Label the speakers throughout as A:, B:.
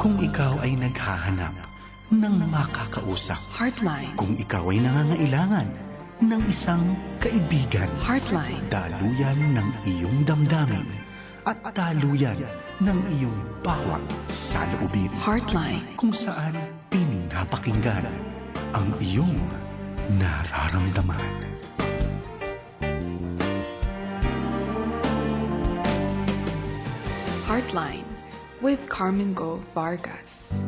A: Kung ikaw ay naghahanap ng makakausap.
B: Heartline.
A: Kung ikaw ay nangangailangan ng isang kaibigan.
B: Heartline.
A: Daluyan ng iyong damdamin at daluyan ng iyong bawat saloobin.
B: Heartline.
A: Kung saan pinapakinggan ang iyong nararamdaman.
B: Heartline with Carmen Go Vargas.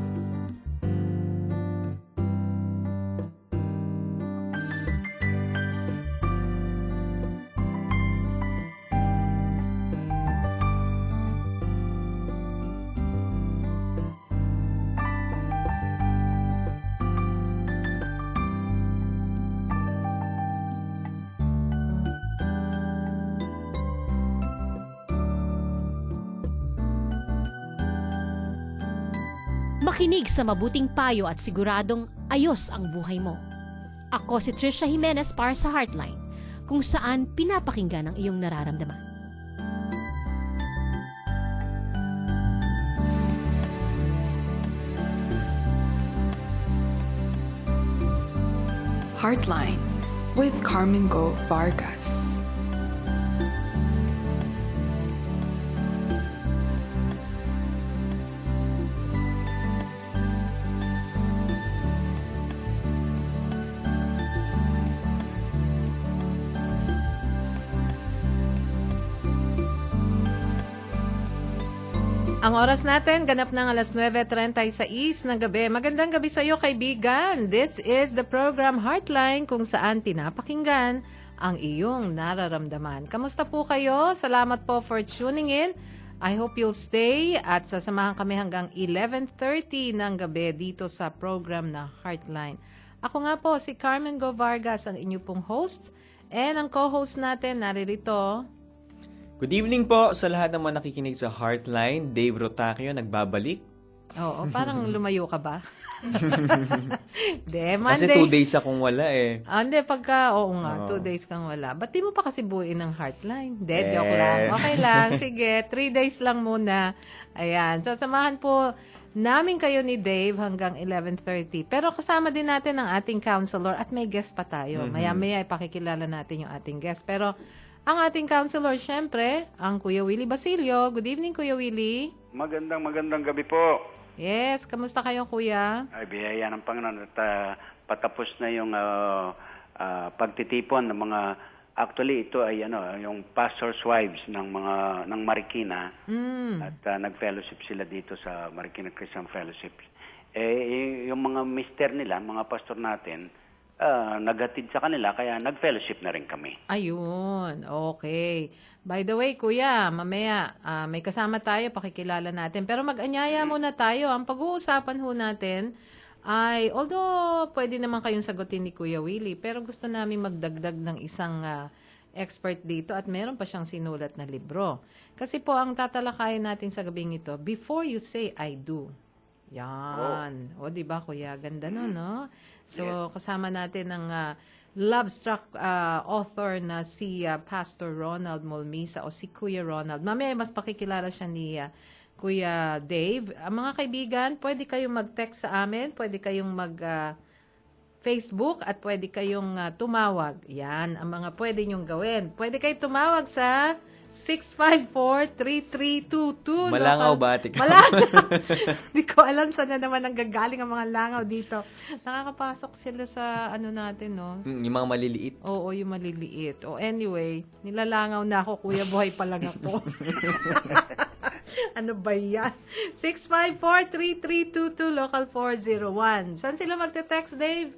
C: Makinig sa mabuting payo at siguradong ayos ang buhay mo. Ako si Trisha Jimenez para sa Heartline, kung saan pinapakinggan ang iyong nararamdaman.
B: Heartline with Carmen Go Vargas.
D: Ang oras natin, ganap ng alas 9:36 ng gabi. Magandang gabi sa iyo, kaibigan. This is the program Heartline, kung saan pinapakinggan ang iyong nararamdaman. Kamusta po kayo? Salamat po for tuning in. I hope you'll stay at sasamahan kami hanggang 11:30 ng gabi dito sa program na Heartline. Ako nga po, si Carmen Go Vargas, ang inyo pong host. And ang co-host natin, naririto.
E: Good evening po sa lahat ng mga nakikinig sa Heartline. Dave Rotacio, nagbabalik.
D: Oo, parang lumayo ka ba? De,
E: Kasi
D: Monday.
E: 2 days akong wala eh.
D: Hindi, oo nga, 2
E: Oo.
D: days kang wala. Ba't di mo pa kasi buuin ng Heartline? De,
E: Eh.
D: joke lang. Okay lang, sige, 3 days lang muna. Ayan, sasamahan po namin kayo ni Dave hanggang 11:30. Pero kasama din natin ang ating counselor at may guest pa tayo. Maya-maya ipakikilala natin yung ating guest. Pero ang ating counselor, syempre, ang Kuya Willie Basilio. Good evening, Kuya Willie.
F: Magandang gabi po.
D: Yes, kamusta kayo, Kuya?
F: Ay, biyaya ng Panginoon at patapos na yung pagtitipon ng mga, actually ito ay yung pastors' wives ng Marikina at nag-fellowship sila dito sa Marikina Christian Fellowship. Yung mga mister nila, mga pastor natin, naghatid sa kanila kaya nag-fellowship na rin kami.
D: Ayun, okay. By the way, Kuya, mamaya may kasama tayo, pakikilala natin. Pero mag-anyaya muna tayo. Ang pag-uusapan ho natin ay, although pwede naman kayong sagutin ni Kuya Willie, pero gusto namin magdagdag ng isang expert dito at meron pa siyang sinulat na libro. Kasi po, ang tatalakayin natin sa gabing ito, Before You Say I Do. Yan. O, di ba, Kuya? Ganda nun, no? So, kasama natin ang love-struck author na si Pastor Ronald Molmisa o si Kuya Ronald. Mamaya, mas pakikilala siya ni Kuya Dave. Mga kaibigan, pwede kayong mag-text sa amin, pwede kayong mag-Facebook at pwede kayong tumawag. Yan, ang mga pwede nyong gawin. Pwede kayong tumawag sa 654-3322.
E: Malangaw ba, Ate Cam?
D: Malangaw. Hindi ko alam saan na naman ang gagaling ang mga langaw dito. Nakakapasok sila sa natin, no?
E: Yung mga maliliit.
D: Oo, yung maliliit. Anyway, nilalangaw na ako, Kuya, buhay pa lang ako. Ano ba yan? 654-3322, local 401. Saan sila magte-text, Dave?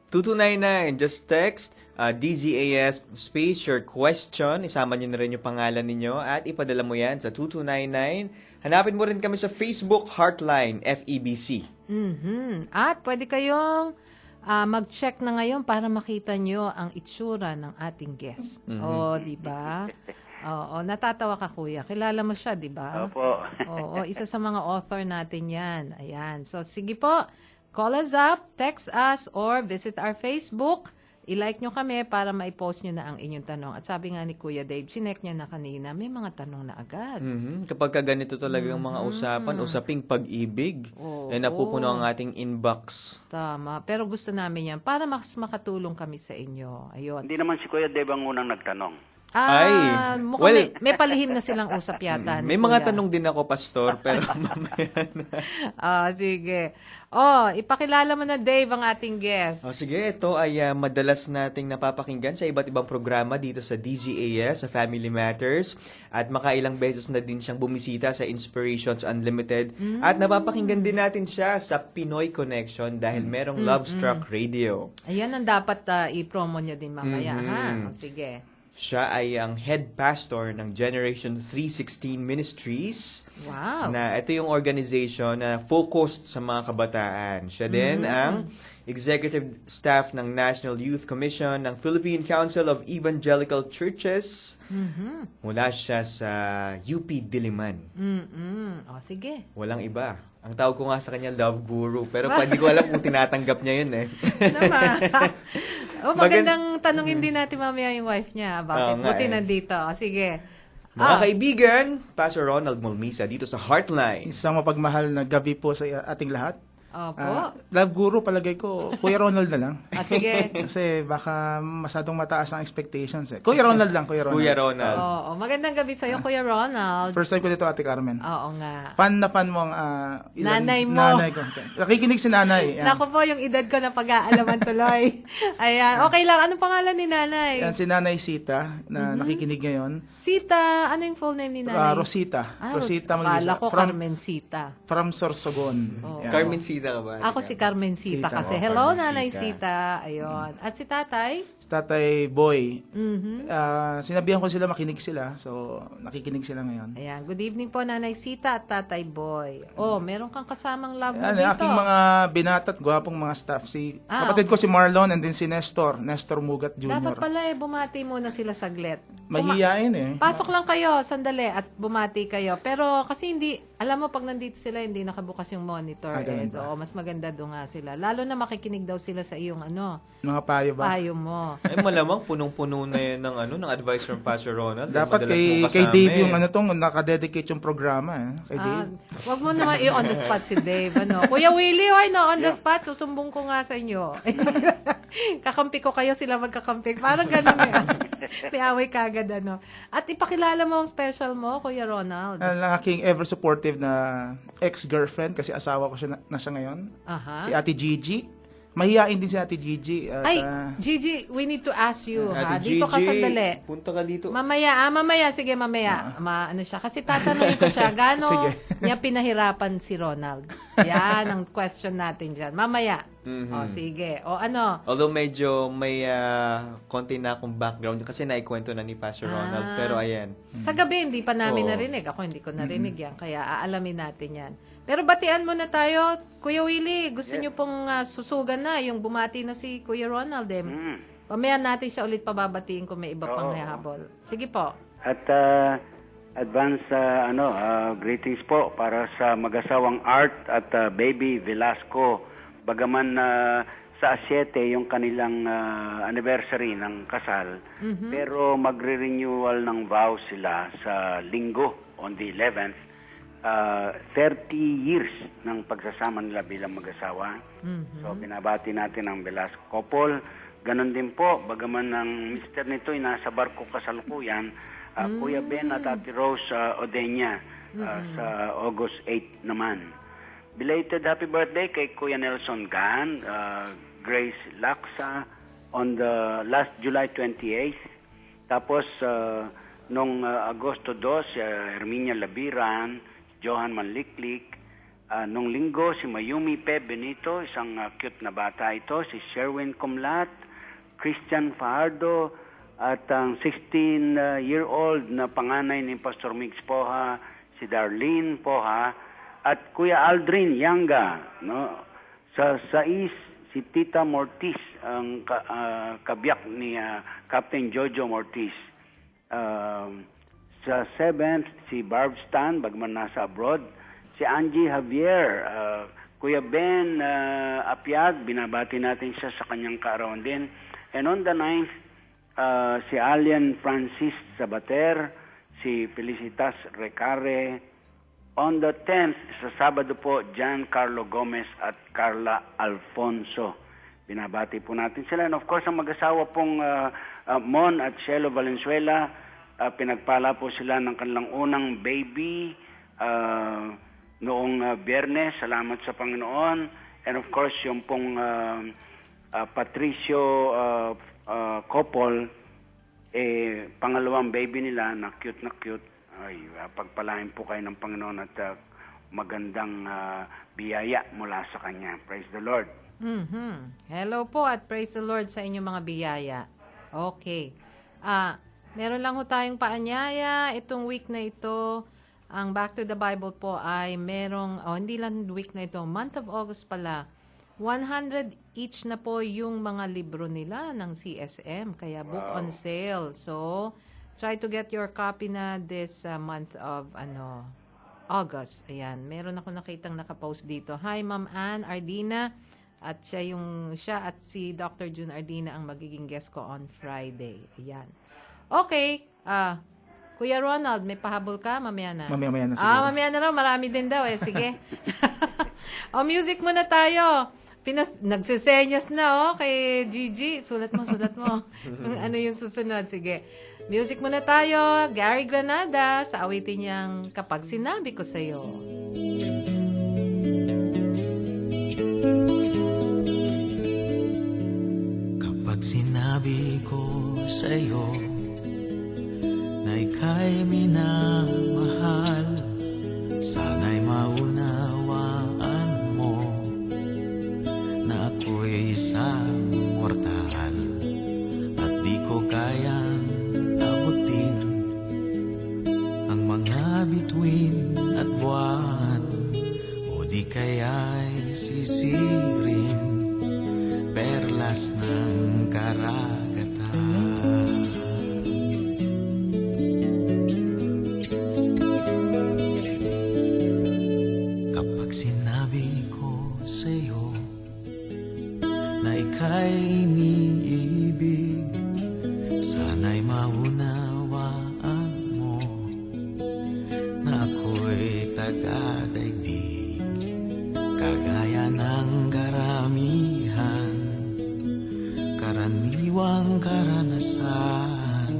E: 2299, just text DZAS space your question. Isama nyo na rin yung pangalan ninyo at ipadala mo yan sa 2299. Hanapin mo rin kami sa Facebook Heartline FEBC.
D: At pwede kayong mag-check na ngayon para makita nyo ang itsura ng ating guest. O, di ba? Oo, natatawa ka, Kuya. Kilala mo siya, di ba?
F: Opo.
D: Oo, isa sa mga author natin yan. Ayan. So, sige po. Call us up, text us, or visit our Facebook. I-like nyo kami para maipost nyo na ang inyong tanong. At sabi nga ni Kuya Dave, sinek niya na kanina, may mga tanong na agad.
E: Kapag ka ganito talagang mga usapan, usaping pag-ibig,
D: Oo.
E: napupuno ang ating inbox.
D: Tama. Pero gusto namin yan para mas makatulong kami sa inyo. Ayun.
F: Hindi naman si Kuya Dave ang unang nagtanong.
D: Mukhang may palihim na silang usap yata. ni
E: May mga
D: Kuya.
E: tanong din ako, Pastor, pero mamaya na.
D: Sige. Ipakilala mo na, Dave, ang ating guest.
E: Sige, ito ay madalas nating napapakinggan sa iba't ibang programa dito sa DZAS, sa Family Matters. At makailang beses na din siyang bumisita sa Inspirations Unlimited. At napapakinggan din natin siya sa Pinoy Connection dahil merong Love Struck Radio.
D: Ayan ang dapat i-promo nyo din mamaya, ha? Sige.
E: Siya ay ang head pastor ng Generation 316 Ministries.
D: Wow.
E: Na ito yung organization na focused sa mga kabataan. Siya din ang executive staff ng National Youth Commission ng Philippine Council of Evangelical Churches. Mula siya sa UP Diliman.
D: Sige.
E: Walang iba. Ang tawag ko nga sa kanya, Love Guru. Pero hindi ko alam kung tinatanggap niya yun eh.
D: Magandang tanongin din natin mamaya yung wife niya. Bakit? Buti nandito. Sige.
E: Mga kaibigan, Pastor Ronald Molmisa dito sa Heartline.
G: Isang mapagmahal na gabi po sa ating lahat.
D: Opo.
G: Love Guru, palagay ko, Kuya Ronald na lang.
D: Sige.
G: Kasi baka masadong mataas ang expectations eh. Kuya Ronald lang, Kuya Ronald.
E: Kuya Ronald.
D: Magandang gabi sa'yo, Kuya Ronald.
G: First time ko dito, Ate Carmen.
D: Oo nga.
G: Fan na fan mo ang
D: Nanay mo.
G: Nanay ko. Nakikinig si nanay. Yan.
D: Naku po, yung edad ko na pag-aalaman tuloy. Ayan. Okay lang. Anong pangalan ni nanay?
G: Yan si Nanay Sita na nakikinig ngayon.
D: Sita. Ano yung full name ni nanay?
G: Rosita. Rosita
D: Kala
G: Molisa.
D: ko Carmencita.
G: From Sorsogon. Yan.
E: Carmen Sida ka ba?
D: Ako si Carmencita
G: Sita.
D: kasi.
G: Oh,
D: Hello,
E: Carmencita.
D: Nanay Sita. Ayun. At si tatay?
G: Si Tatay Boy. Sinabihan ko sila makinig sila. So, nakikinig sila ngayon.
D: Ayan. Good evening po, Nanay Sita at Tatay Boy. Meron kang kasamang love mo
G: Yan,
D: dito.
G: aking mga binata at gwapong mga staff. Kapatid ko si Marlon and then si Nestor Mugat Jr.
D: Dapat pala bumati muna sila saglit.
G: Mahihiyain eh.
D: Pasok lang kayo, sandali, at bumati kayo. Pero kasi alam mo, pag nandito sila, hindi nakabukas yung monitor.
G: Ganun
D: So,
G: ba?
D: mas maganda doon nga sila. Lalo na makikinig daw sila sa iyong
G: Mga payo ba?
D: payo mo.
E: Malamang punong-puno na yan ng advice from Pastor Ronald.
G: Dapat
E: Madalas mong
G: kay
E: kasama
G: Dave
E: eh.
G: yung
D: Ah,
G: nakadedicate yung programa eh. Kay Dave.
D: Wag mo naman i-on the spot si Dave. Kuya Willie, on the spot, susumbong ko nga sa inyo. Kakampi ko kayo, sila magkakampi. Parang ganun eh. May away kagad, At ipakilala mo ang special mo, Kuya Ronald.
G: Ang aking ever supportive na ex-girlfriend kasi asawa ko na siya ngayon.
D: Aha.
G: Si Ate Gigi. Mahihain din si Ate Gigi. At,
D: Ay, Gigi, we need to ask you, ha?
E: Ate
D: Dito ka
E: Gigi,
D: sandali.
E: punta ka dito.
D: Mamaya, sige, mamaya. Siya. Kasi tatanungin ko siya, gaano
G: Sige.
D: niya pinahirapan si Ronald? Yan ang question natin dyan. Mamaya. Sige.
E: Although medyo may konti na akong background kasi naikwento na ni Pastor Ronald. Pero ayan.
D: Sa gabi, hindi pa namin
E: Oo.
D: narinig. Ako, hindi ko narinig yan. Kaya aalamin natin yan. Pero batian mo na tayo, Kuya Willie. Gusto niyo pong susugan na yung bumati na si Kuya Ronald. Pamaya natin siya ulit pababatiin kung may iba pang habol. Sige po.
F: At advance greetings po para sa mag-asawang Art at Baby Velasco. Bagaman sa 7 yung kanilang anniversary ng kasal, pero magre-renewal ng vows sila sa linggo on the 11th. 30 years ng pagsasama nila bilang mag-asawa. So binabati natin ang Velasco couple. Ganon din po, bagaman ang mister nito ay nasa barko kasalukuyan, Kuya Ben at Ate Rose Odenya sa August 8 naman. Belated happy birthday kay Kuya Nelson Gan, Grace Laksa on the last July 28th. Tapos nung Agosto 2, Herminia Labiran, Johan Manliklik. Nung linggo, si Mayumi Pe Benito, isang cute na bata ito. Si Sherwin Comlat, Christian Fajardo, at ang 16-year-old na panganay ni Pastor Mix Poha, si Darlene Poha, at Kuya Aldrin Yanga. Sa 6, si Tita Mortiz, ang kabiyak ni Captain Jojo Mortiz. Sa 7th, si Barb Stan, bagman nasa abroad. Si Angie Javier, Kuya Ben Apiag, binabati natin siya sa kanyang kaarawan din. And on the 9th, si Alien Francis Sabater, si Felicitas Recare. On the 10th, sa Sabado po, Giancarlo Gomez at Carla Alfonso. Binabati po natin sila. And of course, ang mag-asawa pong Mon at Shelo Valenzuela, pinagpala po sila ng kanilang unang baby noong Biyernes. Salamat sa Panginoon. And of course, yung pong Patricio couple, pangalawang baby nila na cute. Ay, pagpalain po kayo ng Panginoon at magandang biyaya mula sa Kanya. Praise the Lord.
D: Hello po at praise the Lord sa inyong mga biyaya. Okay. Meron lang ho tayong paanyaya itong week na ito. Ang Back to the Bible po ay merong, hindi lang week na ito, month of August pala. 100 each na po yung mga libro nila ng CSM, kaya book on sale. So, try to get your copy na this month of August. Ayan, meron ako nakitang nakapost dito. Hi, Ma'am Ann Ardina. At siya at si Dr. June Ardina ang magiging guest ko on Friday. Ayan. Okay. Kuya Ronald, may pahabol ka? Mamaya na.
G: Mamaya na siguro.
D: Mamaya na raw. Marami din daw eh. Sige. Music muna tayo. Nagsisenyas na kay Gigi. Sulat mo. Kung ano yung susunod. Sige. Music muna tayo. Gary Granada sa awitin niyang Kapag Sinabi Ko Sa'yo.
H: Kapag sinabi ko sa'yo na ika'y minamahal, sana'y maunawaan mo na ako'y isang mortal at di ko kayang abutin ang mga bituin at buwan, o di kaya'y sisirin perlas ng karagatan. Kapag sinabi ko sa'yo na ika'y iniibig, sana'y maunawaan mo na ako'y taga-daigdig, kagaya ng karamihan, karaniwang karanasan,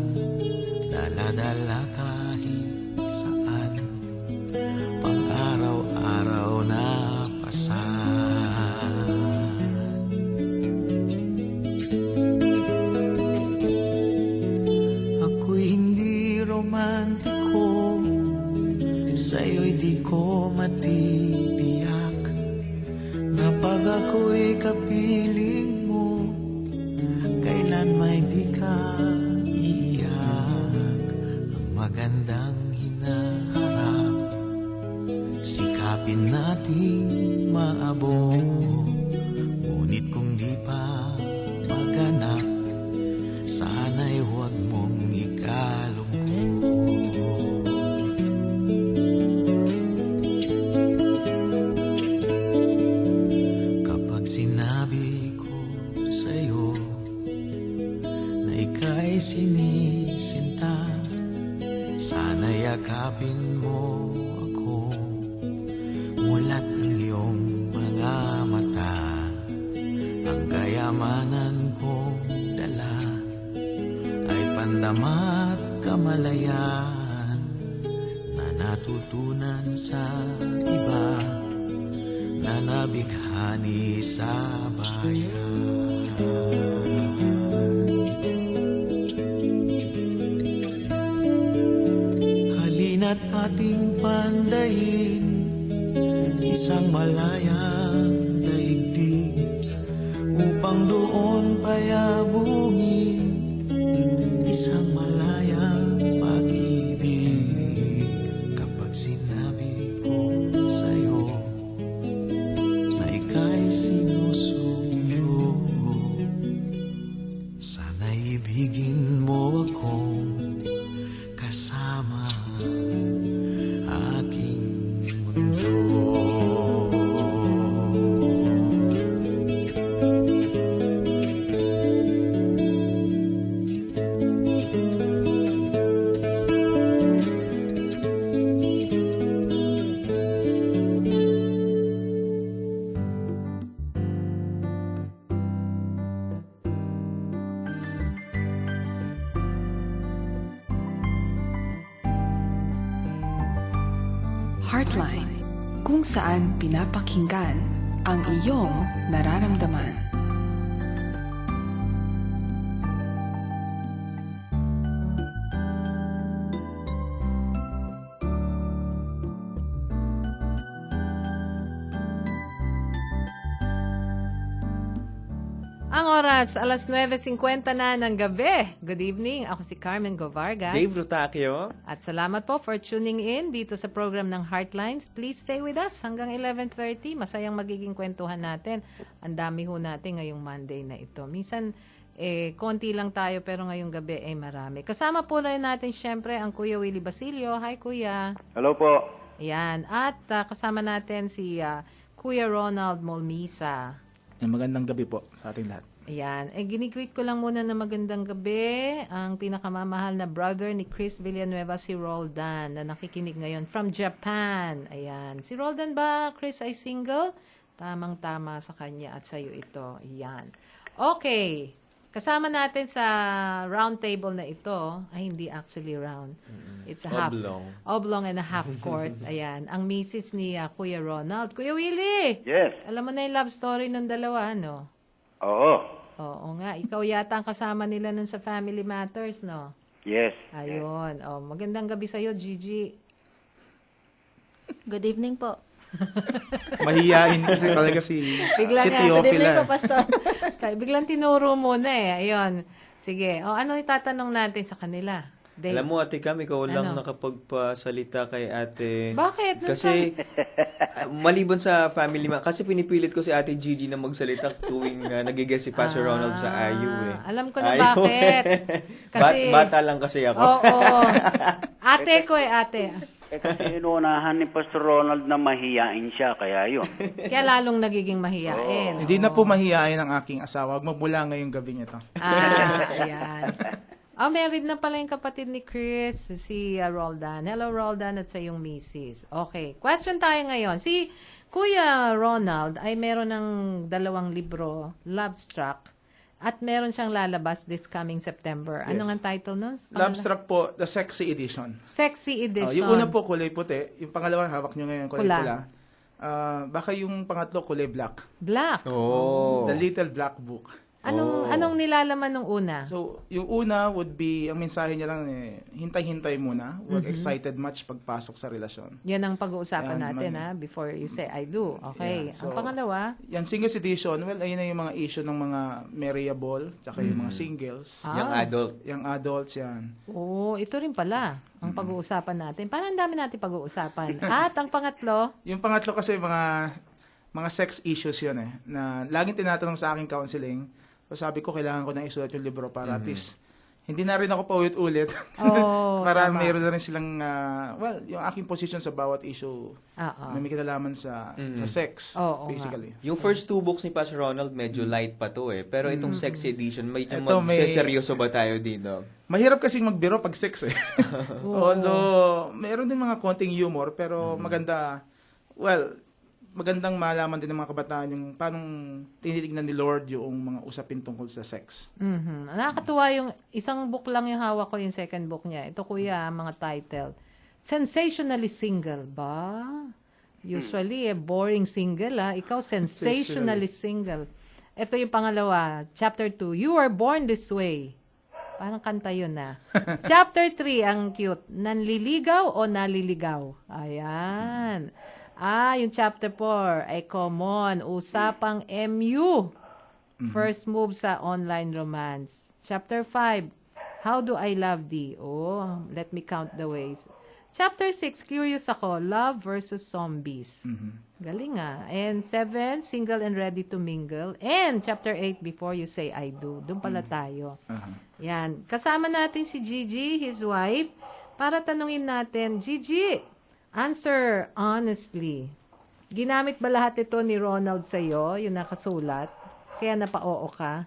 H: dala-dala kahit saan, pang-araw-araw na pasan. Ako'y hindi romantiko, sa'yo'y di ko matitiyak, na pag ako'y kapiling mo, kailan may di ka iyak. Ang magandang hinaharap, sikapin nating maabot. Ngunit kung di pa maganap, sana'y huwag mong ikalungkot. Kapag sinabi ko sa'yo na ika'y sinisinta, sana yakapin mo ako. Mulat ang iyong mga mata, ang kayamanan kong dala ay pandama't kamalayan na natutunan sa iba, na nabighani sa bayan. Halina't ating pandayin isang malayang daigdig, upang doon payabungin isang malayang pag-ibig. Kapag sinabi ko sa'yo na ika'y sinusuyo, sana ibigin mo akong kasama aking mundo.
B: Heartline, kung saan pinapakinggan ang iyong nararamdaman.
D: Ang oras, alas 9:50 na ng gabi. Good evening, ako si Carmen Go Vargas.
E: Dave Rutacchio.
D: At salamat po for tuning in dito sa program ng Heartlines. Please stay with us hanggang 11:30. Masayang magiging kwentuhan natin. Ang dami ho natin ngayong Monday na ito. Minsan, konti lang tayo pero ngayong gabi marami. Kasama po rin natin syempre ang Kuya Willie Basilio. Hi, Kuya.
F: Hello po.
D: Ayan. At kasama natin si Kuya Ronald Molmisa.
G: Magandang gabi po sa ating lahat.
D: Ayan. Ginigreet ko lang muna na magandang gabi ang pinakamamahal na brother ni Chris Villanueva, si Roldan, na nakikinig ngayon from Japan. Ayan. Si Roldan ba, Chris, ay single? Tamang-tama sa kanya at sa'yo ito. Ayan. Okay. Kasama natin sa round table na ito, ay hindi actually round. It's a half. Oblong and a half court. Ayan. Ang misis ni Kuya Ronald. Kuya Willie!
F: Yes.
D: Alam mo na yung love story ng dalawa, no?
F: Oo.
D: Oo nga. Ikaw yata ang kasama nila nun sa Family Matters, no?
F: Yes.
D: Ayun. Oh, magandang gabi sa'yo, Gigi.
I: Good evening po.
G: Mahiyain kasi talaga si
D: Bigla nga.
G: Teofila.
I: Good evening po, Pastor.
D: Biglang tinuro muna Ayun. Sige. O, ano itatanong natin sa kanila? Dave.
E: Alam mo, Ate Cam, ikaw lang
D: Ano?
E: nakapagpasalita kay Ate.
D: Bakit?
E: Kasi, maliban sa family kasi pinipilit ko si Ate Gigi na magsalita tuwing nagigess si Pastor Ronald sa IU
D: Alam ko na
E: Ayaw
D: bakit. Kasi,
E: bata lang kasi ako.
D: Oo. Ate ko ate.
F: Kasi inuunahan ni Pastor Ronald na mahiyain siya, kaya yun.
D: Kaya lalong nagiging mahiyain.
G: Hindi na po mahiyain ang aking asawa. Huwag mabula ngayong gabi ito.
D: Ayan. Married na pala yung kapatid ni Chris, si Roldan. Hello, Roldan, at sa iyong misis. Okay. Question tayo ngayon. Si Kuya Ronald ay meron ng 2 libro, Love Struck, at meron siyang lalabas this coming September. Ano
G: Yes.
D: nga title nun?
G: Love Struck po, the sexy edition.
D: Sexy Edition.
G: Yung una po kulay puti, yung pangalawa hawak nyo ngayon kulay
D: Pula.
G: pula. Baka yung pangatlo kulay black.
D: Black.
E: Oh.
G: The Little Black Book.
D: Anong nilalaman nung una?
G: So, yung una would be, ang mensahe niya lang hintay-hintay muna. Huwag excited much pagpasok sa relasyon.
D: Yan ang pag-uusapan
G: Yan,
D: natin, before you say I do. Okay.
G: Yeah, so,
D: ang pangalawa?
G: Yan, singles edition, well, ayun na yung mga issue ng mga marryable, tsaka yung mga singles.
E: Young adult.
G: Young adults, yan.
D: Oh, ito rin pala ang pag-uusapan natin. Parang ang dami natin pag-uusapan. At ang pangatlo,
G: Yung pangatlo kasi mga sex issues yun na laging tinatanong sa aking counseling. So sabi ko, kailangan ko na isulat yung libro para at least hindi na rin ako paulit-ulit. Para
D: tama.
G: mayroon na rin silang, yung aking position sa bawat issue na may kinalaman sa sex,
D: Oo,
G: basically.
E: Yung first 2 books ni Pastor Ronald, medyo light pa to Pero itong sex edition, medyo
G: Ito,
E: magseseryoso ba tayo dito?
G: Mahirap kasing magbiro pag sex Although, mayroon din mga konting humor, pero magandang malaman din ng mga kabataan yung paano tinitignan ni Lord yung mga usapin tungkol sa sex.
D: nakakatuwa yung isang book lang yung hawak ko, yung second book niya. Ito kuya, mga title. Sensationally Single ba? Usually, boring single Ikaw, sensationally single. Ito yung pangalawa, chapter 2, You Were Born This Way. Parang kanta yun Chapter 3, ang cute. Nanliligaw o naliligaw? Ayan. Yung chapter 4 ay common. Usapang MU. First move sa online romance. Chapter 5, How Do I Love Thee? Oh, let me count the ways. Chapter 6, curious ako. Love versus zombies. Galing And 7, single and ready to mingle. And chapter 8, before you say I do. Doon pala tayo. Yan. Kasama natin si Gigi, his wife, para tanungin natin, Gigi, answer honestly. Ginamit ba lahat ito ni Ronald sa'yo, yung nakasulat? Kaya napa-oo ka?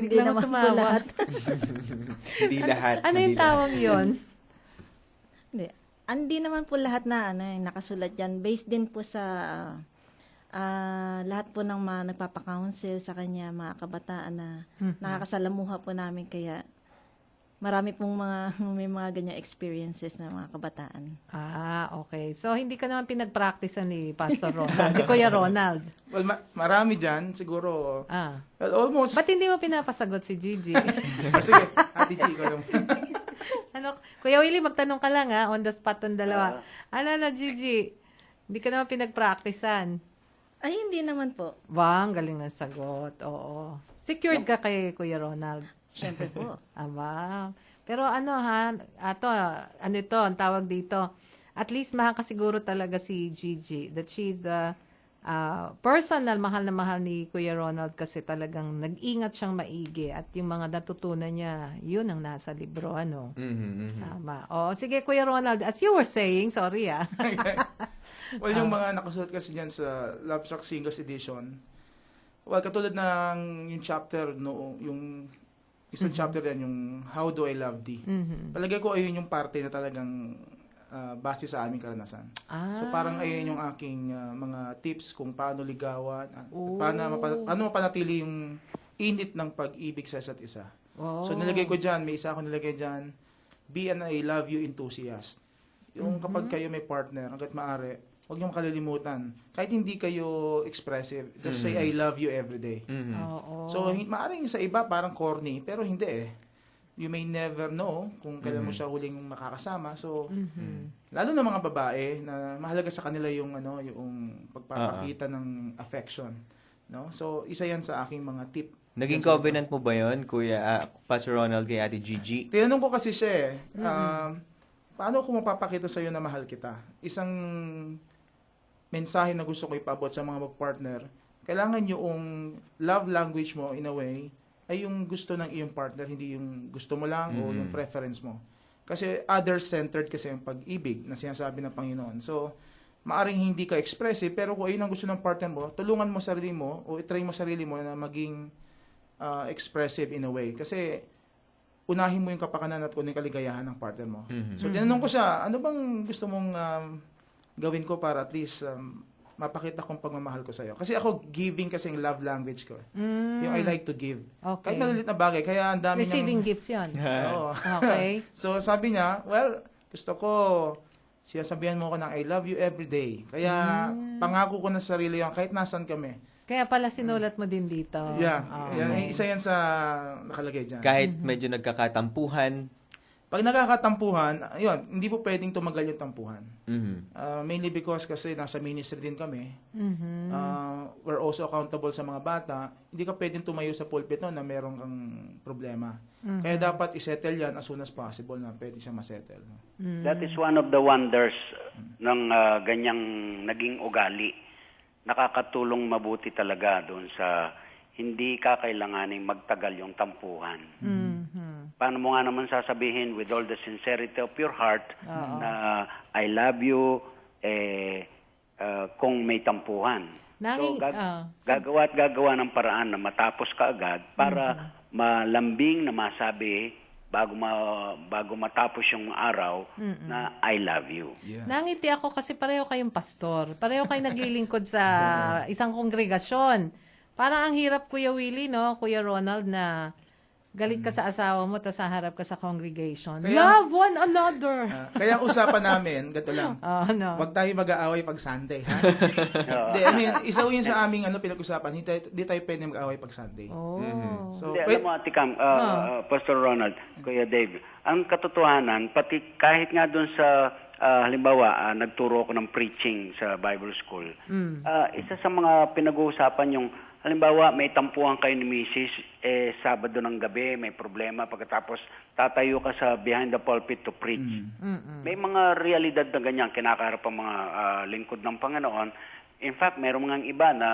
I: Hindi naman po lahat.
E: Hindi lahat.
D: Ano yung tawag yun?
I: Hindi naman po lahat na nakasulat yan. Based din po sa lahat po ng mga nagpapakounsel sa kanya, mga kabataan na nakakasalamuha po namin. Kaya marami pong may mga ganyang experiences na mga kabataan.
D: Okay. So, hindi ka naman pinag-practice ni Pastor Ronald, ni Kuya Ronald.
G: Well, marami dyan, siguro. Well, almost.
D: Ba't hindi mo pinapasagot si Gigi?
G: Sige, Ate G, ikaw naman.
D: Kuya Willie, magtanong ka lang on the spot ng dalawa. Gigi? Hindi ka naman pinag-practicean.
I: Ay, hindi naman po.
D: Ang galing ng sagot. Oo. Secured ka kay Kuya Ronald.
I: Siyempre po.
D: Pero ang tawag dito, at least makakasiguro talaga si Gigi that she's the personal, mahal na mahal ni Kuya Ronald kasi talagang nag-ingat siyang maigi at yung mga natutunan niya, yun ang nasa libro, Tama. Sige Kuya Ronald, as you were saying, sorry
G: Well, yung mga nakasulat kasi dyan sa Love Struck Singles Edition, well, katulad ng yung chapter, yung isang chapter yan, yung How Do I Love Thee. Palagay ko ayun yung parte na talagang base sa aming karanasan. So parang ayun yung aking mga tips kung paano ligawan, paano mapanatili yung init ng pag-ibig sa isa't isa. So nilagay ko dyan, may isa ako nilagay dyan, be an I love you enthusiast. Yung kapag kayo may partner, hanggat maaari, huwag niyong kalilimutan. Kahit hindi kayo expressive, just say I love you every day. So, maaaring sa iba parang corny, pero hindi You may never know kung kailan mo siya huling makakasama. So, lalo na mga babae na mahalaga sa kanila yung yung pagpapakita ng affection. No? So, isa yan sa aking mga tip.
E: Naging covenant mo ba yun, Kuya Pastor Ronald, kay Ate Gigi?
G: Tinanong ko kasi siya paano ko mapapakita sa iyo na mahal kita? Isang mensahe na gusto ko ipaabot sa mga mag-partner, kailangan yung love language mo, in a way, ay yung gusto ng iyong partner, hindi yung gusto mo lang o yung preference mo. Kasi other-centered kasi yung pag-ibig na sinasabi ng Panginoon. So, maaring hindi ka expressive, pero kung ayun ang gusto ng partner mo, tulungan mo sarili mo o itry mo sarili mo na maging expressive in a way. Kasi, unahin mo yung kapakanan at kung yung kaligayahan ng partner mo. So, tinanong ko siya, ano bang gusto mong gawin ko para at least mapakita kong pagmamahal ko sa'yo. Kasi ako, giving kasi yung love language ko. Yung I like to give.
D: Okay.
G: Kahit malilit na bagay, kaya ang dami
D: Receiving gifts yun.
G: Oo.
D: Okay.
G: So, sabi niya, well, gusto ko, sinasabihan mo ko ng I love you every day. Kaya, pangako ko na sarili yan, kahit nasan kami.
D: Kaya pala sinulat mo din dito.
G: Yeah. Isa yan sa nakalagay dyan.
E: Kahit medyo nagkakatampuhan.
G: Pag nagkakatampuhan, yun, hindi po pwedeng tumagal yung tampuhan. Mainly because kasi nasa ministry din kami. We're also accountable sa mga bata. Hindi ka pwedeng tumayo sa pulpit na meron kang problema. Kaya dapat isettle yan as soon as possible na pwede siya masettle.
F: That is one of the wonders ng ganyang naging ugali. Nakakatulong mabuti talaga doon sa hindi kakailanganing magtagal yung tampuhan. Paano mo nga naman sasabihin with all the sincerity of your heart na I love you kung may tampuhan. So, gagawa ng paraan na matapos ka agad para malambing na masabi bago matapos yung araw na I love you.
D: Yeah. Nangiti ako kasi pareho kayong pastor. Pareho kayo naglilingkod sa isang kongregasyon. Parang ang hirap, Kuya Willie, no? Kuya Ronald, na galit ka sa asawa mo, tapos haharap ka sa congregation. Love one another!
G: Kaya ang usapan namin, gato lang. Huwag tayo mag-aaway pag Sunday, ha? Isa yun sa aming pinag-usapan, hindi tayo pwede mag-aaway pag Sunday.
F: So, alam mo, Ate Cam, Pastor Ronald, Kuya Dave, ang katotohanan, pati kahit nga doon sa halimbawa, nagturo ako ng preaching sa Bible School. Isa sa mga pinag-uusapan yung halimbawa, may tampuhan kayo ni Mrs. Sabado ng gabi, may problema, pagkatapos tatayo ka sa behind the pulpit to preach. May mga realidad na ganyan, kinakaharap ang mga lingkod ng Panginoon. In fact, mayroong mga iba na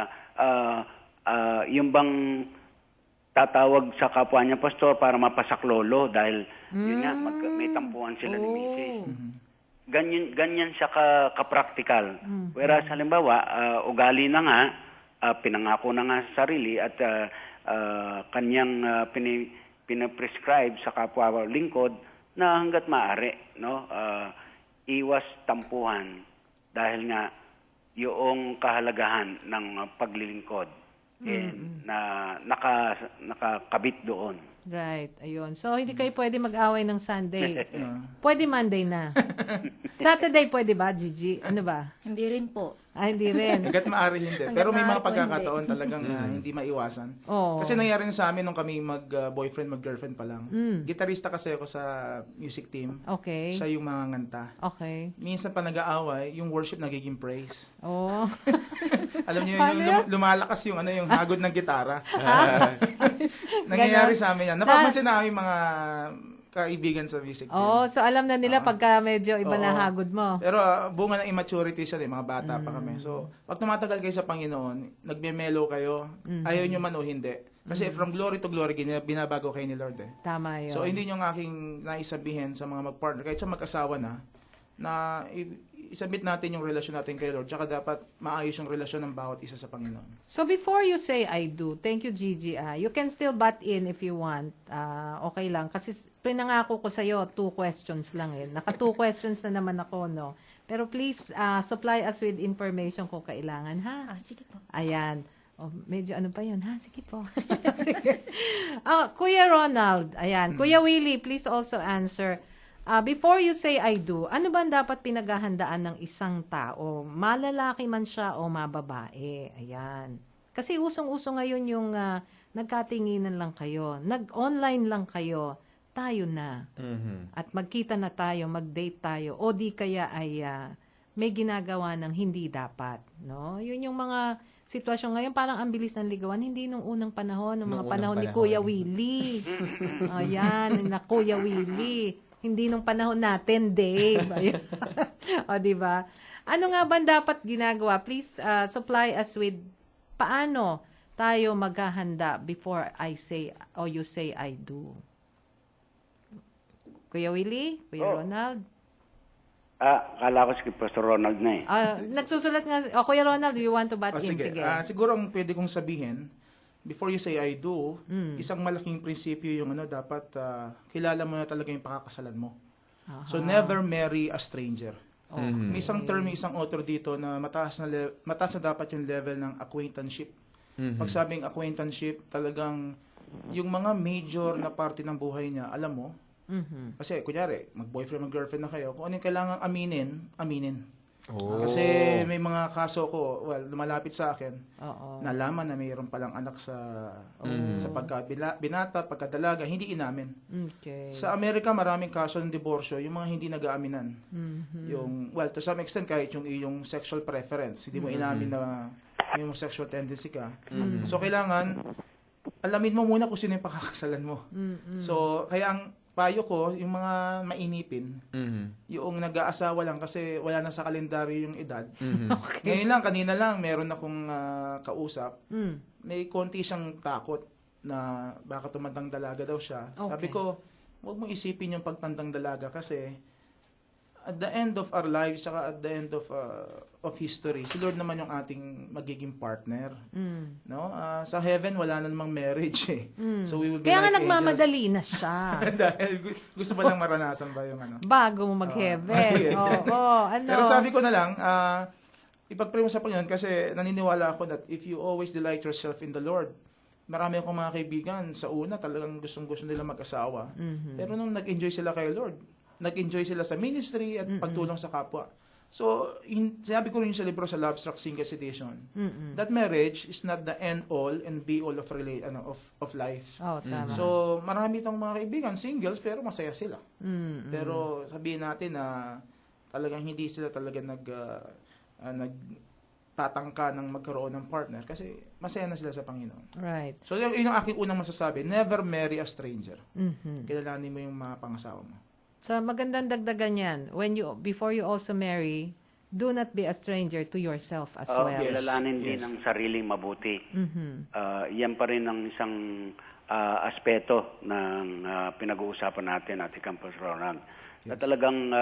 F: yung bang tatawag sa kapwa niya, pastor, para mapasaklolo dahil yun nga, may tampuhan sila ni Mrs. Ganyan siya ka-practical. Whereas, halimbawa, ugali na nga, pinangako na nga sa sarili at kanyang pinaprescribe sa kapwa lingkod na hanggat maaari, no, iwas tampuhan dahil nga yung kahalagahan ng paglilingkod na nakakabit doon.
D: Right, ayun. So, hindi kayo pwede mag-away ng Sunday. Pwede Monday na. Saturday pwede ba, Gigi? Ano ba?
I: Hindi rin po.
D: Hindi rin.
G: Hanggat maaari hindi.
I: Hanggat
G: Pero may
I: maaari
G: mga
I: po,
G: pagkakataon talagang hindi maiwasan.
D: Oo.
G: Kasi nangyari na sa amin nung kami mag-boyfriend, mag-girlfriend pa lang. Gitarista kasi ako sa music team.
D: Okay.
G: Siya yung mga nganta.
D: Okay.
G: Minsan pa nag-aaway, yung worship nagiging praise.
D: Oh.
G: Alam niyo
D: Paano
G: yung lumalakas yung yung hagod ng gitara. Nangyayari sa amin yan. Napapansin namin mga kaibigan sa music team.
D: Oh, so alam na nila pagka medyo iba na
G: Oo.
D: hagod mo.
G: Pero bunga ng immaturity siya, mga bata pa kami. So, pag tumatagal kayo sa Panginoon, nagme-mellow kayo, ayaw nyo man o hindi. Kasi from glory to glory, binabago kayo ni Lord eh.
D: Tama yun.
G: So, hindi nyo ang aking naisabihin sa mga mag-partner, kahit sa mag-asawa na isabit natin yung relasyon natin kay Lord, tsaka dapat maayos yung relasyon ng bawat isa sa Panginoon.
D: So before you say I do, thank you Gigi. You can still butt in if you want. Okay lang. Kasi pinangako ko sa'yo, 2 questions lang eh. Naka 2 questions na naman ako, no? Pero please, supply us with information kung kailangan, ha?
I: Sige po.
D: Ayan. Oh, medyo ano pa yun, ha? Sige po. Sige. Kuya Ronald, ayan. Kuya Willie, please also answer. Before you say I do, ano ba ang dapat pinaghahandaan ng isang tao? Malalaki man siya o mababae? Ayan. Kasi usong-uso ngayon yung nagkatinginan lang kayo. Nag-online lang kayo. Tayo na. At magkita na tayo, mag-date tayo. O di kaya ay may ginagawa ng hindi dapat. No? Yun yung mga sitwasyon ngayon. Parang ang bilis ng ligawan. Hindi nung unang panahon, nung mga panahon ni Kuya Willie. Ayan, na Kuya Willie. Hindi nung panahon natin, Dave. O, diba? Ano nga ba dapat ginagawa? Please supply us with paano tayo maghahanda before I say or you say I do. Kuya Willie? Kuya Ronald?
F: Kala ko si Pastor Ronald na eh.
D: Nagsusulat nga. Kuya Ronald, do you want to butt in?
G: Sige.
D: Sige.
G: Siguro ang pwede kong sabihin, before you say I do, isang malaking prinsipyo yung dapat kilala mo na talaga yung pakakasalan mo. So never marry a stranger. May isang term, isang author dito na mataas na dapat yung level ng acquaintanceship. Pag sabing acquaintanceship, talagang yung mga major na parte ng buhay niya, alam mo, kasi kunyari, mag-boyfriend, mag-girlfriend na kayo, kung ano yung kailangang aminin. Kasi may mga kaso ko, lumalapit sa akin, nalaman na mayroon palang anak sa pagkabinata, pagkadalaga, hindi inamin.
D: Okay.
G: Sa Amerika, maraming kaso ng diborsyo, yung mga hindi nag-aaminan. Yung, to some extent, kahit yung iyong sexual preference, hindi mo inamin na may sexual tendency ka. So, kailangan, alamin mo muna kung sino yung pakakasalan mo. So, kaya ang payo ko, yung mga mainipin, yung nag-aasawa lang kasi wala na sa kalendaryo yung edad. Okay. Ngayon kanina lang, meron akong kausap. May konti siyang takot na baka tumandang dalaga daw siya.
D: Okay.
G: Sabi ko, huwag mo isipin yung pagtandang dalaga kasi at the end of our lives, saka at the end of history, si Lord naman yung ating magiging partner. No? Sa heaven, wala na namang marriage eh. So we will be
D: Kaya nga
G: like
D: nagmamadali na siya.
G: dahil gusto pa lang maranasan ba yung
D: Bago mo mag-heaven. Ano?
G: Pero sabi ko na lang, ipag-pray mo sa Panginoon kasi naniniwala ako that if you always delight yourself in the Lord, marami akong mga kaibigan, sa una talagang gustong-gusto nila mag-asawa. Pero nung nag-enjoy sila kay Lord, nag-enjoy sila sa ministry at pagtulong sa kapwa. So, sinabi ko rin sa libro sa Love Struck Singles Edition, that marriage is not the end-all and be-all of life.
D: Tama.
G: So, marami itong mga kaibigan, singles, pero masaya sila. Pero sabihin natin na talagang hindi sila talaga nagtatangka ng magkaroon ng partner kasi masaya na sila sa Panginoon.
D: Right.
G: So, yun ang aking unang masasabi, never marry a stranger. Kilalanin mo yung mga pangasawa mo.
D: So, magandang dagdagan yan. Before you also marry, do not be a stranger to yourself as well.
F: Kilalanin din ang sariling mabuti. Yan pa rin ang isang aspeto ng pinag-uusapan natin, Ate Campos Ronald. Na talagang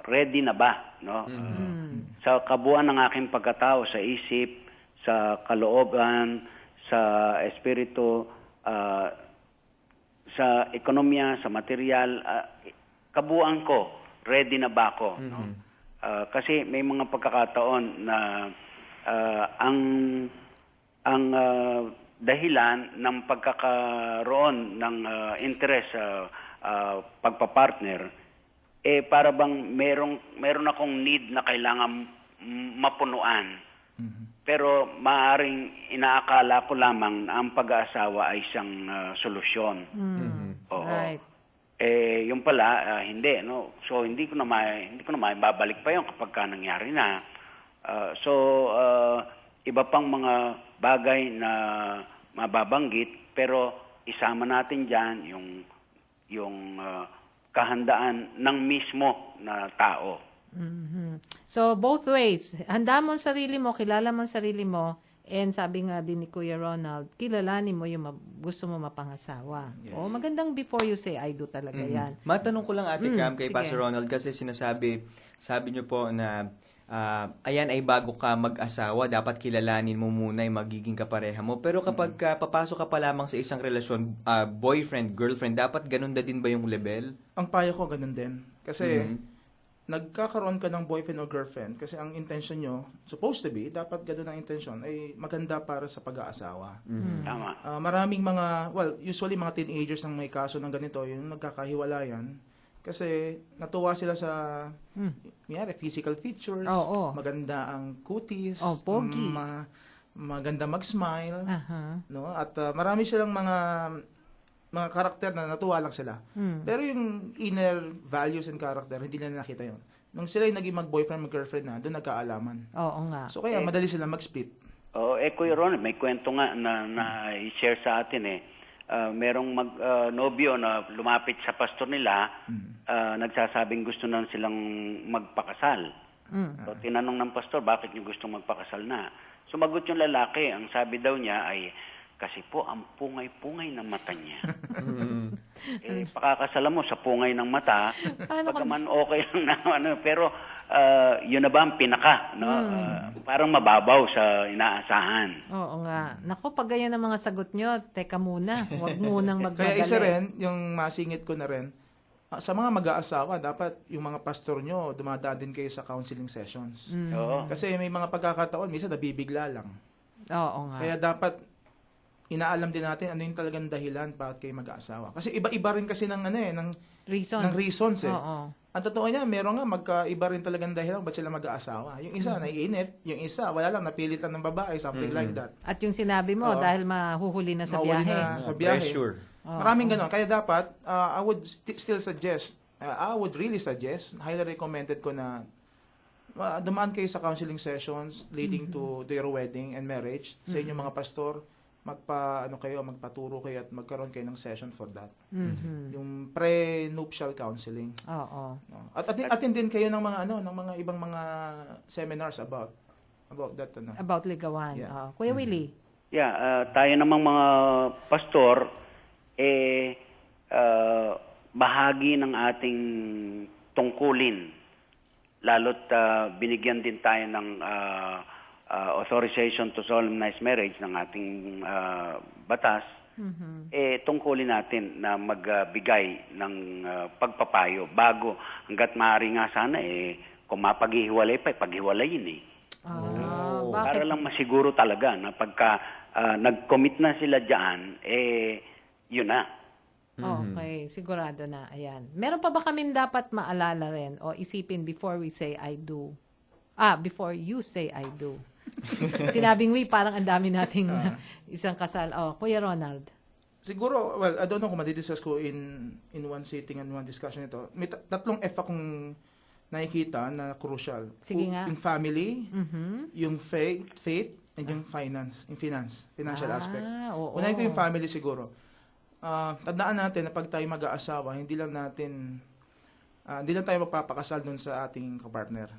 F: ready na ba? No? Sa kabuuan ng aking pagkatao, sa isip, sa kalooban, sa espiritu, sa ekonomiya, sa material, kabuuan ko, ready na ba ako? No? Kasi may mga pagkakataon na ang dahilan ng pagkakaroon ng interest sa pagpapartner, para bang meron akong need na kailangan mapunuan. Pero maaring inaakala ko lamang na ang pag-aasawa ay isang solusyon. Oo.
D: Right.
F: Yung pala hindi, no. So hindi ko na babalik pa 'yon kapag ka nangyari na. Iba pang mga bagay na mababanggit, pero isama natin diyan yung kahandaan ng mismo na tao.
D: So, both ways. Handa mo ang sarili mo, kilala mo ang sarili mo, and sabi nga din ni Kuya Ronald, kilalanin mo yung gusto mo mapangasawa. O, magandang before you say I do talaga yan.
E: Matanong ko lang, Ate Cam, kay
D: sige.
E: Pastor Ronald, kasi sabi niyo po na ayan ay bago ka mag-asawa, dapat kilalanin mo muna yung magiging kapareha mo. Pero kapag papasok ka pa lamang sa isang relasyon, boyfriend, girlfriend, dapat ganun na din ba yung level?
G: Ang payo ko ganun din. Kasi nagkakaroon ka ng boyfriend o girlfriend kasi ang intention nyo, supposed to be, dapat ganun ang intention, ay maganda para sa pag-aasawa.
F: Tama.
G: Maraming usually mga teenagers ang may kaso ng ganito, yung nagkakahiwalayan, kasi natuwa sila sa physical features, maganda ang kutis,
D: pogi.
G: maganda mag-smile,
D: Aha.
G: no? At marami silang mga karakter na natuwa lang sila. Pero yung inner values and character, hindi nila nakita yun. Nung sila yung naging mag-boyfriend, mag-girlfriend na, doon nagkaalaman.
D: Oo nga.
G: So kaya madali sila mag-split.
F: Kuya Ron, may kwento nga na i-share sa atin merong nobyo na lumapit sa pastor nila, nagsasabing gusto na silang magpakasal. So tinanong ng pastor, bakit niyo gustong magpakasal na? Sumagot yung lalaki, ang sabi daw niya ay, kasi po ang pungay-pungay ng mata niya. Pakakasalan mo sa pungay ng mata, pagkaman okay lang na pero yun na ba ang pinaka, no? Parang mababaw sa inaasahan.
D: Oo nga. Naku, pag ganyan ang mga sagot nyo, teka muna. Huwag munang magmadali.
G: Kaya isa rin, yung masingit ko na rin, sa mga mag-aasawa, dapat yung mga pastor nyo, dumadaan din kayo sa counseling sessions.
F: Oo.
G: Kasi may mga pagkakataon, minsan nabibigla lang.
D: Oo nga.
G: Kaya dapat inaalam din natin ano yung talagang dahilan bakit kayo mag-aasawa. Kasi iba-iba rin kasi ng reasons eh.
D: Oo.
G: Ang totoo niya, meron nga magkaiba rin talagang dahilan ba't sila mag-aasawa. Yung isa, naiinip. Yung isa, wala lang, napilit lang ng babae, something like that.
D: At yung sinabi mo, dahil mahuhuli na sa
G: Mahuli
D: biyahe.
G: na sa biyahe.
E: Pressure.
G: Maraming ganon. Kaya dapat, I would still suggest, I would really suggest, highly recommended ko na dumaan kayo sa counseling sessions leading to their wedding and marriage sa inyong mga pastor. Magpaturo kayo at magkaroon kayo ng session for that. Yung pre-nuptial counseling.
D: Oo.
G: No? At attendin kayo ng mga ng mga ibang mga seminars about that
D: About ligawan.
G: Yeah.
D: Kuya Willie.
F: Yeah, tayo namang mga pastor bahagi ng ating tungkulin. Lalo't binigyan din tayo ng authorization to solemnize marriage ng ating batas, tungkulin natin na magbigay ng pagpapayo bago hanggat maaari nga sana kung mapaghihiwalay pa, paghiwalayin
D: Bakit?
F: Para lang masiguro talaga na pagka nag-commit na sila dyan, yun na.
D: Okay, sigurado na. Ayan. Meron pa ba kami dapat maalala rin o isipin before we say I do? Before you say I do. Sinabing we, parang ang dami nating isang kasal. Kuya Ronald.
G: Siguro, I don't know kung madidiscuss ko in one sitting and one discussion ito. May tatlong F akong nakikita na crucial.
D: Sige nga.
G: Yung family, yung faith, and yung financial aspect.
D: Oo.
G: Unahin ko yung family siguro. Tandaan natin na pag tayo mag-aasawa, hindi lang tayo magpapakasal dun sa ating kapartner.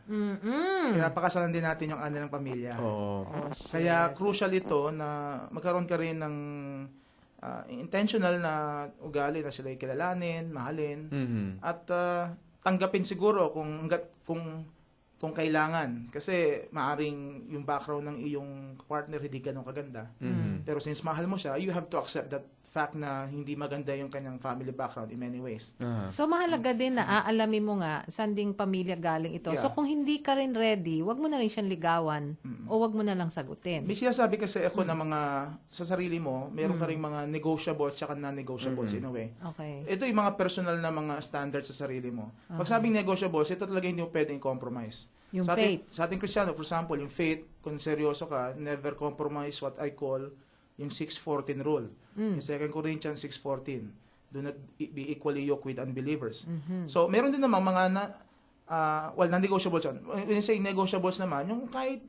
G: Pinapakasalan din natin yung kanilang pamilya. Kaya crucial ito na magkaroon ka rin ng intentional na ugali na sila'y kilalanin, mahalin, at tanggapin siguro kung kailangan. Kasi maaring yung background ng iyong partner hindi ganun kaganda. Pero since mahal mo siya, you have to accept that fact na hindi maganda yung kanyang family background in many ways.
D: So, mahalaga din na aalamin mo nga saan ding pamilya galing ito.
G: Yeah.
D: So, kung hindi ka rin ready, wag mo na rin siyang ligawan o wag mo na lang sagutin.
G: May sinasabi kasi ako na mga sa sarili mo, meron ka ring mga negotiables at non-negotiables in a way.
D: Okay.
G: Ito yung mga personal na mga standards sa sarili mo. Pag sabing negotiables, ito talaga hindi mo pwedeng compromise.
D: Yung
G: sa
D: faith.
G: Sa ating Kristiyano, for example, yung faith, kung seryoso ka, never compromise what I call yung 6:14 rule. Yung 2 Corinthians 6:14. Do not be equally yoked with unbelievers. So, meron din naman mga non-negotiables yan. When you say negotiables naman, yung kahit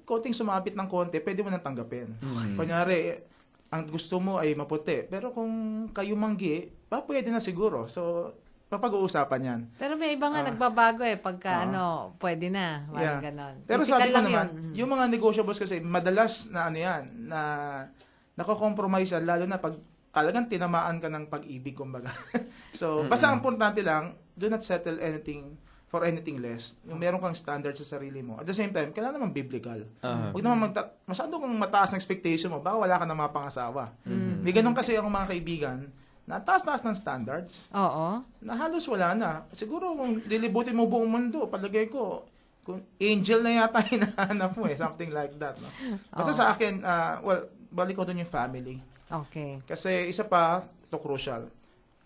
G: konting sumabit ng konti, pwede mo nang tanggapin. Kunyari, ang gusto mo ay maputi. Pero kung kayo manggi, pwede na siguro. So, papag-uusapan yan.
D: Pero may iba nga nagbabago pagka pwede na. Parang ganon.
G: Pero
D: Physical
G: sabi ko
D: lang
G: naman,
D: yun.
G: yung mga negotiables kasi, madalas na na nako-compromise yan, lalo na pag talagang tinamaan ka ng pag-ibig, kumbaga. So, basta ang importante lang, do not settle anything for anything less. Yung meron kang standard sa sarili mo. At the same time, kailangan naman biblical. Huwag naman masyado kang mataas ng expectation mo, baka wala ka na mga pangasawa. May ganun kasi akong mga kaibigan, na taas-taas ng standards,
D: Oo.
G: na halos wala na. Siguro kung dilibutin mo buong mundo, palagay ko, kung angel na yata hinahanap mo something like that. No? Basta sa akin, balik ko dun yung family.
D: Okay.
G: Kasi isa pa, ito crucial,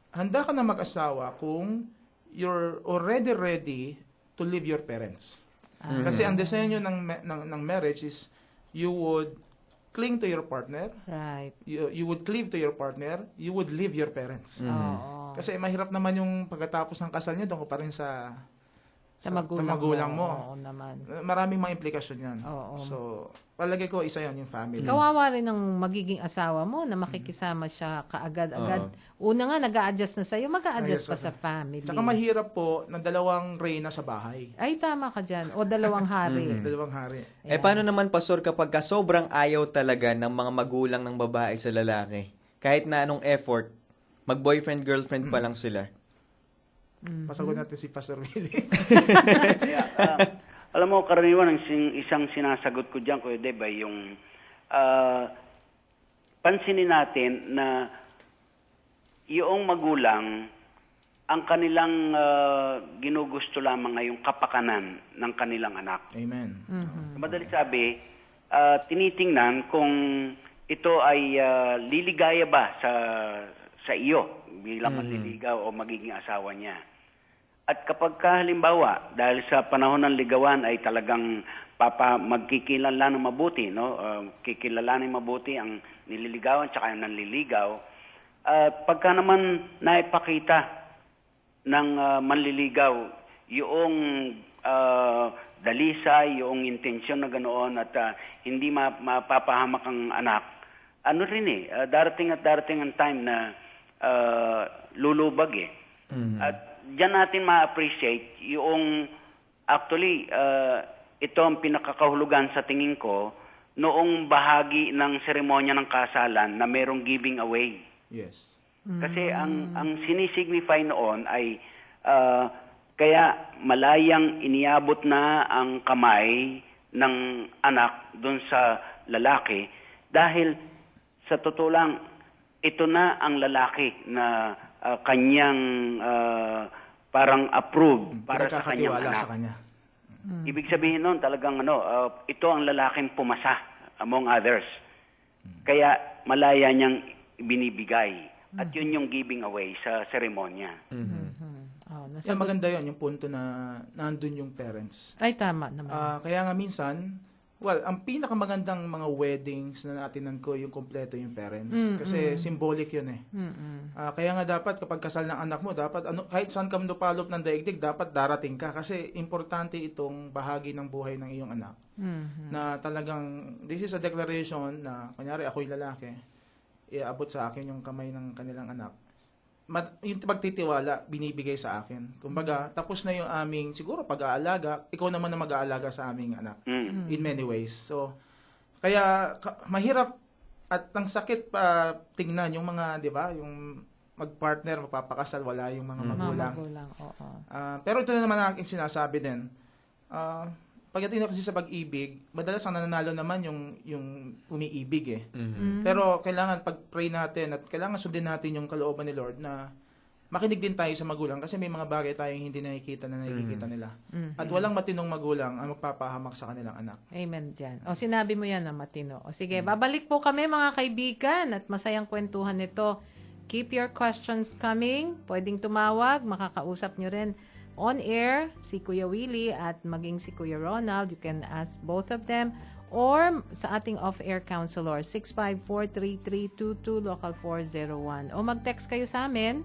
G: handa ka na mag-asawa kung you're already ready to leave your parents. Kasi ang disenyo ng marriage is you would cling to your partner,
D: Right.
G: you would cleave to your partner, you would leave your parents.
D: Oo.
G: Kasi mahirap naman yung pagkatapos ng kasal nyo, doon ko pa rin sa
D: magulang
G: mo.
D: Oo naman.
G: Maraming mga implikasyon yan.
D: Oo.
G: So, palagay ko, isa yan yung family.
D: Kawawa rin ng magiging asawa mo na makikisama siya kaagad-agad. Una nga, nag-a-adjust na sa'yo, mag-a-adjust pa sa family.
G: Tsaka mahirap po na dalawang reyna sa bahay.
D: Ay, tama ka dyan. O dalawang hari.
G: Dalawang hari.
E: Paano naman, Pastor, kapag sobrang ayaw talaga ng mga magulang ng babae sa lalaki? Kahit na anong effort, mag-boyfriend-girlfriend pa lang sila.
G: Pasagot natin si Pastor Willie.
F: Alam mo, karaniwan, ang isang sinasagot ko dyan, Kuya Deb, ay yung pansinin natin na yung magulang, ang kanilang ginugusto lamang ay yung kapakanan ng kanilang anak.
G: Amen.
F: Madali sabi, tinitingnan kung ito ay liligaya ba sa iyo bilang manliligaw o magiging asawa niya. At kapag halimbawa, dahil sa panahon ng ligawan ay talagang magkikilala ng mabuti, no? Kikilalanin mabuti ang nililigawan tsaka ang nanliligaw. Pagka naman naipakita ng manliligaw yung dalisay, yung intensyon na ganoon at hindi mapapahamak ang anak, ano rin darating ang time na lulubag At diyan natin ma-appreciate yung actually ito ang pinakakahulugan sa tingin ko noong bahagi ng seremonya ng kasalan na merong giving away.
G: Yes.
F: Kasi ang sinisignify noon ay kaya malayang iniabot na ang kamay ng anak doon sa lalaki dahil sa totoo lang ito na ang lalaki na kanyang parang approved para sa kanyang anak.
G: Sa kanya.
F: Ibig sabihin noon talagang ito ang lalaking pumasa among others. Kaya malaya niyang binibigay. At yun yung giving away sa seremonya.
G: Yan, maganda yun, yung punto na nandun yung parents.
D: Ay, tama naman.
G: Kaya nga minsan, ang pinakamagandang mga weddings na naatinan ko, yung kompleto yung parents. Kasi symbolic yun kaya nga dapat kapag kasal ng anak mo, dapat kahit saan ka mandupalop ng daigdig, dapat darating ka. Kasi importante itong bahagi ng buhay ng iyong anak. Na talagang, this is a declaration na, kunyari ako'y lalaki, iaabot sa akin yung kamay ng kanilang anak. Yung pagtitiwala, binibigay sa akin. Kumbaga, tapos na yung aming, siguro pag-aalaga, ikaw naman na mag-aalaga sa aming anak. In many ways. So, kaya mahirap at ang sakit pa tingnan yung mga, di ba, yung mag-partner, magpapakasal, wala yung mga magulang.
D: Oo.
G: Pero ito na naman ang aking sinasabi din. pagdating kasi sa pag-ibig, madalas ang nananalo naman yung umiibig eh. Pero kailangan pag-pray natin at kailangan sundin natin yung kalooban ni Lord na makinig din tayo sa magulang kasi may mga bagay tayong hindi nakikita na nakikita nila. At walang matinong magulang ang magpapahamak sa kanilang anak.
D: Amen dyan. O, sinabi mo yan na matino. O, sige, babalik po kami mga kaibigan at masayang kwentuhan nito. Keep your questions coming. Pwedeng tumawag. Makakausap nyo rin on air si Kuya Willie at maging si Kuya Ronald. You can ask both of them. Or sa ating off-air counselor, 654-3322, local 401. O mag-text kayo sa amin.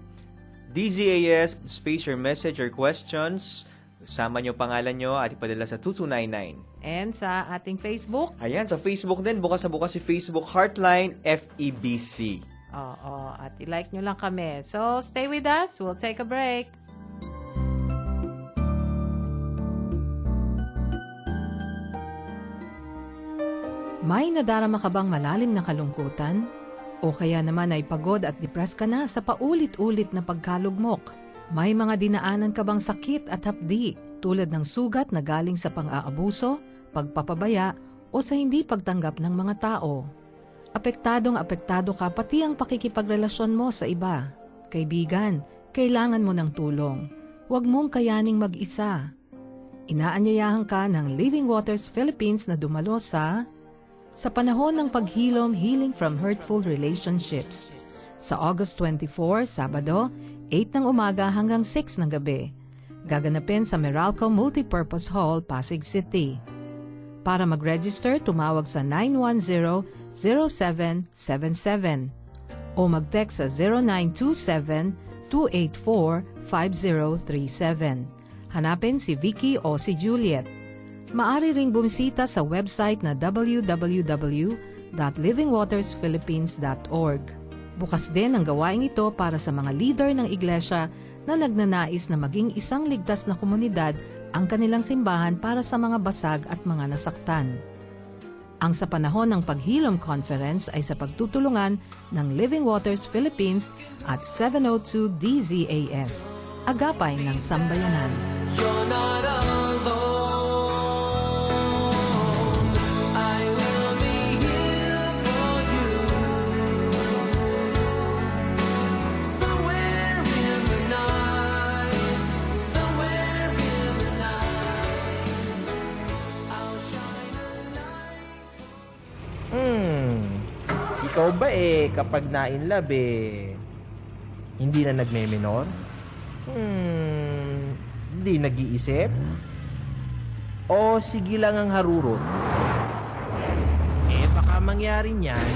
E: DZAS, space your message or questions. Sama nyo pangalan nyo at ipadala sa 2299.
D: And sa ating Facebook.
E: Ayan, sa Facebook din. Bukas na bukas si Facebook Heartline FEBC.
D: Oo, at i-like nyo lang kami. So, stay with us. We'll take a break. May nadarama ka bang malalim na kalungkutan? O kaya naman ay pagod at depressed ka na sa paulit-ulit na pagkalugmok? May mga dinaanan ka bang sakit at hapdi tulad ng sugat na galing sa pang-aabuso, pagpapabaya o sa hindi pagtanggap ng mga tao? Apektado ka pati ang pakikipagrelasyon mo sa iba. Kaibigan, kailangan mo ng tulong. Huwag mong kayaning mag-isa. Inaanyayahan ka ng Living Waters Philippines na dumalo sa panahon ng paghilom, Healing from Hurtful Relationships. Sa August 24, Sabado, 8 ng umaga hanggang 6 ng gabi. Gaganapin sa Meralco Multipurpose Hall, Pasig City. Para mag-register, tumawag sa 910-0777 o mag-text sa 0927-284-5037. Hanapin si Vicky o si Juliet. Maari ring bumisita sa website na www.livingwatersphilippines.org. Bukas din ang gawain ito para sa mga leader ng iglesia na nagnanais na maging isang ligtas na komunidad ang kanilang simbahan para sa mga basag at mga nasaktan. Ang sa panahon ng Paghilom Conference ay sa pagtutulungan ng Living Waters Philippines at 702 DZAS, agapay ng sambayanan.
H: You're not alone. I will be here for you. Somewhere in the night, somewhere in the night, I'll shine a light.
J: Ikaw ba kapag na-inlove hindi na nagme-minor? Hindi nag-iisip? O sige lang ang harurot? Baka mangyari niyan.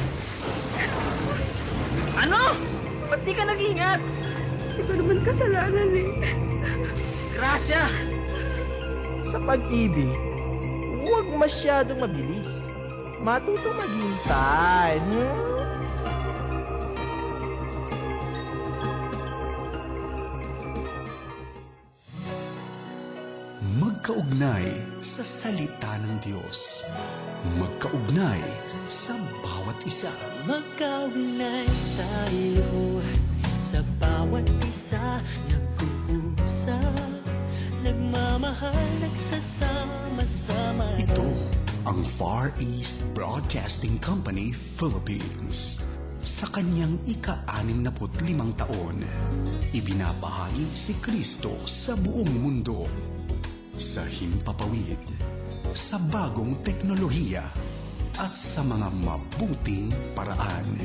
J: Ano? Ba't di ka nag-ingat? Hindi ko naman kasalanan Disgrasya! Sa pag-ibig, huwag masyadong mabilis. Matutong maghintay.
A: Magkaugnay sa salita ng Diyos. Magkaugnay sa bawat isa.
H: Magkaugnay tayo sa bawat isa. Nag-uusap, nagmamahal, nagsasama-sama.
A: Ito ang Far East Broadcasting Company, Philippines. Sa kanyang ika-65 taon, ibinabahagi si Kristo sa buong mundo. Sa himpapawid, sa bagong teknolohiya, at sa mga mabuting paraan.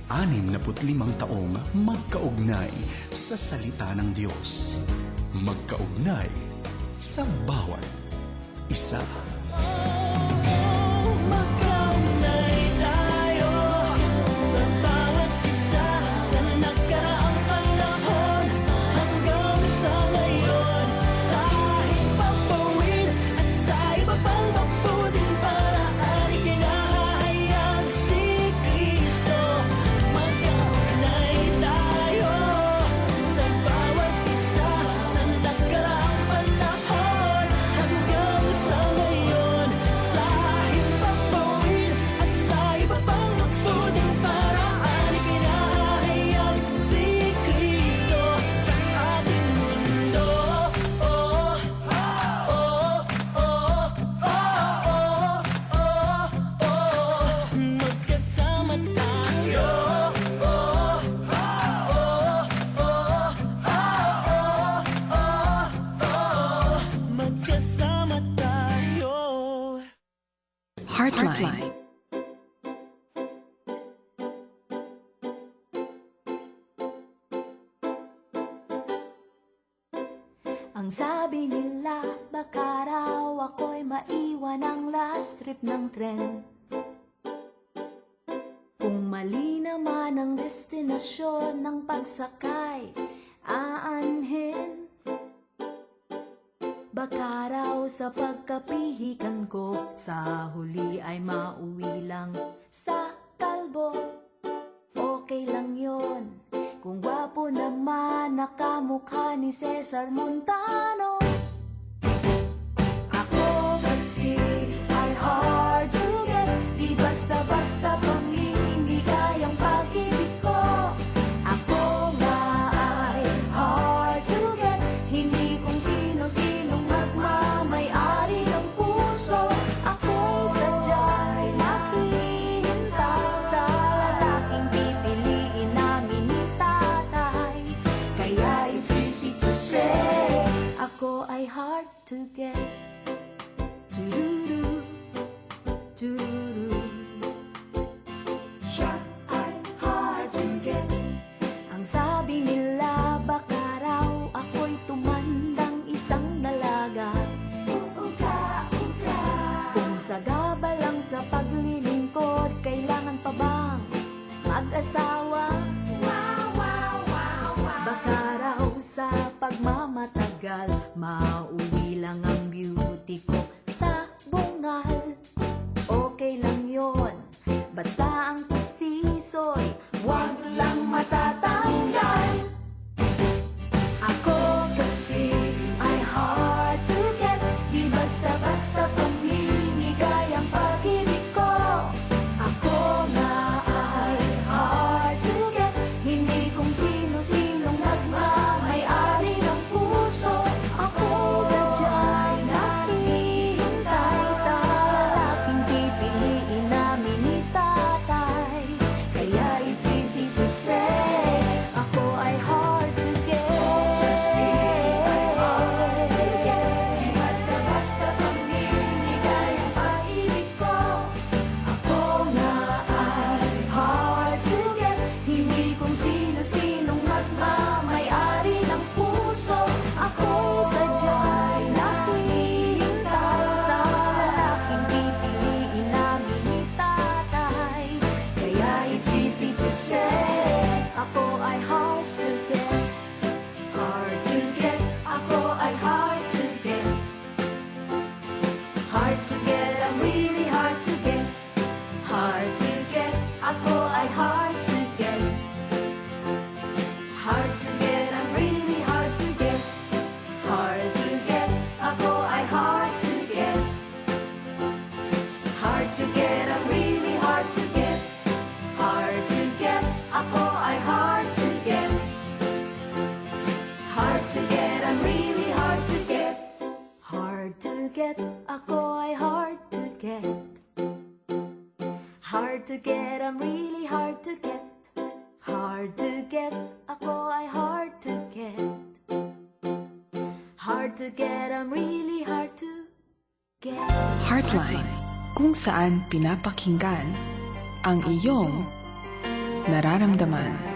A: 65 taong magkaugnay sa salita ng Diyos. Magkaugnay sa bawat isa.
H: Magkaugnay tayo sa bawat isa. Sa nakaraang panahon hanggang sa ngayon. Sa himpapawid at sa iba pang mabuting paraan, ikinahayag si Kristo. Magkaugnay tayo sa bawat isa. Sa nakaraang panahon hanggang sa ngayon.
B: Heartline.
H: Ang sabi nila, baka raw ako'y maiwan ang last trip ng tren. Kung mali naman ang destinasyon ng pagsakay, aanhin. Baka raw sa pagkapihikan ko, sa huli ay mauwi lang sa kalbo. Okay lang yon, kung gwapo naman nakamukha ni Cesar Montano. Ako kasi ay hard to get, di basta-basta pamimigay ang pag-ibig ko. Ako nga ay hard to get, hindi kung sino-sinong magmamay-ari ng puso. Ako sadya'y naghihintay sa lalaking pipiliin namin ni tatay. Kaya it's easy to say, ako ay hard to get. Tururu, tururu. Siya ay hard to get. Ang sabi nila, baka raw ako'y tumandang isang dalaga. Uuga-uga. Kung sagaba lang sa paglilingkod, kailangan pa bang mag-asawa? Baka raw sa pagmamatagal, mauwi lang ang beauty ko sa bungal. Okay lang yon, basta ang pustiso'y wag lang matatanggal. Ako kasi ay hard to get, di basta-basta pamimigay ang pag-ibig ko. Ako nga ay hard to get, hindi kung sino-sinong nagmamay-ari ng puso. Ako sadya'y naghihintay sa lalaking pipiliin namin ni tatay. Kaya it's easy to say, ako ay hard to get. Kasi ay hard to get, di basta-basta pamimigay ang pag-ibig ko. Ako nga ay hard to get, hindi kung sino-sinong magmamay-ari ng puso. Ako sadya'y naghihintay sa lalaking pipiliin namin ni tatay. Kaya it's easy to say, ako ay hard to get. Hard to get, ako ay hard to get. Hard to get, I'm really hard to get. Hard to get, ako ay hard to get. Hard to get, I'm really hard to get. Hard to get, ako ay hard to get. Hard to get, I'm really hard to get. Hard to get, ako ay hard to get. Hard to get, I'm really hard to get. Hard to get, ako ay hard to get. Hard to get, I'm really hard to get. Hard to get, ako ay hard to get. Hard to get, I'm really hard to get.
B: Heartline, kung saan pinapakinggan ang iyong nararamdaman.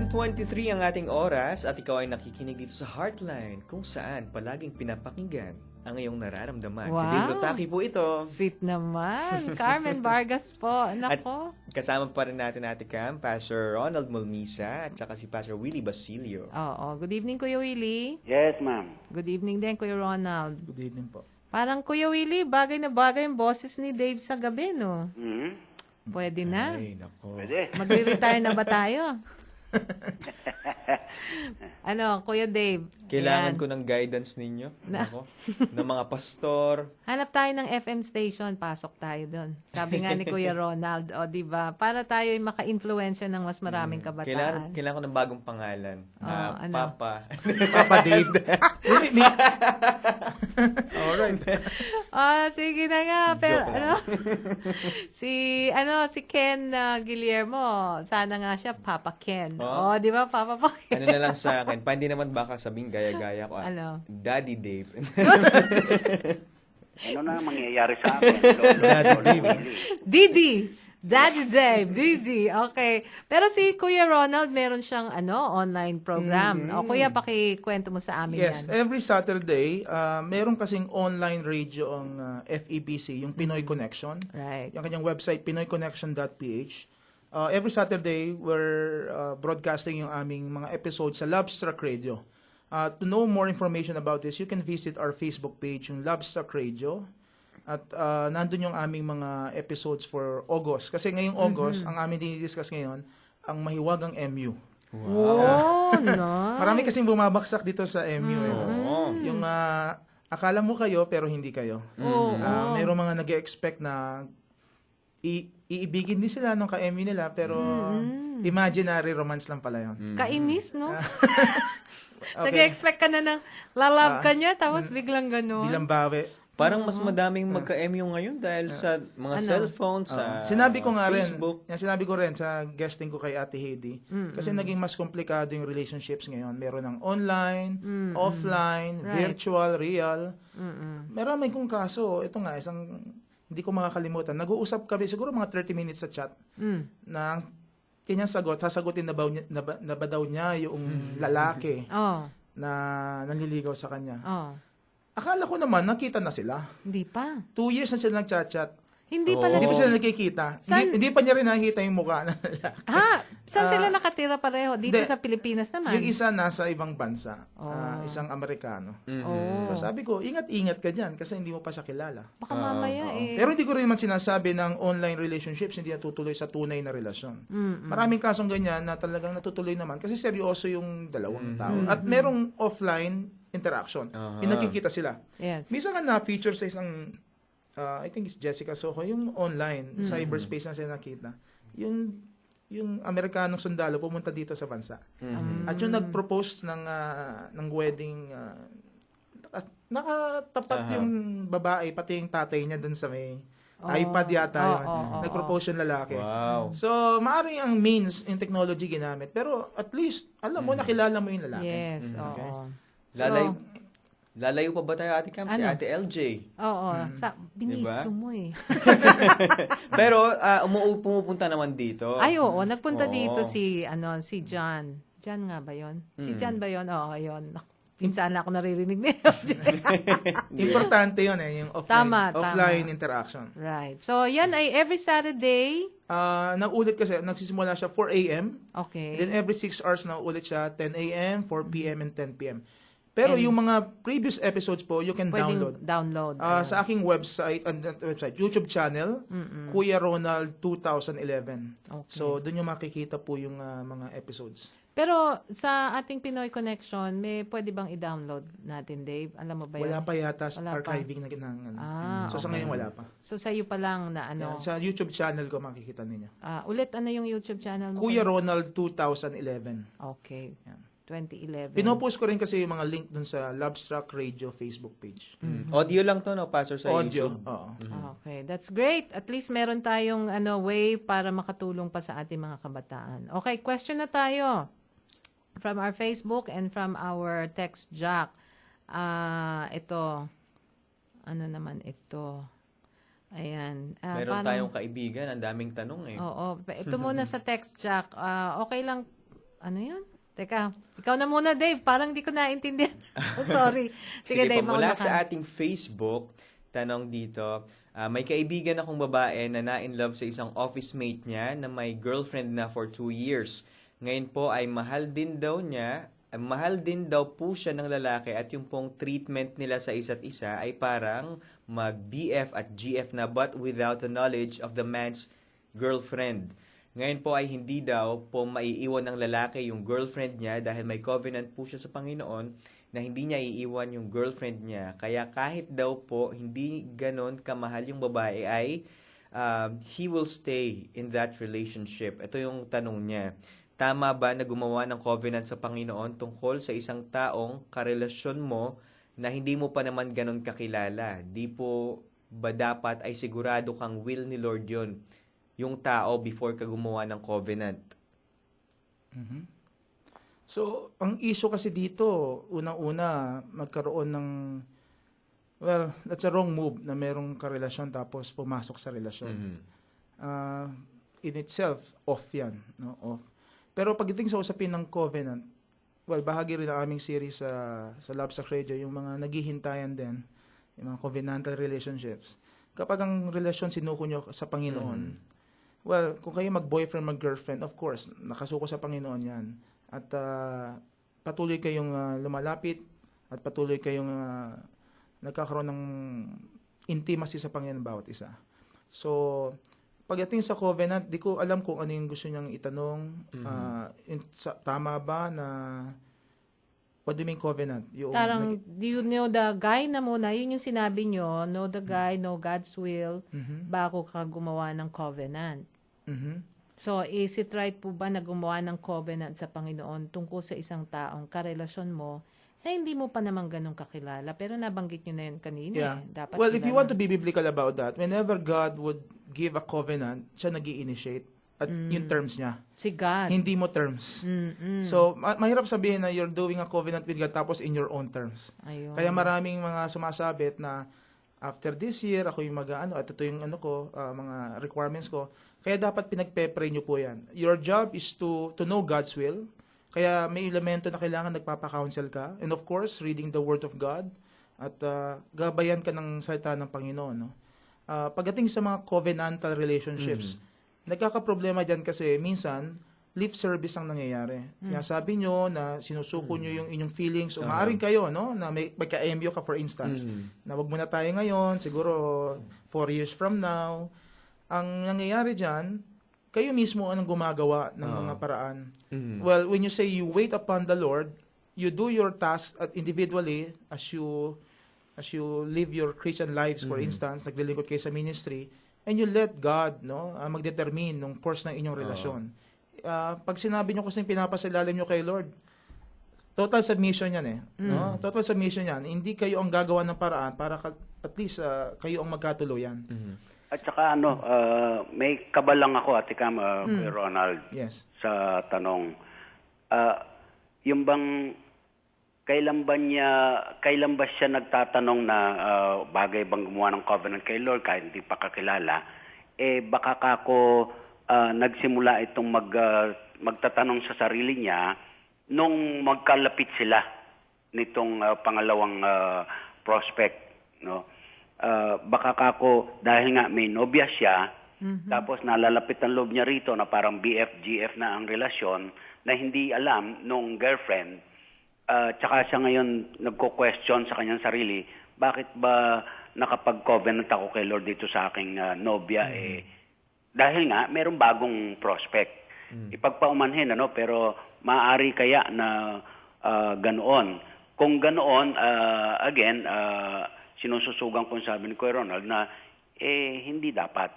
E: .23 ang ating oras at ikaw ay nakikinig dito sa Heartline kung saan palaging pinapakinggan ang iyong nararamdaman. Si
D: Wow.
E: Dave Lotaki po ito.
D: Sweet naman. Carmen Vargas po. Nako.
E: Kasama pa rin natin Cam, Pastor Ronald Mulmisa at saka si Pastor Willie Basilio.
D: Oo. Good evening, Kuya Willie.
F: Yes, ma'am.
D: Good evening din, Kuya Ronald.
G: Good evening po.
D: Parang Kuya Willie, bagay na bagay yung boses ni Dave sa gabi, no?
F: Mhm.
D: Pwede na.
E: Ay, nako.
F: Pwede.
D: Magre-retire na ba tayo? Ano, Kuya Dave?
E: Kailangan
D: ayan.
E: ko ng guidance ninyo. Ako, ng mga pastor.
D: Hanap tayo ng FM station, pasok tayo doon. Sabi nga ni Kuya Ronald, o di ba? Para tayo ay maka-influensya ng mas maraming kabataan.
E: Kailangan ko ng bagong pangalan.
D: ano?
E: Papa.
G: Papa Dave. Alright.
D: Sige na nga. Pero
E: Joke lang.
D: si Ken Guillermo, sana nga siya Papa Ken.
E: Oh.
D: Di ba? Papa Ken.
E: Ano na lang sa akin. Hindi naman baka sabing gaya-gaya ko.
D: Ano?
E: Daddy Dave.
F: Ano na mangyayari sa akin? Lolo Willie.
D: Didi. Daddy Dave. Didi. Okay. Pero si Kuya Ronald, meron siyang online program. O Kuya, pakikwento mo sa amin
G: Yes,
D: yan.
G: every Saturday, meron kasing online radio ang FEBC, yung Pinoy Connection.
D: Right.
G: Yung kanyang website, pinoyconnection.ph. Every Saturday, we're broadcasting yung aming mga episodes sa Lovestruck Radio. To know more information about this, you can visit our Facebook page, yung Lovestruck Radio. At nandun yung aming mga episodes for August. Kasi ngayong August, ang aming dinidiscuss ngayon, ang mahiwagang MU.
D: Oh, no.
G: Marami kasing bumabaksak dito sa MU. Yung akala mo kayo, pero hindi kayo. Mayroong mga nag-expect na iibigin din sila nung ka-MU nila, pero imaginary romance lang pala yun.
D: Kainis, no?
G: Okay.
D: Nag-expect ka na ng lalab ka niya, tapos biglang gano'n.
G: Bilang bawi.
E: Parang mas madaming magka-MU ngayon dahil sa mga cellphones, sa
G: Sinabi ko nga
E: Facebook.
G: rin, sinabi ko rin sa guesting ko kay Ate Heidi, kasi naging mas komplikado yung relationships ngayon. Meron ng online, offline, virtual, real. Marami kong kaso, ito nga, hindi ko makakalimutan. Nag-uusap kami, siguro mga 30 minutes sa chat, na kanyang sagot, sasagutin na ba daw niya yung lalaki na nanliligaw sa kanya. Akala ko naman, nakita na sila.
D: Hindi pa.
G: 2 years na sila nagchat-chat.
D: Hindi pa
G: Hindi pa sila nakikita.
D: Saan?
G: Hindi pa niya rin nakikita yung mukha ng lalaki.
D: Saan sila nakatira pareho? Dito sa Pilipinas naman?
G: Yung isa nasa ibang bansa. Isang Amerikano. So sabi ko, ingat-ingat ka dyan kasi hindi mo pa siya kilala.
D: Baka mamaya
G: Pero hindi ko rin naman sinasabi ng online relationships hindi natutuloy sa tunay na relasyon. Maraming kasong ganyan na talagang natutuloy naman kasi seryoso yung dalawang tao. At merong offline interaction. Yung nakikita sila.
D: Yes.
G: Minsan nga na-feature sa isang I think it's Jessica Soho, yung online, cyberspace na sila nakita. Yung Amerikanong sundalo pumunta dito sa bansa. At yung nag-propose ng wedding, nakatapat yung babae, pati yung tatay niya dun sa may iPad yata yun. Nag-propose yung lalaki.
E: Wow.
G: So, maaaring ang means in technology ginamit. Pero at least, alam mo, nakilala mo yung lalaki.
D: Yes, oo.
E: Lalayo pa ba tayo, Ate Cam? Si Ate LJ.
D: Oo. Binisto mo eh.
E: Pero pumupunta naman dito.
D: Ay, oo. Nagpunta dito si John. John nga ba yon? Si John ba yon? Oo, yun. Minsan ako naririnig niya.
G: Importante yun yung offline interaction.
D: Right. So, yan ay every Saturday.
G: Naulit kasi, nagsisimula siya 4 a.m.
D: Okay.
G: Then every 6 hours naulit siya 10 a.m., 4 p.m., and 10 p.m. Pero yung mga previous episodes po, you can download. Sa aking website, YouTube channel, Kuya Ronald 2011.
D: Okay.
G: So, doon yung makikita po yung mga episodes.
D: Pero sa ating Pinoy Connection, may pwede bang i-download natin, Dave? Alam mo ba yun?
G: Wala pa yata sa archiving na So, sa ngayon wala pa.
D: So, sa iyo pa lang na
G: Sa YouTube channel ko makikita ninyo.
D: Ulit, ano yung YouTube channel mo?
G: Kuya Ronald 2011.
D: Okay.
G: Yan.
D: 2011.
G: Pinopost ko rin kasi yung mga link dun sa Lovestruck Radio Facebook page.
E: Audio lang to, no? Pastor sa
G: Audio.
E: YouTube.
G: Oo.
D: Okay, that's great. At least meron tayong way para makatulong pa sa ating mga kabataan. Okay, question na tayo from our Facebook and from our text Jack. Ito. Ano naman ito? Ayan.
E: Meron tayong kaibigan, ang daming tanong eh.
D: Oo. Ito muna sa text Jack. Okay lang. Ano yun? Teka, ikaw na muna, Dave. Parang di ko naintindihan. Sorry. Sige, Dave,
E: mula sa ating Facebook, tanong dito, may kaibigan akong babae na na-in-love sa isang office mate niya na may girlfriend na for 2 years. Ngayon po ay mahal din daw po siya ng lalaki at yung pong treatment nila sa isa't isa ay parang mag-BF at GF na but without the knowledge of the man's girlfriend. Ngayon po ay hindi daw po maiiwan ng lalaki yung girlfriend niya dahil may covenant po siya sa Panginoon na hindi niya iiwan yung girlfriend niya. Kaya kahit daw po hindi ganon kamahal yung babae ay he will stay in that relationship. Ito yung tanong niya. Tama ba na gumawa ng covenant sa Panginoon tungkol sa isang taong karelasyon mo na hindi mo pa naman ganon kakilala? Di po ba dapat ay sigurado kang will ni Lord yun, yung tao before ka gumawa ng covenant?
G: So, ang issue kasi dito, unang-una, magkaroon ng, well, that's a wrong move na merong karelasyon tapos pumasok sa relasyon. In itself, off yan. No? Off. Pero pagdating sa usapin ng covenant, well, bahagi rin ng aming series sa Love Sac Radio, yung mga naghihintayan din, yung mga covenantal relationships. Kapag ang relasyon sinuko nyo sa Panginoon, well, kung kayo mag-boyfriend, mag-girlfriend, of course, nakasuko sa Panginoon yan. At patuloy kayong lumalapit at patuloy kayong nagkakaroon ng intimacy sa Panginoon bawat isa. So, pagdating sa covenant, di ko alam kung ano yung gusto niyang itanong. Tama ba na what do you mean covenant? Yung,
D: Parang, do you know the guy na muna? Yun yung sinabi nyo, know the guy, know God's will, bago ka gumawa ng covenant. So, is it right po ba na gumawa ng covenant sa Panginoon tungkol sa isang taong karelasyon mo na hindi mo pa naman ganun kakilala? Pero nabanggit nyo na yun kanina.
G: yeah.
D: Dapat
G: Well, if you
D: kilala.
G: want to be biblical about that, whenever God would give a covenant, siya nag-i-initiate at yung terms niya.
D: Si God.
G: Hindi mo terms. So, mahirap sabihin na you're doing a covenant with God tapos in your own terms.
D: Ayun.
G: Kaya maraming mga sumasabit na after this year, ako yung at ito yung mga requirements ko. Kaya dapat pinagpe-pray nyo po yan. Your job is to know God's will. Kaya may elemento na kailangan nagpapa-counsel ka. And of course, reading the Word of God. At gabayan ka ng salita ng Panginoon. No? Pagdating sa mga covenantal relationships, nagkakaproblema dyan kasi minsan, lip service ang nangyayari. Kaya sabi nyo na sinusuko nyo yung inyong feelings. Umaaring kayo, no? Na may ka-embyo ka, for instance. Na wag muna tayo ngayon, siguro 4 years from now. Ang nangyayari dyan, kayo mismo ang gumagawa ng mga paraan. Well, when you say you wait upon the Lord, you do your task individually as you live your Christian lives, for instance, naglilingkod kayo sa ministry, and you let God magdetermine ng course ng inyong relasyon. Pag sinabi nyo kasi pinapasilalim nyo kay Lord, total submission yan eh. No? Total submission yan. Hindi kayo ang gagawa ng paraan para at least kayo ang magkatuluyan.
F: At saka may kabalang ako, Ate Cam, Kuya Ronald,
G: Yes.
F: sa tanong. Yung bang, kailan ba siya nagtatanong na bagay bang gumawa ng covenant kay Lord kahit hindi pa kakilala, baka kako nagsimula itong magtatanong sa sarili niya nung magkalapit sila nitong pangalawang prospect, no? Baka kako dahil nga may nobya siya, tapos nalalapit ang loob niya rito na parang BF-GF na ang relasyon na hindi alam nung girlfriend, tsaka siya ngayon nagko-question sa kanyang sarili, bakit ba nakapag-covenant ako kay Lord dito sa aking nobya? Dahil nga mayroong bagong prospect. Ipagpaumanhin, pero maaari kaya na ganoon. Kung ganoon, again, sinususugan ko sabi ni Kuya Ronald na hindi dapat.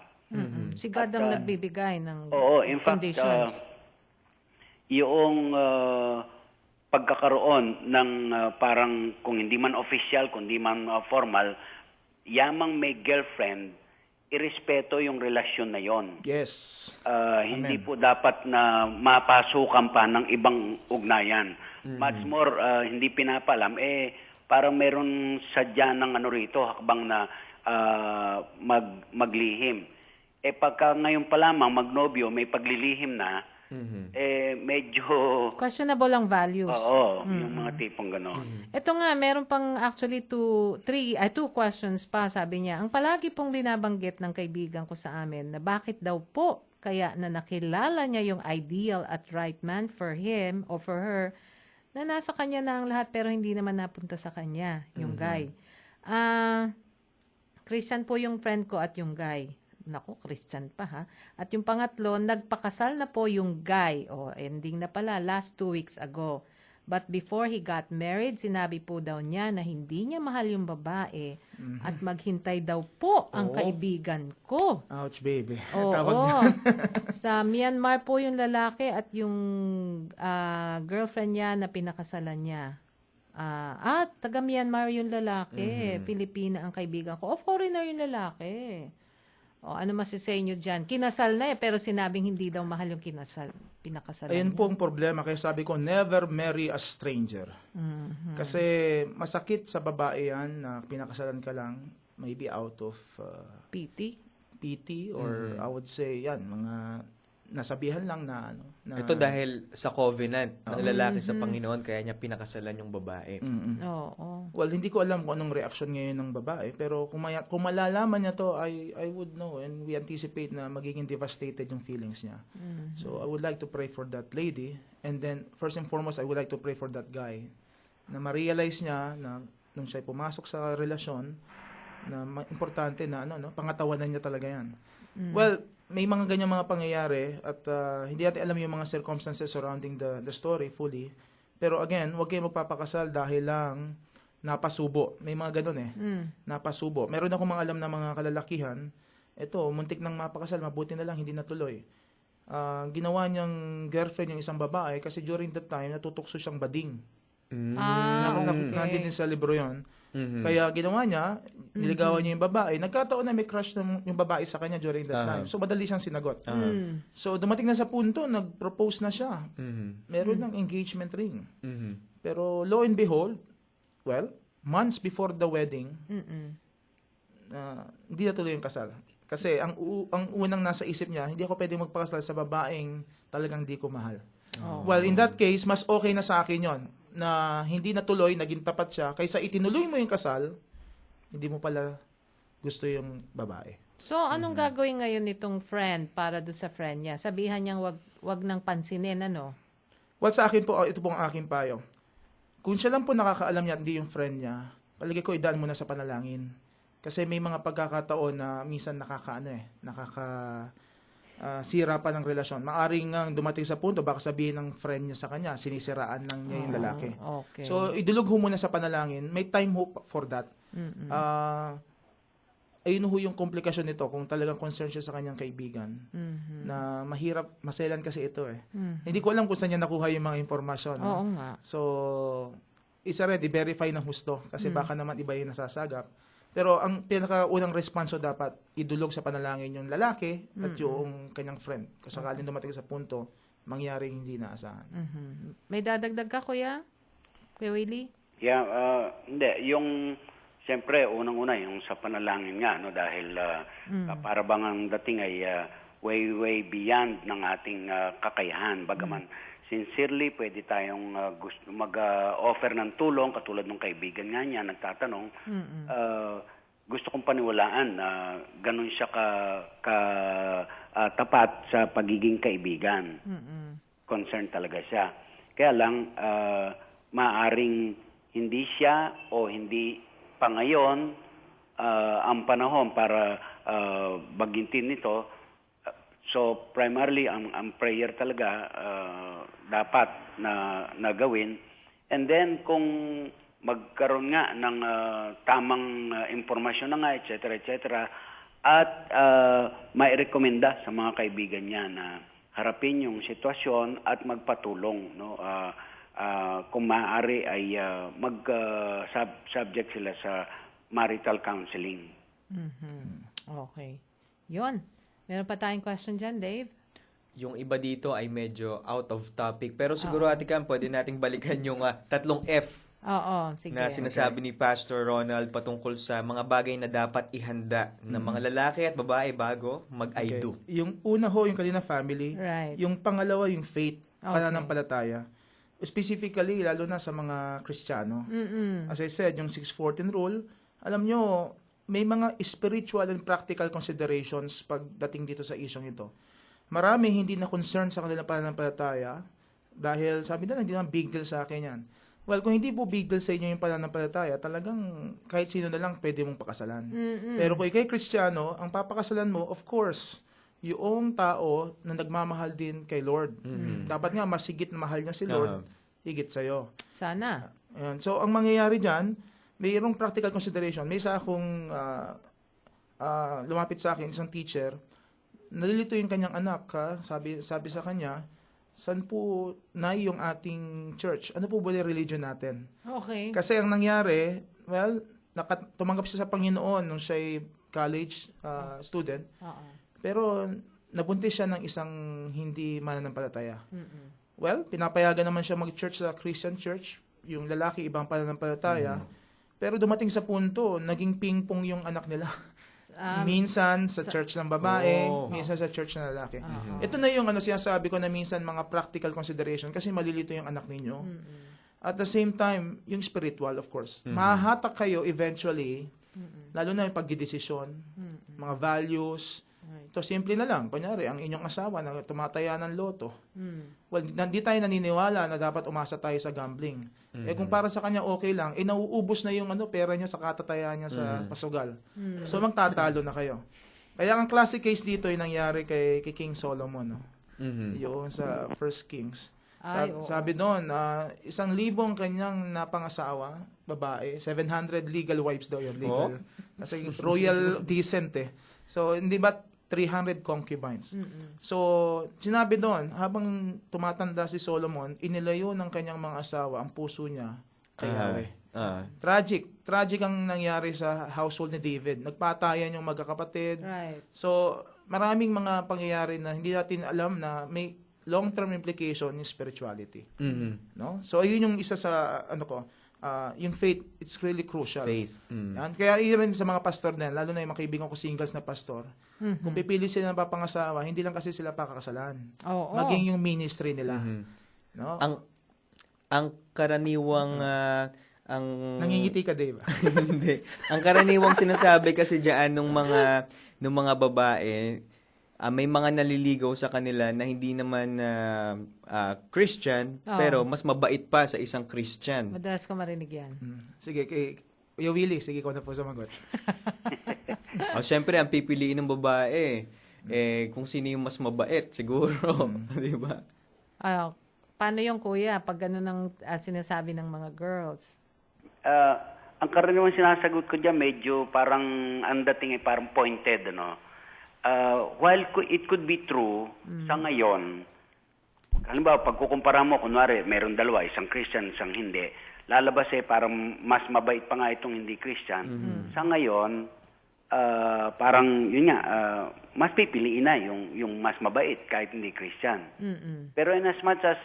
D: Si God ang nagbibigay ng
F: in fact,
D: conditions.
F: yung pagkakaroon ng parang kung hindi man official, kung hindi man formal, yamang may girlfriend, irespeto yung relasyon na yon.
G: Yes.
F: Hindi po dapat na mapasukan pa ng ibang ugnayan. Much more, hindi pinapalam, parang meron sadya ng rito, hakbang na maglihim. Pagka ngayon pa lamang magnobyo, may paglilihim na, medyo
D: Questionable ang values.
F: oo, yung mga tipong gano'n.
D: Ito nga, meron pang actually two questions pa, sabi niya. Ang palagi pong binabanggit ng kaibigan ko sa amin na bakit daw po kaya na nakilala niya yung ideal at right man for him or for her na nasa kanya na ang lahat pero hindi naman napunta sa kanya, yung guy. Christian po yung friend ko at yung guy. Naku, Christian pa ha. At yung pangatlo, nagpakasal na po yung guy. Ending na pala, last 2 weeks ago. But before he got married, sinabi po daw niya na hindi niya mahal yung babae at maghintay daw po ang kaibigan ko.
G: Ouch, baby.
D: Oo.
G: Tawag na.
D: Sa Myanmar po yung lalaki at yung girlfriend niya na pinakasalan niya. Taga Myanmar yung lalaki. Pilipina ang kaibigan ko. Foreigner yung lalaki. Ano masisay nyo dyan? Kinasal na pero sinabing hindi daw mahal yung pinakasalan
G: Ayun
D: niya.
G: po ang problema. Kaya sabi ko, never marry a stranger. Kasi masakit sa babae yan na pinakasalan ka lang, maybe out of pity or I would say, yan, mga nasabihan lang na ano. Na,
E: Ito dahil sa covenant ng lalaki sa Panginoon, kaya niya pinakasalan yung babae.
D: Oo.
G: Well, hindi ko alam kung anong reaction ngayon ng babae, pero kung malalaman niya to, I would know and we anticipate na magiging devastated yung feelings niya. So, I would like to pray for that lady and then, first and foremost, I would like to pray for that guy na ma-realize niya na nung siya pumasok sa relasyon na importante na pangatawanan niya talaga yan. Well, may mga ganyan mga pangyayari at hindi natin alam yung mga circumstances surrounding the story fully. Pero again, huwag kayo magpapakasal dahil lang napasubo. May mga ganun napasubo. Meron ako mga alam na mga kalalakihan, eto, muntik nang mapakasal, mabuti na lang, hindi natuloy. Ginawa niyang girlfriend yung isang babae kasi during that time, natutukso siyang bading. Nandun din sa libro yon. Kaya ginawa niya, niligawan niya yung babae. Nagkataon na may crush yung babae sa kanya during that time. So, madali siyang sinagot. So, dumating na sa punto, nag-propose na siya. Meron ng engagement ring. Pero, lo and behold, well, months before the wedding, hindi natuloy yung kasal. Kasi, ang unang nasa isip niya, hindi ako pwedeng magpakasal sa babaeng talagang di ko mahal. Well, in that case, mas okay na sa akin yon na hindi natuloy, naging tapat siya, kaysa itinuloy mo yung kasal, hindi mo pala gusto yung babae.
D: So, anong gagawin ngayon nitong friend para doon sa friend niya? Sabihan niyang wag nang pansinin, ano?
G: Well, sa akin po, ito po ang aking payo. Kung siya lang po nakakaalam niya, hindi yung friend niya, palagi ko idaan muna sa panalangin. Kasi may mga pagkakataon na minsan sira pa ng relasyon. Maaring nga dumating sa punto, baka sabihin ng friend niya sa kanya, sinisiraan lang niya yung lalaki.
D: Okay.
G: So, idulog ho muna sa panalangin. May time ho for that. Ayun ho yung komplikasyon nito kung talagang concerned siya sa kanyang kaibigan. Na mahirap, maselan kasi ito Hindi ko alam kung saan niya nakuha yung mga informasyon.
D: Oo nga.
G: So, isa rin, i-verify ng husto kasi baka naman iba yung nasasagap. Pero ang pinakaunang responso dapat idulog sa panalangin yung lalaki at yung kanyang friend. Kung sakaling dumating sa punto, mangyaring hindi naasahan.
D: May dadagdag ka, Kuya? Kuya Willie?
F: Yeah, hindi. Yung, siyempre, unang-una, yung sa panalangin nga, dahil para bang ang dating ay way beyond ng ating kakayahan. Bagaman, sincerely, pwede tayong mag-offer ng tulong, katulad ng kaibigan nga niya, nagtatanong, gusto kong paniwalaan na ganun siya tapat sa pagiging kaibigan. Concern talaga siya. Kaya lang, maaring hindi siya o hindi pa ngayon ang panahon para bagintin nito. So, primarily, ang prayer talaga dapat na gawin. And then, kung magkaroon nga ng tamang impormasyon na nga, etc., at mairekomenda sa mga kaibigan niya na harapin yung sitwasyon at magpatulong. Kung maaari ay subject sila sa marital counseling.
D: Okay. Yun. Meron pa tayong question dyan, Dave?
E: Yung iba dito ay medyo out of topic. Pero siguro, Ate Cam, pwede nating balikan yung 3 F
D: Oo, sige.
E: na sinasabi ni Pastor Ronald patungkol sa mga bagay na dapat ihanda ng mga lalaki at babae bago mag-I do.
G: Yung una ho, yung kanina family.
D: Right.
G: Yung pangalawa, yung faith, pananampalataya. Specifically, lalo na sa mga Kristiyano. As I said, yung 614 rule, alam nyo, may mga spiritual and practical considerations pagdating dito sa isyong ito. Marami hindi na concern sa kanilang pananampalataya dahil sabi nila, hindi naman big deal sa akin yan. Well, kung hindi po big deal sa inyo yung pananampalataya, talagang kahit sino na lang pwede mong pakasalan. Pero kung ikay Kristiyano, ang papakasalan mo, of course, yung tao na nagmamahal din kay Lord. Dapat nga, mas higit na mahal niya si Lord, higit sa'yo.
D: Sana.
G: Ayan. So, ang mangyayari dyan, mayroong practical consideration. May isa akong lumapit sa akin, isang teacher, nalilito yung kanyang anak. Sabi sa kanya, saan po na yung ating church? Ano po ba yung religion natin?
D: Okay.
G: Kasi ang nangyari, well, tumanggap siya sa Panginoon nung siya'y college student.
D: Oo.
G: Pero nabuntis siya ng isang hindi mananampalataya. Well, pinapayagan naman siya mag-church sa Christian church. Yung lalaki, ibang pananampalataya. Pero dumating sa punto, naging ping-pong yung anak nila. Minsan sa church ng babae, minsan sa church ng lalaki. Ito na yung sinasabi ko na minsan mga practical consideration kasi malilito yung anak ninyo. At the same time, yung spiritual, of course. Mahahatak kayo eventually, lalo na yung pagdidesisyon, mga values. Ito, simple na lang. Kunyari, ang inyong asawa na tumataya ng loto. Well, hindi tayo naniniwala na dapat umasa tayo sa gambling. Kung para sa kanya okay lang, nauubos na yung pera niya sa katataya niya sa pasugal. So, magtatalo na kayo. Kaya ang classic case dito yung nangyari kay King Solomon. Yung sa First Kings. Sabi doon, 1,000 kanyang napangasawa, babae, 700 legal wives daw yun, legal. Kasi royal descent eh. So, hindi ba 300 concubines. So, sinabi doon, habang tumatanda si Solomon, inilayo ng kanyang mga asawa ang puso niya kay Yahweh. Tragic ang nangyari sa household ni David. Nagpatayan yung magkakapatid.
D: Right.
G: So, maraming mga pangyayari na hindi natin alam na may long-term implication yung spirituality. No? So, ayun yung isa sa, yung faith, it's really crucial.
E: Faith.
G: Yan. Kaya yun sa mga pastor din, lalo na yung mga kaibigan ko singles na pastor, kung pipili sila ng papangasawa, hindi lang kasi sila pakakasalan. Maging yung ministry nila. No?
E: Ang karaniwang
G: Nangingiti ka, Dave.
E: Hindi. Ang karaniwang sinasabi kasi diyan nung mga babae, may mga naliligaw sa kanila na hindi naman Christian, pero mas mabait pa sa isang Christian.
D: Madalas ko marinig yan.
G: Sige, Kuya Willie, sige ko na po sumagot.
E: Siyempre, ang pipiliin ng babae, kung sino yung mas mabait, siguro. Di ba?
D: Paano yung kuya pag gano'n ang sinasabi ng mga girls?
F: Ang karaniwang sinasagot ko dyan, medyo parang ang dating ay parang pointed, while it could be true, sa ngayon, halimbawa, pag kukumpara mo, kunwari, mayroong dalawa, isang Christian, isang hindi, lalabas parang mas mabait pa nga itong hindi Christian. Sa ngayon, parang, yun nga, mas pipiliin na yung mas mabait kahit hindi Christian. Pero in as much as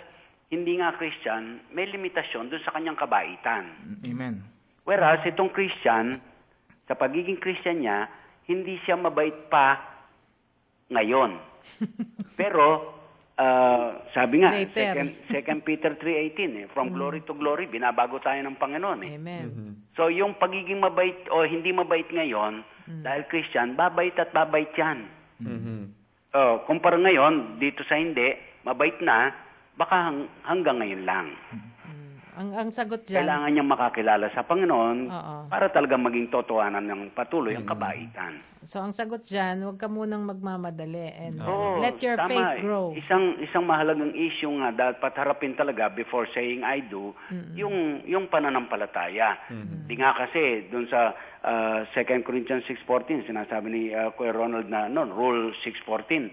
F: hindi nga Christian, may limitasyon dun sa kanyang kabaitan.
G: Amen.
F: Whereas, itong Christian, sa pagiging Christian niya, hindi siya mabait pa ngayon. Pero, sabi nga,
D: Later.
F: 2 Peter 3:18, from glory to glory, binabago tayo ng Panginoon.
D: Amen.
F: So, yung pagiging mabait o hindi mabait ngayon, dahil Christian, babait at babait yan. Kumpara ngayon, dito sa hindi, mabait na, baka hanggang ngayon lang.
D: Ang sagot dyan,
F: Kailangan niyang makakilala sa Panginoon
D: Oo.
F: para talaga maging totohanan ng patuloy ang kabaitan.
D: so ang sagot dyan, huwag ka munang magmamadali and
F: Oo,
D: let your
F: tama.
D: faith grow.
F: Isang mahalagang issue nga dapat harapin talaga before saying I do, yung pananampalataya. Di nga kasi doon sa 2 Corinthians 6:14 sinasabi ni Kuya Ronald na rule 6:14.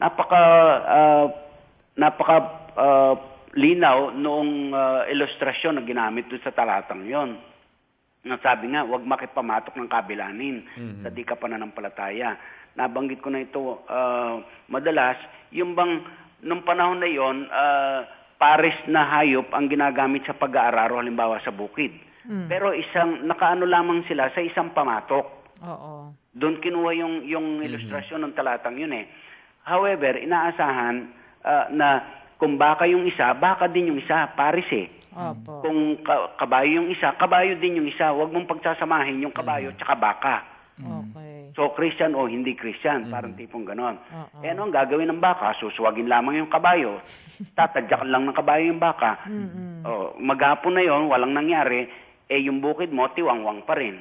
F: Napaka linaw noong ilustrasyon na ginamit doon sa talatang yon. Sabi nga, huwag makipamatok ng kabilanin sa di ka pananampalataya. Nabanggit ko na ito madalas, yung bang nung panahon na yon, pares na hayop ang ginagamit sa pag-aararo halimbawa sa bukid. Pero nakaano lamang sila sa isang pamatok.
D: Oo.
F: Doon kinuha yung ilustrasyon ng talatang yun However, inaasahan na kung baka yung isa, baka din yung isa, pares
D: Opo.
F: Kung kabayo yung isa, kabayo din yung isa. Huwag mong pagsasamahin yung kabayo at baka.
D: Okay.
F: So, Christian o hindi Christian, parang tipong ganon. Eh, ano ang gagawin ng baka? Suswagin lamang yung kabayo. Tatadyakan lang ng kabayo yung baka. Oh, maghapon na yon, walang nangyari. Eh, yung bukid mo, tiwangwang pa rin.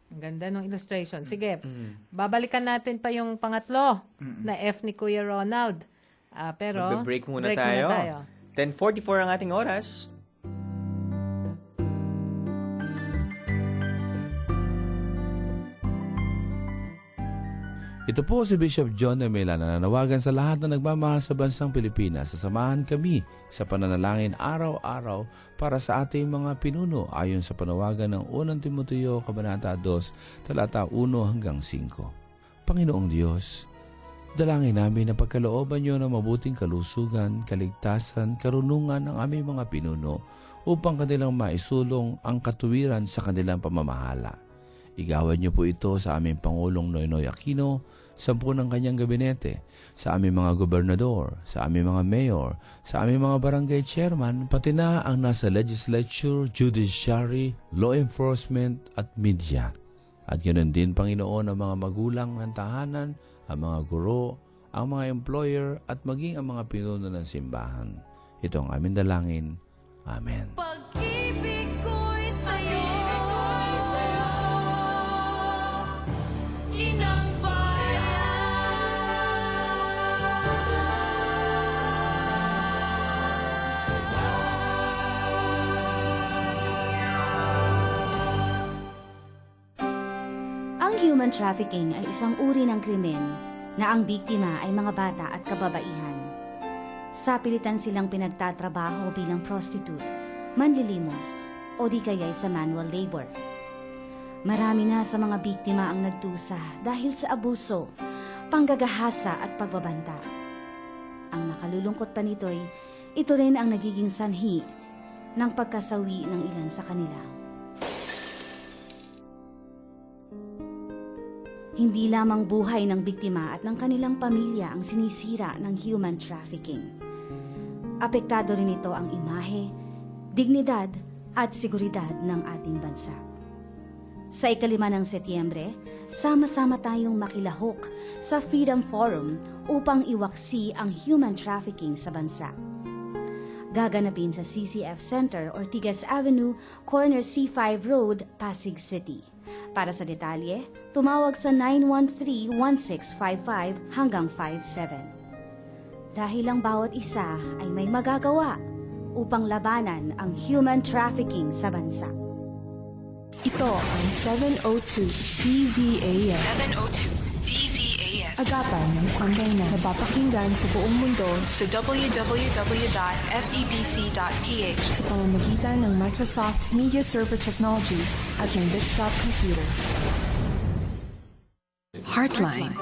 D: Ang ganda ng illustration. Sige, babalikan natin pa yung pangatlo na F ni Kuya Ronald. Pero,
E: Magbe-break muna tayo. 10:44 ang ating oras.
K: Ito po si Bishop John Emela na nanawagan sa lahat na nagmamahal sa bansang Pilipinas. Sasamahan kami sa pananalangin araw-araw para sa ating mga pinuno ayon sa panawagan ng 1 Timoteo Kabanata 2, talata 1 hanggang 5. Panginoong Diyos, dalangin namin na pagkalooban niyo ng mabuting kalusugan, kaligtasan, karunungan ng aming mga pinuno upang kanilang maisulong ang katuwiran sa kanilang pamamahala. Igawad niyo po ito sa aming Pangulong Noynoy Aquino, 10 ng kanyang gabinete, sa aming mga gobernador, sa aming mga mayor, sa aming mga barangay chairman, pati na ang nasa legislature, judiciary, law enforcement at media. At ganoon din, Panginoon, ang mga magulang ng tahanan, ang mga guro, ang mga employer at maging ang mga pinuno ng simbahan. Ito ang aming dalangin. Amen.
H: Pag-ibig ko'y sa'yo, inang Ang human trafficking ay isang uri ng krimen na ang biktima ay mga bata at kababaihan. Sapilitan silang pinagtatrabaho bilang prostitute, manlilimos, o di kaya'y sa manual labor. Marami na sa mga biktima ang nagdusa dahil sa abuso, panggagahasa at pagbabanta. Ang nakalulungkot pa nito'y ito rin ang nagiging sanhi ng pagkasawi ng ilan sa kanila. Hindi lamang buhay ng biktima at ng kanilang pamilya ang sinisira ng human trafficking. Apektado rin ito ang imahe, dignidad at seguridad ng ating bansa. Sa 5 ng Setyembre, sama-sama tayong makilahok sa Freedom Forum upang iwaksi ang human trafficking sa bansa. Gaganapin sa CCF Center, Ortigas Avenue, corner C5 Road, Pasig City. Para sa detalye, tumawag sa 913-1655 hanggang 57. Dahil ang bawat isa ay may magagawa upang labanan ang human trafficking sa bansa.
B: Ito ang 702 DZAS.
L: 702 DZAS.
B: Agapan ng Sunday na napapakinggan sa buong mundo
L: sa www.febc.ph
B: sa pamamagitan ng Microsoft Media Server Technologies at ng Desktop Computers. Heartline.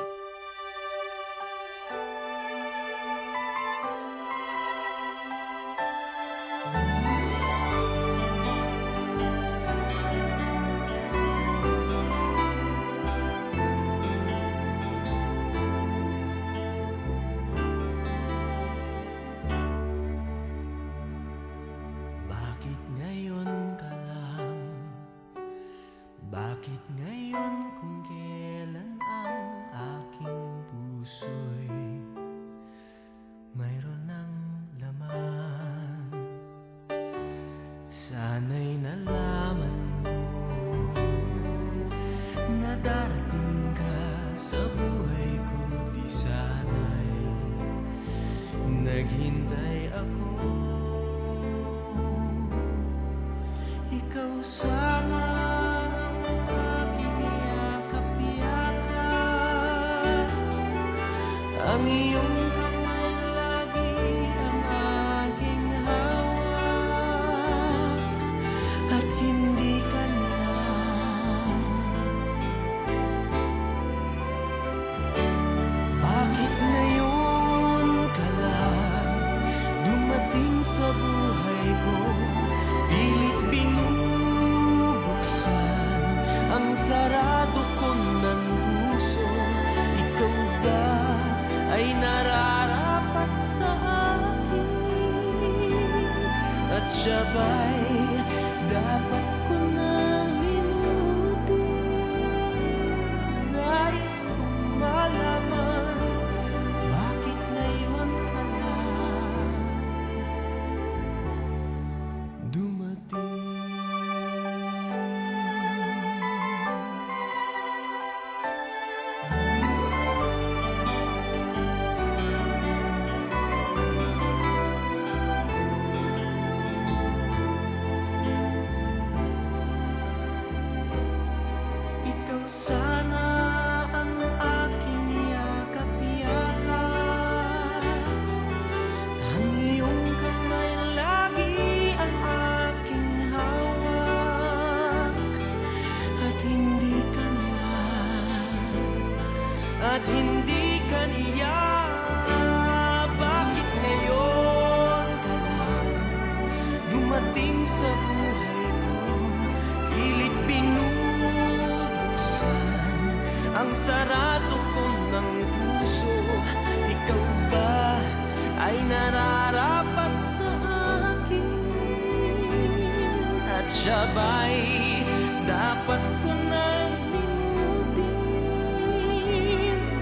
M: Bakit ngayon ka lang? Bakit ngayon kung kailan ang aking puso'y mayroon ng laman? Sana'y nalaman mo na darating ka sa buhay ko. Di sana'y naghintay ako. Ikaw sana ang aking yakap-yakap, ang iyong kamay lagi ang aking hawak, at hindi kanya. Bakit ngayon ka lang dumating sa buhay ko? Pilit binubuksan ang sarado ko ng puso. Ikaw ba ay nararapat sa akin? At siya ba'y dapat ko nang limutin? sana ang aking yakap-yakap. Ang iyong kamay lagi ang aking hawak. At hindi ka niya. Bakit ngayon ka lang dumating sa buhay ko? Pilit binubuksan ang sarado ko ng puso. Ikaw ba ay nararapat sa akin? At siya ba'y dapat ko nang limutin?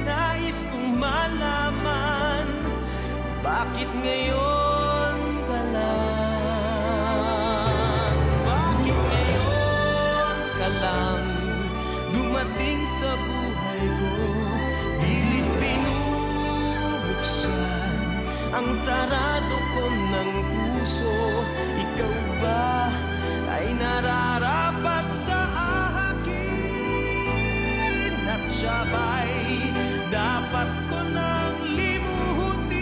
M: Nais kong malaman, bakit ngayon ka lang? Bakit ngayon ka lang dumating sa buhay ko? Pilit binubuksan ang sarado ko ng puso. Ikaw ba ay nararapat sa akin? At siya ba'y dapat ko nang limutin?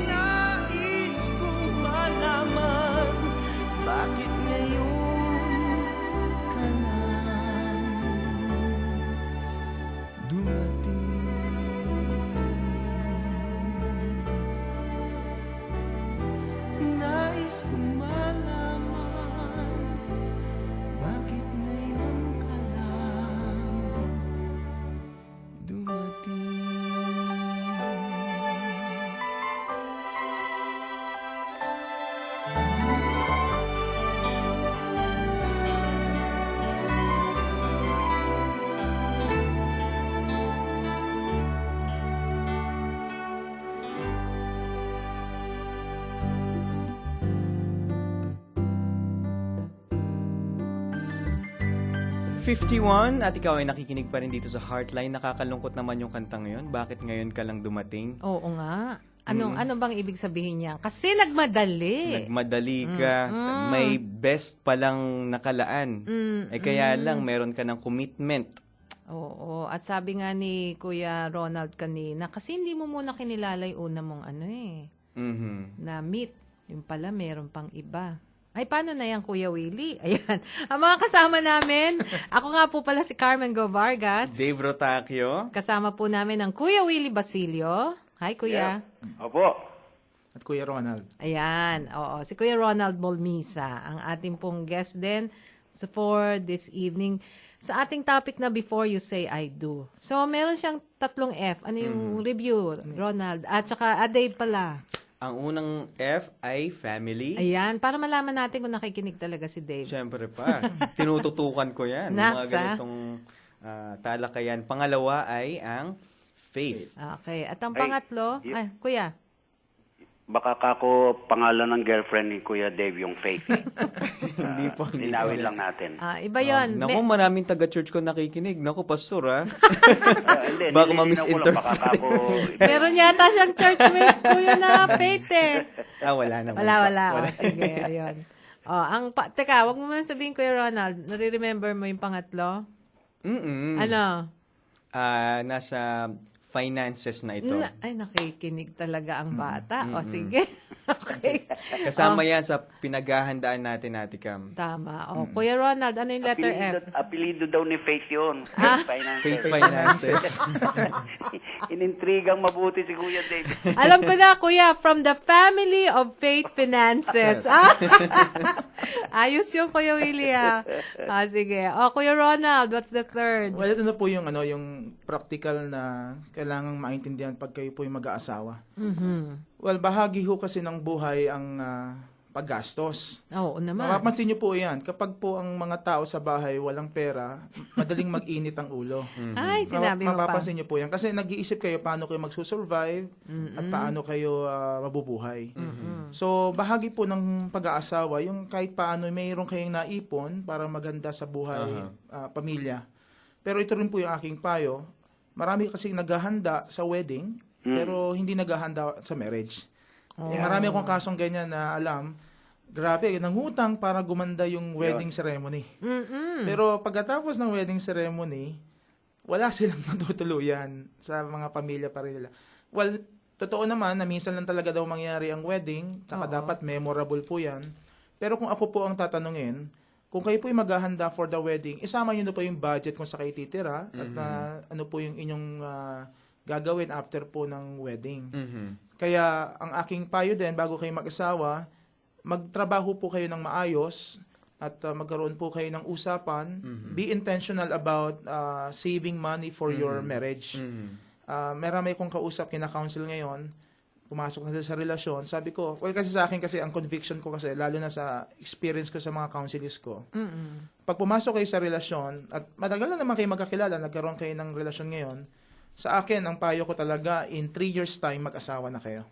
M: Nais kong malaman, bakit ngayon ka lang dumating? Nais kong malaman, bakit ngayon ka lang dumating?
E: ₱51 at ikaw ay nakikinig pa rin dito sa Heartline. Nakakalungkot naman yung kantang ngayon. Bakit ngayon ka lang dumating?
D: Oo nga. Ano bang ibig sabihin niya? Kasi nagmadali.
E: Nagmadali ka. May best palang nakalaan. Kaya lang, meron ka ng commitment.
D: Oo. At sabi nga ni Kuya Ronald kanina, kasi hindi mo muna kinilala yung una mong na meet. Yung pala, meron pang iba. Ay, paano na yan, Kuya Willie? Ayan. Ang mga kasama namin, ako nga po pala si Carmen Go Vargas.
E: Dave Rotacio.
D: Kasama po namin ang Kuya Willie Basilio. Hi, Kuya.
F: Opo.
G: At Kuya Ronald.
D: Ayan. Oo. Si Kuya Ronald Bolmisa, ang ating pong guest din for this evening. Sa ating topic na Before You Say I Do. So, meron siyang 3 F. Ano yung review, Ronald? At saka, Dave pala.
E: Ang unang F ay family.
D: Ayan, para malaman natin kung nakikinig talaga si Dave.
E: Siyempre pa. Tinututukan ko yan. Mga ganitong talakayan. Pangalawa ay ang faith.
D: Okay. At ang pangatlo, Kuya.
F: Baka kako pangalan ng girlfriend ni Kuya Dave yung Faith.
E: Hindi po.
F: Linawin lang natin.
D: Iba yun.
E: Naku, maraming taga-church ko nakikinig. Naku, pastor
F: Hindi,
E: baka ma-misinterpret.
F: Baka kako...
D: Meron yata siyang churchmates, Kuya, na Faith
E: Wala naman.
D: Wala. Sige, ayun. Teka, wag mo muna sabihin, Kuya Ronald, nare-remember mo yung pangatlo? Ano?
E: Nasa finances na ito.
D: Ay, nakikinig talaga ang bata. O, sige. Okay.
E: Kasama yan sa pinaghahandaan natin, Ate Cam.
D: Tama. Kuya Ronald, ano yung letter F?
F: Apelido daw ni Faith yun.
E: Faith Finances.
F: Inintrigang mabuti si Kuya Dave.
D: Alam ko na, Kuya, from the family of Faith Finances. Ayos yung Kuya Willie, sige. Kuya Ronald, what's the third?
G: Well, ito na po yung practical na kailangang maintindihan pag kayo po yung mag-aasawa. Well, bahagi ho kasi ng buhay ang paggastos.
D: Oo naman.
G: Mapapansin niyo po yan. Kapag po ang mga tao sa bahay walang pera, madaling mag-init ang ulo.
D: Ay, sinabi mo pa.
G: Mapapansin niyo po yan. Kasi nag-iisip kayo paano kayo magsusurvive at paano kayo mabubuhay. So, bahagi po ng pag-aasawa, yung kahit paano mayroon kayong naipon para maganda sa buhay, pamilya. Pero ito rin po yung aking payo. Marami kasing naghahanda sa wedding, pero hindi naghahanda sa marriage. Marami akong kasong ganyan na alam, grabe, nangutang para gumanda yung wedding ceremony. Pero pagkatapos ng wedding ceremony, wala silang matutuluyan sa mga pamilya pa rin nila. Well, totoo naman na minsan lang talaga daw mangyari ang wedding, saka dapat memorable po yan. Pero kung ako po ang tatanungin, kung kayo po yung maghahanda for the wedding, isama nyo na po yung budget kung sa kayo titira at ano po yung inyong gagawin after po ng wedding. Kaya ang aking payo din, bago kayo mag-asawa, magtrabaho po kayo ng maayos at magkaroon po kayo ng usapan. Be intentional about saving money for your marriage. Marami kong kausap, kina-counsel ngayon, pumasok na sila sa relasyon. Sabi ko, well, kasi sa akin kasi, ang conviction ko kasi, lalo na sa experience ko sa mga counselors ko, pag pumasok kayo sa relasyon, at matagal na naman kayo magkakilala, nagkaroon kayo ng relasyon ngayon, sa akin, ang payo ko talaga, in 3 years time, mag-asawa na kayo.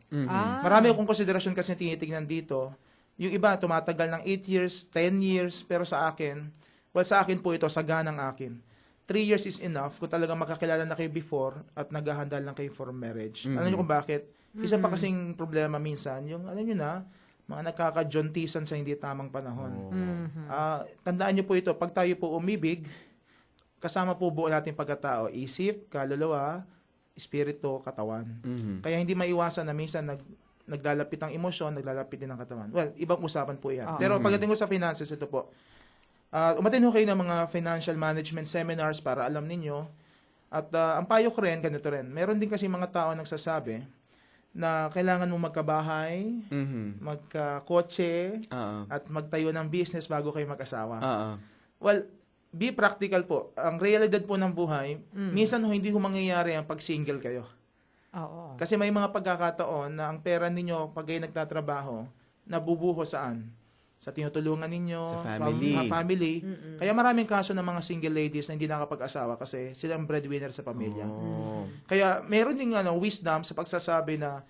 G: Marami akong konsiderasyon kasi tinitignan dito. Yung iba, tumatagal ng 8 years, 10 years, pero sa akin, well, sa akin po ito, saganang akin. 3 years is enough kung talagang makakilala na kayo before at naghahanda lang kayo for marriage. Alam niyo kung bakit? Isa pa kasing problema minsan, yung, alam niyo na, mga nagkakajontisan sa hindi tamang panahon. Tandaan niyo po ito, pag tayo po umibig, kasama po buo natin pagkatao, isip, kaluluwa, espiritu, katawan. Kaya hindi maiwasan na minsan naglalapit ang emosyon, naglalapit din ang katawan. Well, ibang usapan po yan. Pero pagdating ko sa finances, ito po. Umatin ho kayo ng mga financial management seminars para alam ninyo. At ang payo ko rin, ganito rin. Meron din kasi mga tao nagsasabi na kailangan mo magkabahay, magkakotse, at magtayo ng business bago kayo mag-asawa. Well, be practical po. Ang realidad po ng buhay, minsan hindi ho mangyayari ang pag-single kayo. Kasi may mga pagkakataon na ang pera ninyo pag kayo nagtatrabaho, nabubuho saan? Sa tinutulungan ninyo,
E: sa family.
G: Family. Kaya maraming kaso ng mga single ladies na hindi nakapag-asawa kasi sila ang breadwinner sa pamilya. Kaya meron din wisdom sa pagsasabi na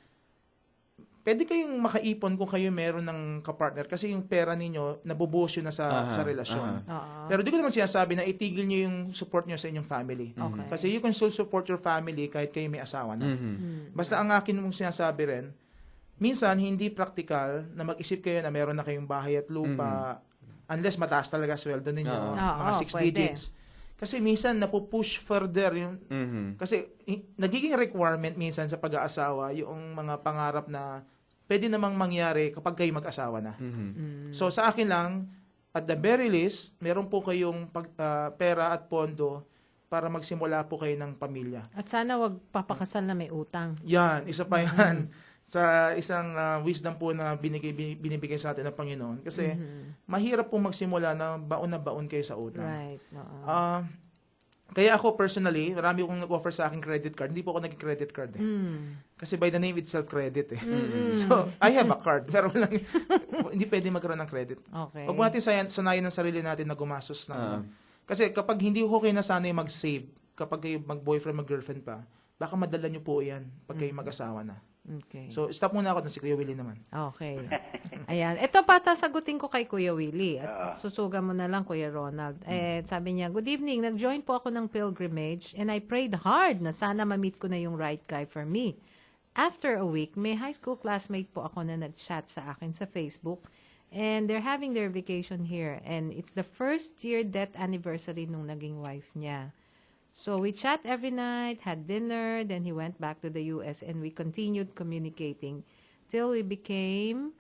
G: pwede kayong makaipon kung kayo meron ng kapartner kasi yung pera ninyo nabubuhos yun na sa relasyon. Pero di ko naman sinasabi na itigil nyo yung support nyo sa inyong family. Kasi you can still support your family kahit kayo may asawa na. Basta ang akin mong sinasabi rin, minsan hindi practical na mag-isip kayo na meron na kayong bahay at lupa unless mataas talaga sweldo ninyo, mga 6 digits. Kasi minsan napupush further yung kasi nagiging requirement minsan sa pag-aasawa yung mga pangarap na pwede namang mangyari kapag kayo mag-asawa na. So sa akin lang, at the very least, meron po kayong pera at pondo para magsimula po kayo ng pamilya.
D: At sana wag papakasal na may utang.
G: Yan, isa pa yan. Sa isang wisdom po na binibigay sa atin ng Panginoon. Kasi mahirap po magsimula na baon kayo sa utang.
D: Right.
G: Kaya ako personally, marami akong nag-offer sa aking credit card. Hindi po ako nag-credit card. Kasi by the name itself, credit . So, I have a card. Pero hindi pwede magkaroon ng credit. Huwag mo natin sanayin ng sarili natin na gumastos ng kasi kapag hindi ko kayo nasanay mag-save, kapag kayo mag-boyfriend, mag-girlfriend pa, baka madala nyo po yan pag kayo mag-asawa na. So, stop muna ako na si Kuya Willie naman.
D: Ayan. Ito pa, sagutin ko kay Kuya Willie. At susuga mo na lang, Kuya Ronald. Sabi niya, good evening. Nag-join po ako ng pilgrimage and I prayed hard na sana ma-meet ko na yung right guy for me. After a week, may high school classmate po ako na nag-chat sa akin sa Facebook and they're having their vacation here. And it's the first year death anniversary nung naging wife niya. So we chat every night, had dinner, then he went back to the US and we continued communicating till we became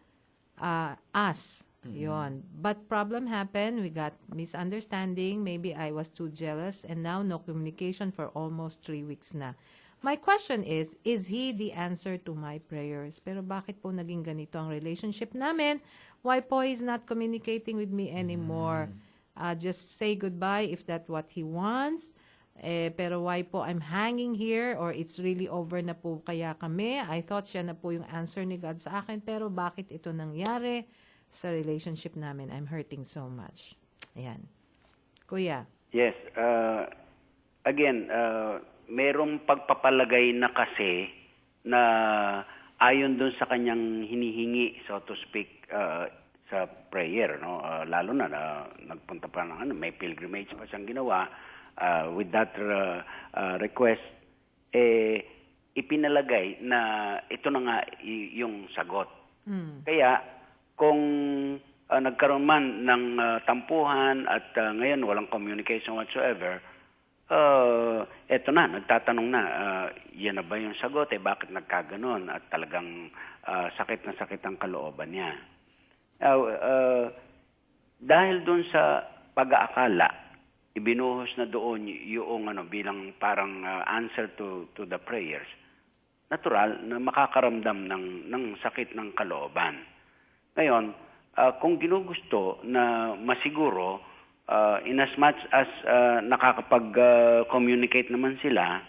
D: us. Yon. But problem happened, we got misunderstanding, maybe I was too jealous and now no communication for almost 3 weeks na. My question is he the answer to my prayers? Pero bakit po naging ganito ang relationship namin? Why po he's not communicating with me anymore? Just say goodbye if that's what he wants. Pero why po I'm hanging here or it's really over na po kaya kami? I thought siya na po yung answer ni God sa akin pero bakit ito nangyari sa relationship namin? I'm hurting so much. Ayan. Kuya.
F: Yes. Again, merong pagpapalagay na kasi na ayon dun sa kanyang hinihingi, so to speak, sa prayer, no? Lalo na nagpunta pa ng may pilgrimage pa siyang ginawa. With that request, ipinalagay na ito na nga yung sagot. Kaya, kung nagkaroon man ng tampuhan at ngayon walang communication whatsoever, eto na, nagtatanong na, yan na ba yung sagot? Bakit nagkaganon? At talagang sakit na sakit ang kalooban niya. Dahil dun sa pag-aakala, ibinuhos na doon yung bilang parang answer to the prayers, natural na makakaramdam ng sakit ng kalooban. Ngayon, kung ginugusto na masiguro, in as much as nakakapag-communicate naman sila,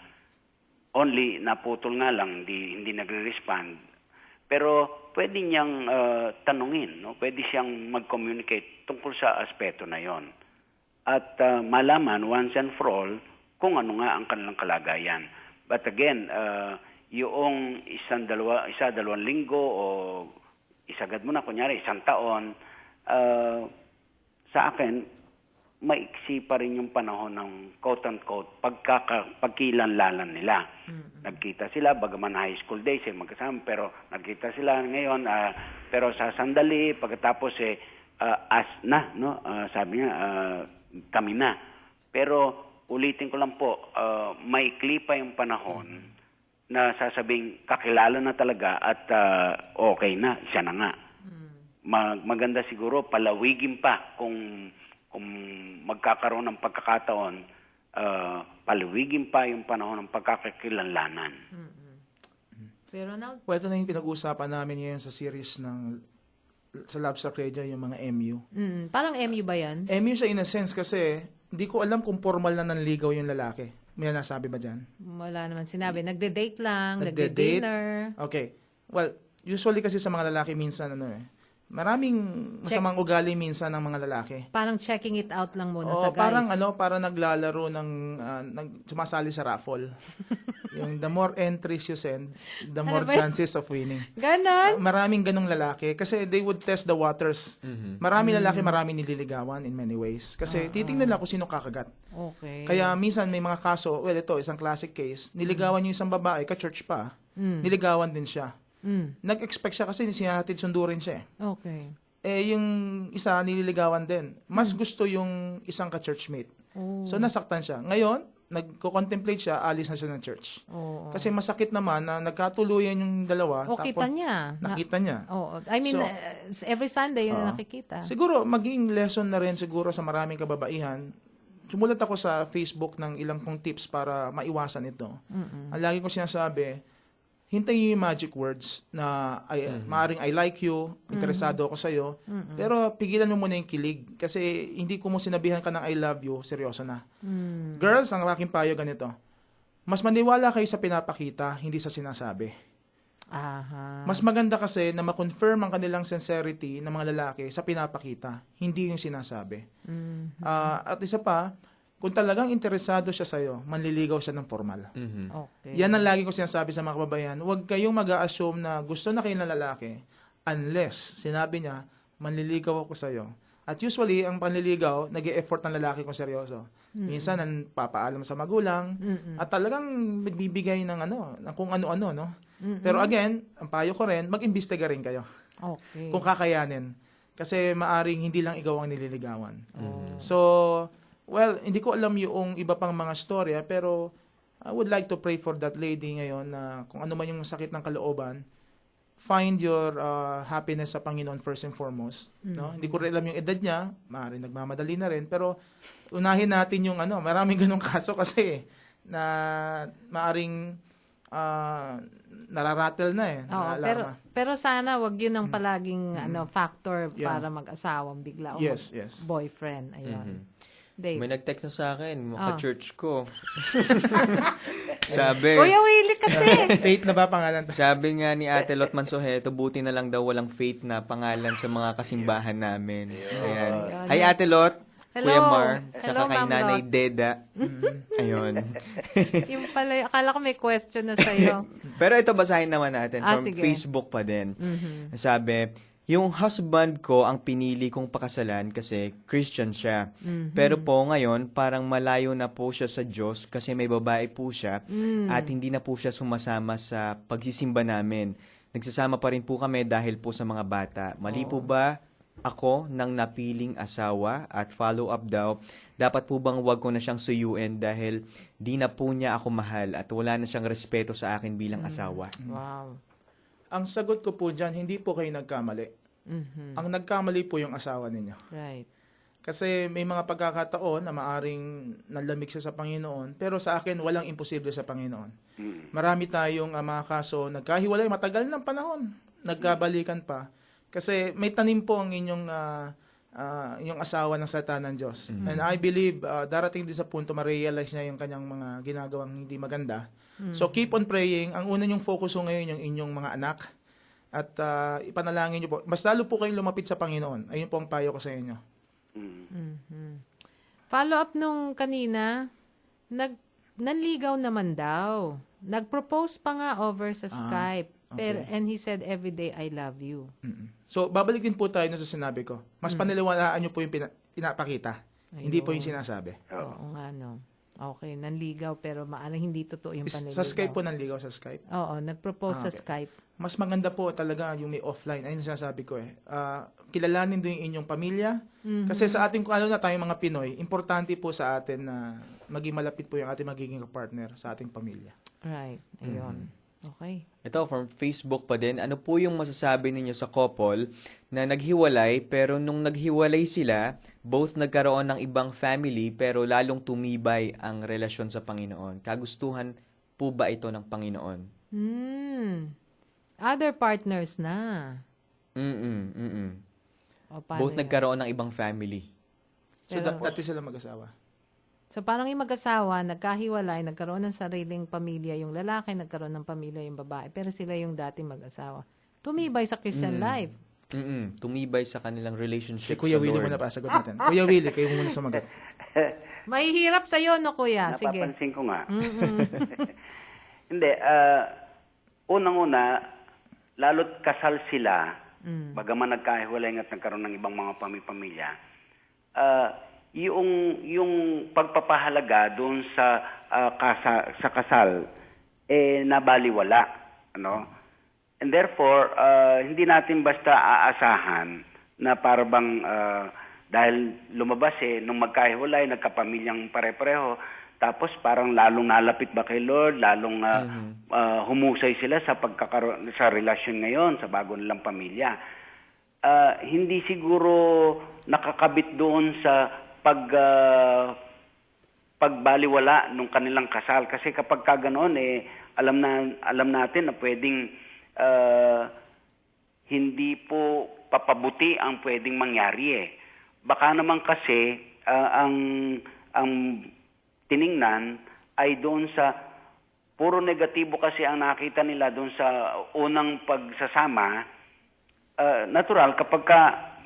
F: only naputol nga lang, hindi nagre-respond. Pero pwede niyang tanungin, no? Pwede siyang mag-communicate tungkol sa aspeto na yon. At malaman once and for all kung ano nga ang kanilang kalagayan. But again, yung dalawang linggo o isagad mo na, kunyari, 1 taon, sa akin, maiksi pa rin yung panahon ng quote-unquote pagkilanlanan nila. Nagkita sila, bagaman high school days, magkasama, pero nagkita sila ngayon, pero sa sandali, pagkatapos as na, no? Sabi niya, kami na. Pero ulitin ko lang po, maikli pa yung panahon na sasabing kakilala na talaga at okay na, siya na nga. Maganda siguro palawigin pa kung magkakaroon ng pagkakataon, palawigin pa yung panahon ng pagkakakilanlanan.
D: Pero now,
G: Well, ito na yung pinag-uusapan namin ngayon sa series sa Labstrack Radio, yung mga MU.
D: parang MU ba yan?
G: MU siya in a sense kasi hindi ko alam kung formal na nanligaw yung lalaki. May nasabi ba dyan?
D: Wala naman sinabi. Nagde-date lang,
G: Nagde-date?
D: nagde-dinner.
G: Okay. Well, usually kasi sa mga lalaki minsan maraming masamang ugali minsan ng mga lalaki.
D: Parang checking it out lang muna sa guys.
G: Parang naglalaro sumasali sa raffle. Yung the more entries you send, the more chances of winning.
D: Ganon?
G: Maraming ganong lalaki kasi they would test the waters. Maraming lalaki, maraming nililigawan in many ways. Kasi titingnan lang kung sino kakagat.
D: Okay.
G: Kaya minsan may mga kaso, ito, isang classic case, niligawan yung isang babae, ka-church pa, niligawan din siya. Nag-expect siya kasi sinahatid sundurin siya.
D: Okay.
G: Yung isa nililigawan din. Mas gusto yung isang ka-churchmate. So nasaktan siya. Ngayon, nagko-contemplate siya, alis na siya ng church. Kasi masakit naman na nagkatuluyan yung dalawa.
D: Kita niya.
G: Nakita niya.
D: I mean,
G: So,
D: every Sunday yun na nakikita.
G: Siguro, maging lesson na rin siguro sa maraming kababaihan. Sumulat ako sa Facebook ng ilang kong tips para maiwasan ito. Ang lagi ko sinasabi, hintayin yung magic words na maaring I like you, interesado ako sa'yo, pero pigilan mo muna yung kilig kasi hindi ko mo sinabihan ka ng I love you, seryoso na. Girls, ang aking payo ganito, mas maniwala kayo sa pinapakita, hindi sa sinasabi. Mas maganda kasi na ma-confirm ang kanilang sincerity ng mga lalaki sa pinapakita, hindi yung sinasabi. At isa pa, kung talagang interesado siya sa'yo, manliligaw siya ng formal.
D: Okay.
G: Yan ang lagi ko sinasabi sa mga kababayan. Huwag kayong mag-a-assume na gusto na kayo ng lalaki unless sinabi niya, manliligaw ako sa'yo. At usually, ang panliligaw, nag-e-effort ng lalaki kung seryoso. Minsan, papaalam sa magulang at talagang magbibigay ng kung ano-ano. No? Pero again, ang payo ko rin, mag-imbestiga rin kayo.
D: Okay.
G: Kung kakayanin. Kasi maaring hindi lang ikaw ang nililigawan. So, well, hindi ko alam yung iba pang mga storya, pero I would like to pray for that lady ngayon na kung ano man yung sakit ng kalooban, find your happiness sa Panginoon first and foremost. No? Hindi ko rin alam yung edad niya, maaaring nagmamadali na rin, pero unahin natin yung maraming ganong kaso kasi na maaaring nararattle na
D: pero sana wag yun ang palaging factor para mag-asawang bigla o boyfriend. Ayun. Dave.
E: May nag-text na sa akin, maka-church ko. Sabi,
D: Kuya Willie kasi.
G: Faith na ba pangalan?
E: Sabi nga ni Ate Lot Mansoheto, buti na lang daw walang Faith na pangalan sa mga kasimbahan namin. Ayan. Hi Ate Lot, Kuya Mar, tsaka kay Nanay Deda. Ayun.
D: Yung pala, akala ko may question na sa'yo.
E: Pero ito basahin naman natin from
D: sige.
E: Facebook pa din. Sabi, yung husband ko ang pinili kong pakasalan kasi Christian siya. Pero po ngayon, parang malayo na po siya sa Diyos kasi may babae po siya at hindi na po siya sumasama sa pagsisimba namin. nagsasama pa rin po kami dahil po sa mga bata. Mali po ba ako ng napiling asawa? At follow-up daw, dapat po bang wag ko na siyang suyuin dahil di na po niya ako mahal at wala na siyang respeto sa akin bilang asawa?
D: Wow.
G: Ang sagot ko po dyan, hindi po kayo nagkamali. Ang nagkamali po yung asawa ninyo.
D: Right.
G: Kasi may mga pagkakataon na maaring nalamig siya sa Panginoon, pero sa akin, walang imposible sa Panginoon. Marami tayong mga kaso, nagkahiwalay, matagal ng panahon, nagkabalikan pa. Kasi may tanim po ang inyong yung asawa ng salita ng Diyos. And I believe, darating din sa punto, ma-realize niya yung kanyang mga ginagawang hindi maganda. So keep on praying. Ang una niyong focus ko ngayon yung inyong mga anak. At ipanalangin niyo po. Mas lalo po kayong lumapit sa Panginoon. Ayun po ang payo ko sa inyo.
D: Follow up nung kanina, nanligaw naman daw. Nag-propose pa nga over sa Skype. Pero, and he said, every day, I love you.
G: So, babalik din po tayo sa sinabi ko. Mas paniliwalaan niyo po yung pinapakita. Hindi po yung sinasabi.
D: Oo nga, no. Okay, nanligaw pero maaring hindi totoo yung panligaw.
G: Sa Skype po nanligaw sa Skype?
D: Oo, nag-propose sa Skype.
G: Mas maganda po talaga yung may offline. Ayun ang sinasabi ko eh. Kilalanin din yung inyong pamilya. Kasi sa ating, ano na tayong mga Pinoy, importante po sa atin na maging malapit po yung ating magiging partner sa ating pamilya.
D: Right, ayun. Okay.
E: Ito, from Facebook pa din, ano po yung masasabi ninyo sa couple na naghiwalay pero nung naghiwalay sila, both nagkaroon ng ibang family pero lalong tumibay ang relasyon sa Panginoon? Kagustuhan po ba ito ng Panginoon?
D: Other partners na. O, paano
E: Both
D: yan?
E: nagkaroon ng ibang family.
G: So,
D: Pero-
G: dati sila mag-asawa.
D: So parang yung mag-asawa, nagkahiwalay, nagkaroon ng sariling pamilya yung lalaki, nagkaroon ng pamilya yung babae, pero sila yung dati mag-asawa. Tumibay sa Christian life.
E: Tumibay sa kanilang
G: Si
E: relationship
G: Kuya
E: sa
G: Willie
E: Lord.
G: muna pa, sagot natin. Kuya Willie, kayo muna sumagot.
D: Mahihirap sa'yo, no, kuya? Sige.
F: Napapansin ko nga. Hindi, unang-una, lalo't kasal sila, bagaman nagkahiwalay at nagkaroon ng ibang mga pamilya, yung pagpapahalaga doon sa kasal nabaliwala, ano? And therefore hindi natin basta aasahan na para bang dahil lumabas nung magkahiwalay, nagkapamilyang pare-pareho, tapos parang lalong nalapit ba kay Lord, lalong humusay sila sa pagkakaroon sa relasyon ngayon sa bago nilang pamilya. Hindi siguro nakakabit doon sa pagbaliwala nung kanilang kasal, kasi kapag ganoon alam natin na pwedeng hindi po papabuti ang pwedeng mangyari Baka naman kasi ang tiningnan ay doon sa puro negatibo, kasi ang nakita nila doon sa unang pagsasama. Natural kapag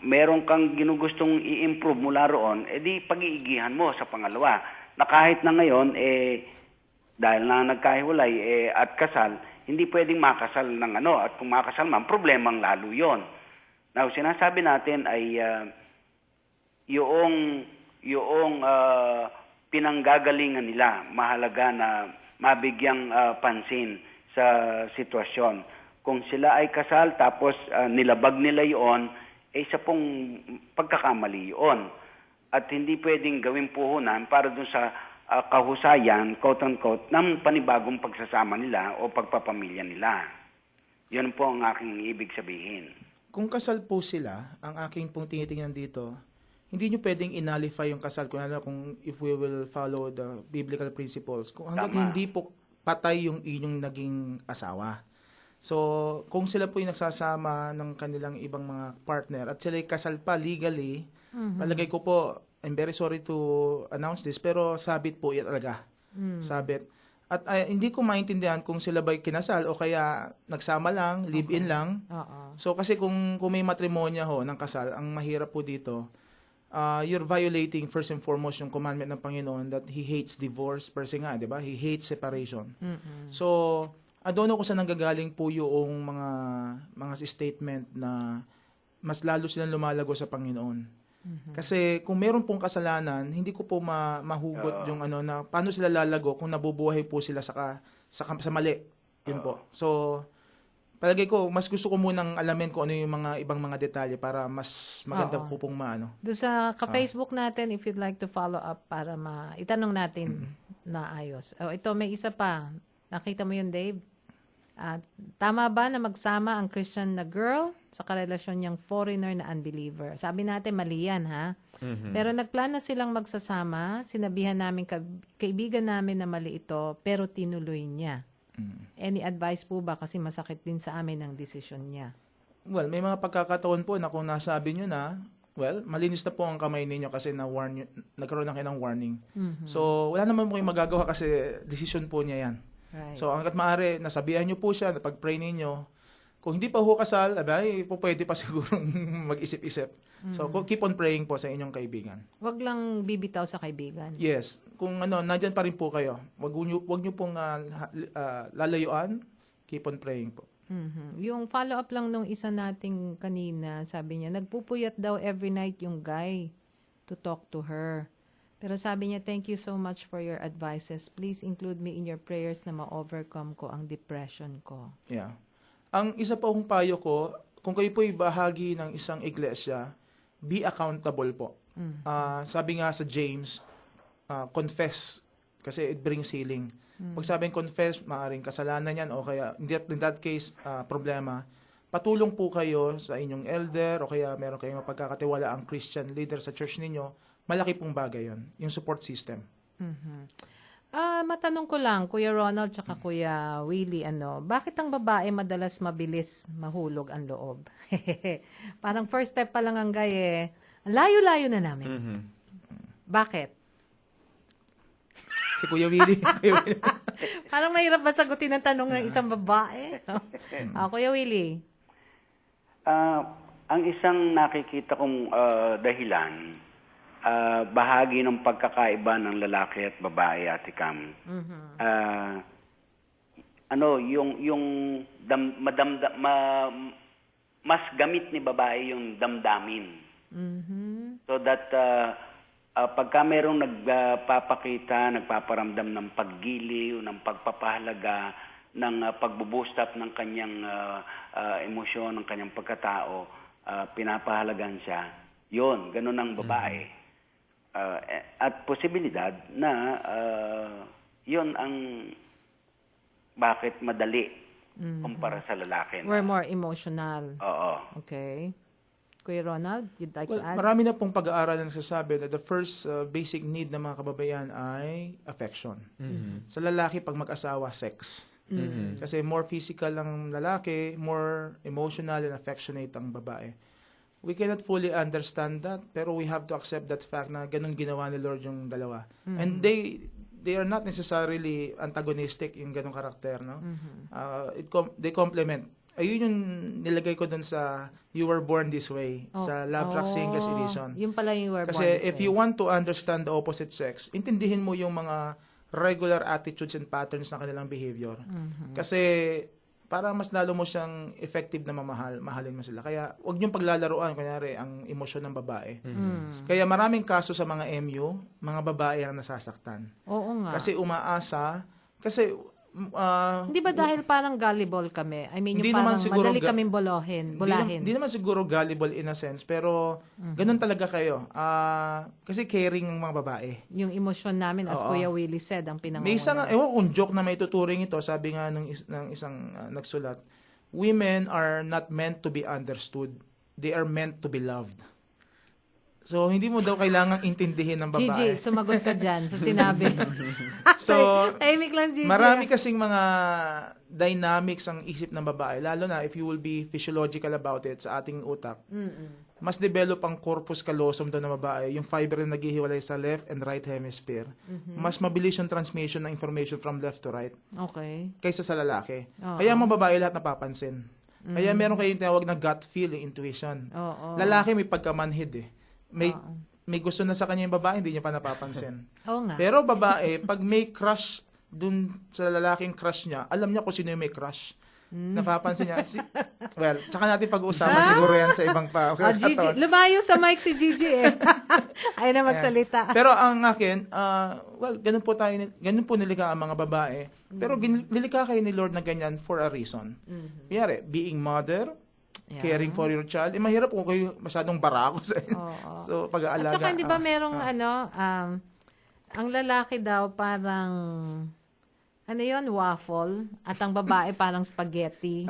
F: meron kang ginugustong i-improve mula roon, edi pag-iigihan mo sa pangalawa. Na kahit na ngayon, dahil na nagkahiwalay at kasal, hindi pwedeng makasal ng at kung makasal man, problemang lalo yon. Now, sinasabi natin ay yung pinanggagalingan nila, mahalaga na mabigyang pansin sa sitwasyon. Kung sila ay kasal tapos nilabag nila yon, isa pong pagkakamali yon. At hindi pwedeng gawing puhunan para dun sa kahusayan, quote-unquote, ng panibagong pagsasama nila o pagpapamilya nila. Yun po ang aking ibig sabihin.
G: Kung kasal po sila, ang aking pong tinitingnan dito, hindi nyo pwedeng inalify yung kasal kung if we will follow the biblical principles. Kung hanggang hindi po patay yung inyong naging asawa. So, kung sila po yung nagsasama ng kanilang ibang mga partner at sila kasal pa legally, palagay ko po, I'm very sorry to announce this, pero sabit po yan talaga. Sabit. At hindi ko maintindihan kung sila ba'y kinasal o kaya nagsama lang, live-in lang. So, kasi kung may matrimonya ho ng kasal, ang mahirap po dito, you're violating first and foremost yung commandment ng Panginoon that He hates divorce per se nga, di ba? He hates separation. So, I don't know kung saan nanggagaling po yung mga statement na mas lalo silang lumalago sa Panginoon. Kasi kung meron pong kasalanan, hindi ko po mahugot yung na paano sila lalago kung nabubuhay po sila sa mali. Yun po. So, palagay ko, mas gusto ko munang alamin kung ano yung mga ibang mga detalye para mas maganda
D: Oo.
G: ko pong maano.
D: Doon sa ka-Facebook natin, if you'd like to follow up para itanong natin na ayos. Oh, ito, may isa pa. Nakita mo yun, Dave? Tama ba na magsama ang Christian na girl sa karelasyon niyang foreigner na unbeliever? Sabi natin, mali yan, ha? Pero nagplano silang magsasama. Sinabihan namin kaibigan namin na mali ito, pero tinuloy niya. Any advice po ba? Kasi masakit din sa amin ang desisyon niya.
G: Well, may mga pagkakataon po na kung nasabi nyo na, well, malinis na po ang kamay ninyo kasi nagkaroon na kayo ng warning. So, wala naman po kayong magagawa kasi decision po niya yan.
D: Right.
G: So, hanggat maaari, nasabihan nyo po siya, napag-pray ninyo. Kung hindi pa ho kasal, abay, po pwede pa siguro mag-isip-isip. So, keep on praying po sa inyong kaibigan.
D: Wag lang bibitaw sa kaibigan.
G: Yes. Kung nandyan pa rin po kayo, wag nyo pong lalayuan, keep on praying po.
D: Yung follow-up lang nung isa nating kanina, sabi niya, nagpupuyat daw every night yung guy to talk to her. Pero sabi niya, thank you so much for your advices. Please include me in your prayers na ma-overcome ko ang depression ko.
G: Yeah. Ang isa pa kong payo ko, kung kayo po'y bahagi ng isang iglesia, be accountable po. Sabi nga sa James, confess, kasi it brings healing. Pag sabing confess, maaaring kasalanan yan, o kaya, in that case, problema, patulong po kayo sa inyong elder, o kaya meron kayong mapagkakatiwala ang Christian leader sa church ninyo. Malaki pong bagay yon, yung support system.
D: Matanong ko lang, Kuya Ronald tsaka Kuya Willie, bakit ang babae madalas mabilis mahulog ang loob? Parang first step pa lang ang guy ang layo-layo na namin. Bakit?
G: Si Kuya Willie.
D: Parang mahirap ba sagutin ang tanong ng isang babae? Kuya Willie.
F: Ang isang nakikita kong dahilan, bahagi ng pagkakaiba ng lalaki at babae, Ate Cam. Mas gamit ni babae yung damdamin. So that pagka merong nagpaparamdam ng paggiliw, ng pagpapahalaga, ng pagbo-boost up ng kanyang emosyon, ng kanyang pagkatao, pinapahalagan siya. Yun, ganun ang babae. At posibilidad na yun ang bakit madali kumpara sa lalaki.
D: We're more emotional.
F: Oo.
D: Okay. Kuya Ronald, you'd like to add?
G: Marami na pong pag-aaral na nagsasabi na the first basic need ng mga kababayan ay affection. Sa lalaki, pag mag-asawa, sex. Kasi more physical ang lalaki, more emotional and affectionate ang babae. We cannot fully understand that, pero we have to accept that fact na ganun ginawa ni Lord yung dalawa. And they are not necessarily antagonistic yung ganung karakter, no? They complement. Ayun yung nilagay ko dun sa You Were Born This Way, sa Love Track Singles Edition.
D: Yung pala yung You Were Born
G: Kasi
D: This
G: if
D: Way.
G: you want to understand the opposite sex, intindihin mo yung mga regular attitudes and patterns ng kanilang behavior. Kasi para mas lalo mo siyang effective na mahalin mo sila. Kaya wag niyong paglalaruan, kunyari, ang emosyon ng babae. Kaya maraming kaso sa mga MU, mga babae ang nasasaktan.
D: Oo nga.
G: Kasi umaasa, kasi
D: hindi ba dahil parang gullible kami? I mean, yung parang madali kaming bulahin.
G: Hindi naman siguro gullible in a sense, pero ganun talaga kayo. Kasi caring ng mga babae.
D: Yung emosyon namin, as Kuya Willie said, ang pinangungunan.
G: May isang, ewan kung joke na may tuturing ito, sabi nga ng isang nagsulat, women are not meant to be understood. They are meant to be loved. So, hindi mo daw kailangang intindihin ng babae.
D: Gigi, sumagot ka dyan sa sinabi.
G: So,
D: tahimik lang, Gigi.
G: Marami kasing mga dynamics ang isip ng babae, lalo na if you will be physiological about it sa ating utak. Mas develop ang corpus callosum doon ng babae, yung fiber na naghihiwalay sa left and right hemisphere. Mas mabilis yung transmission ng information from left to right.
D: Okay.
G: Kaysa sa lalaki. Kaya mga babae lahat napapansin. Kaya meron kayong tinawag na gut feeling, intuition. Lalaki may pagkamanhid eh. May gusto na sa kanya yung babae, hindi niya pa napapansin.
D: Oo nga.
G: Pero babae, pag may crush dun sa lalaking crush niya, alam niya kung sino yung may crush. Napapansin niya. Well, tsaka natin pag-uusapan siguro yan sa ibang pa.
D: Gigi, lumayo sa mic si Gigi eh. Ay na magsalita.
G: Pero ang akin, ganun po nilikha ang mga babae. Pero nilikha kayo ni Lord na ganyan for a reason. Kaya being mother, caring for your child, mahirap kung kayo masyadong barako sa So, pag-aalaga.
D: At saka, di ba merong ang lalaki daw parang waffle, at ang babae parang spaghetti.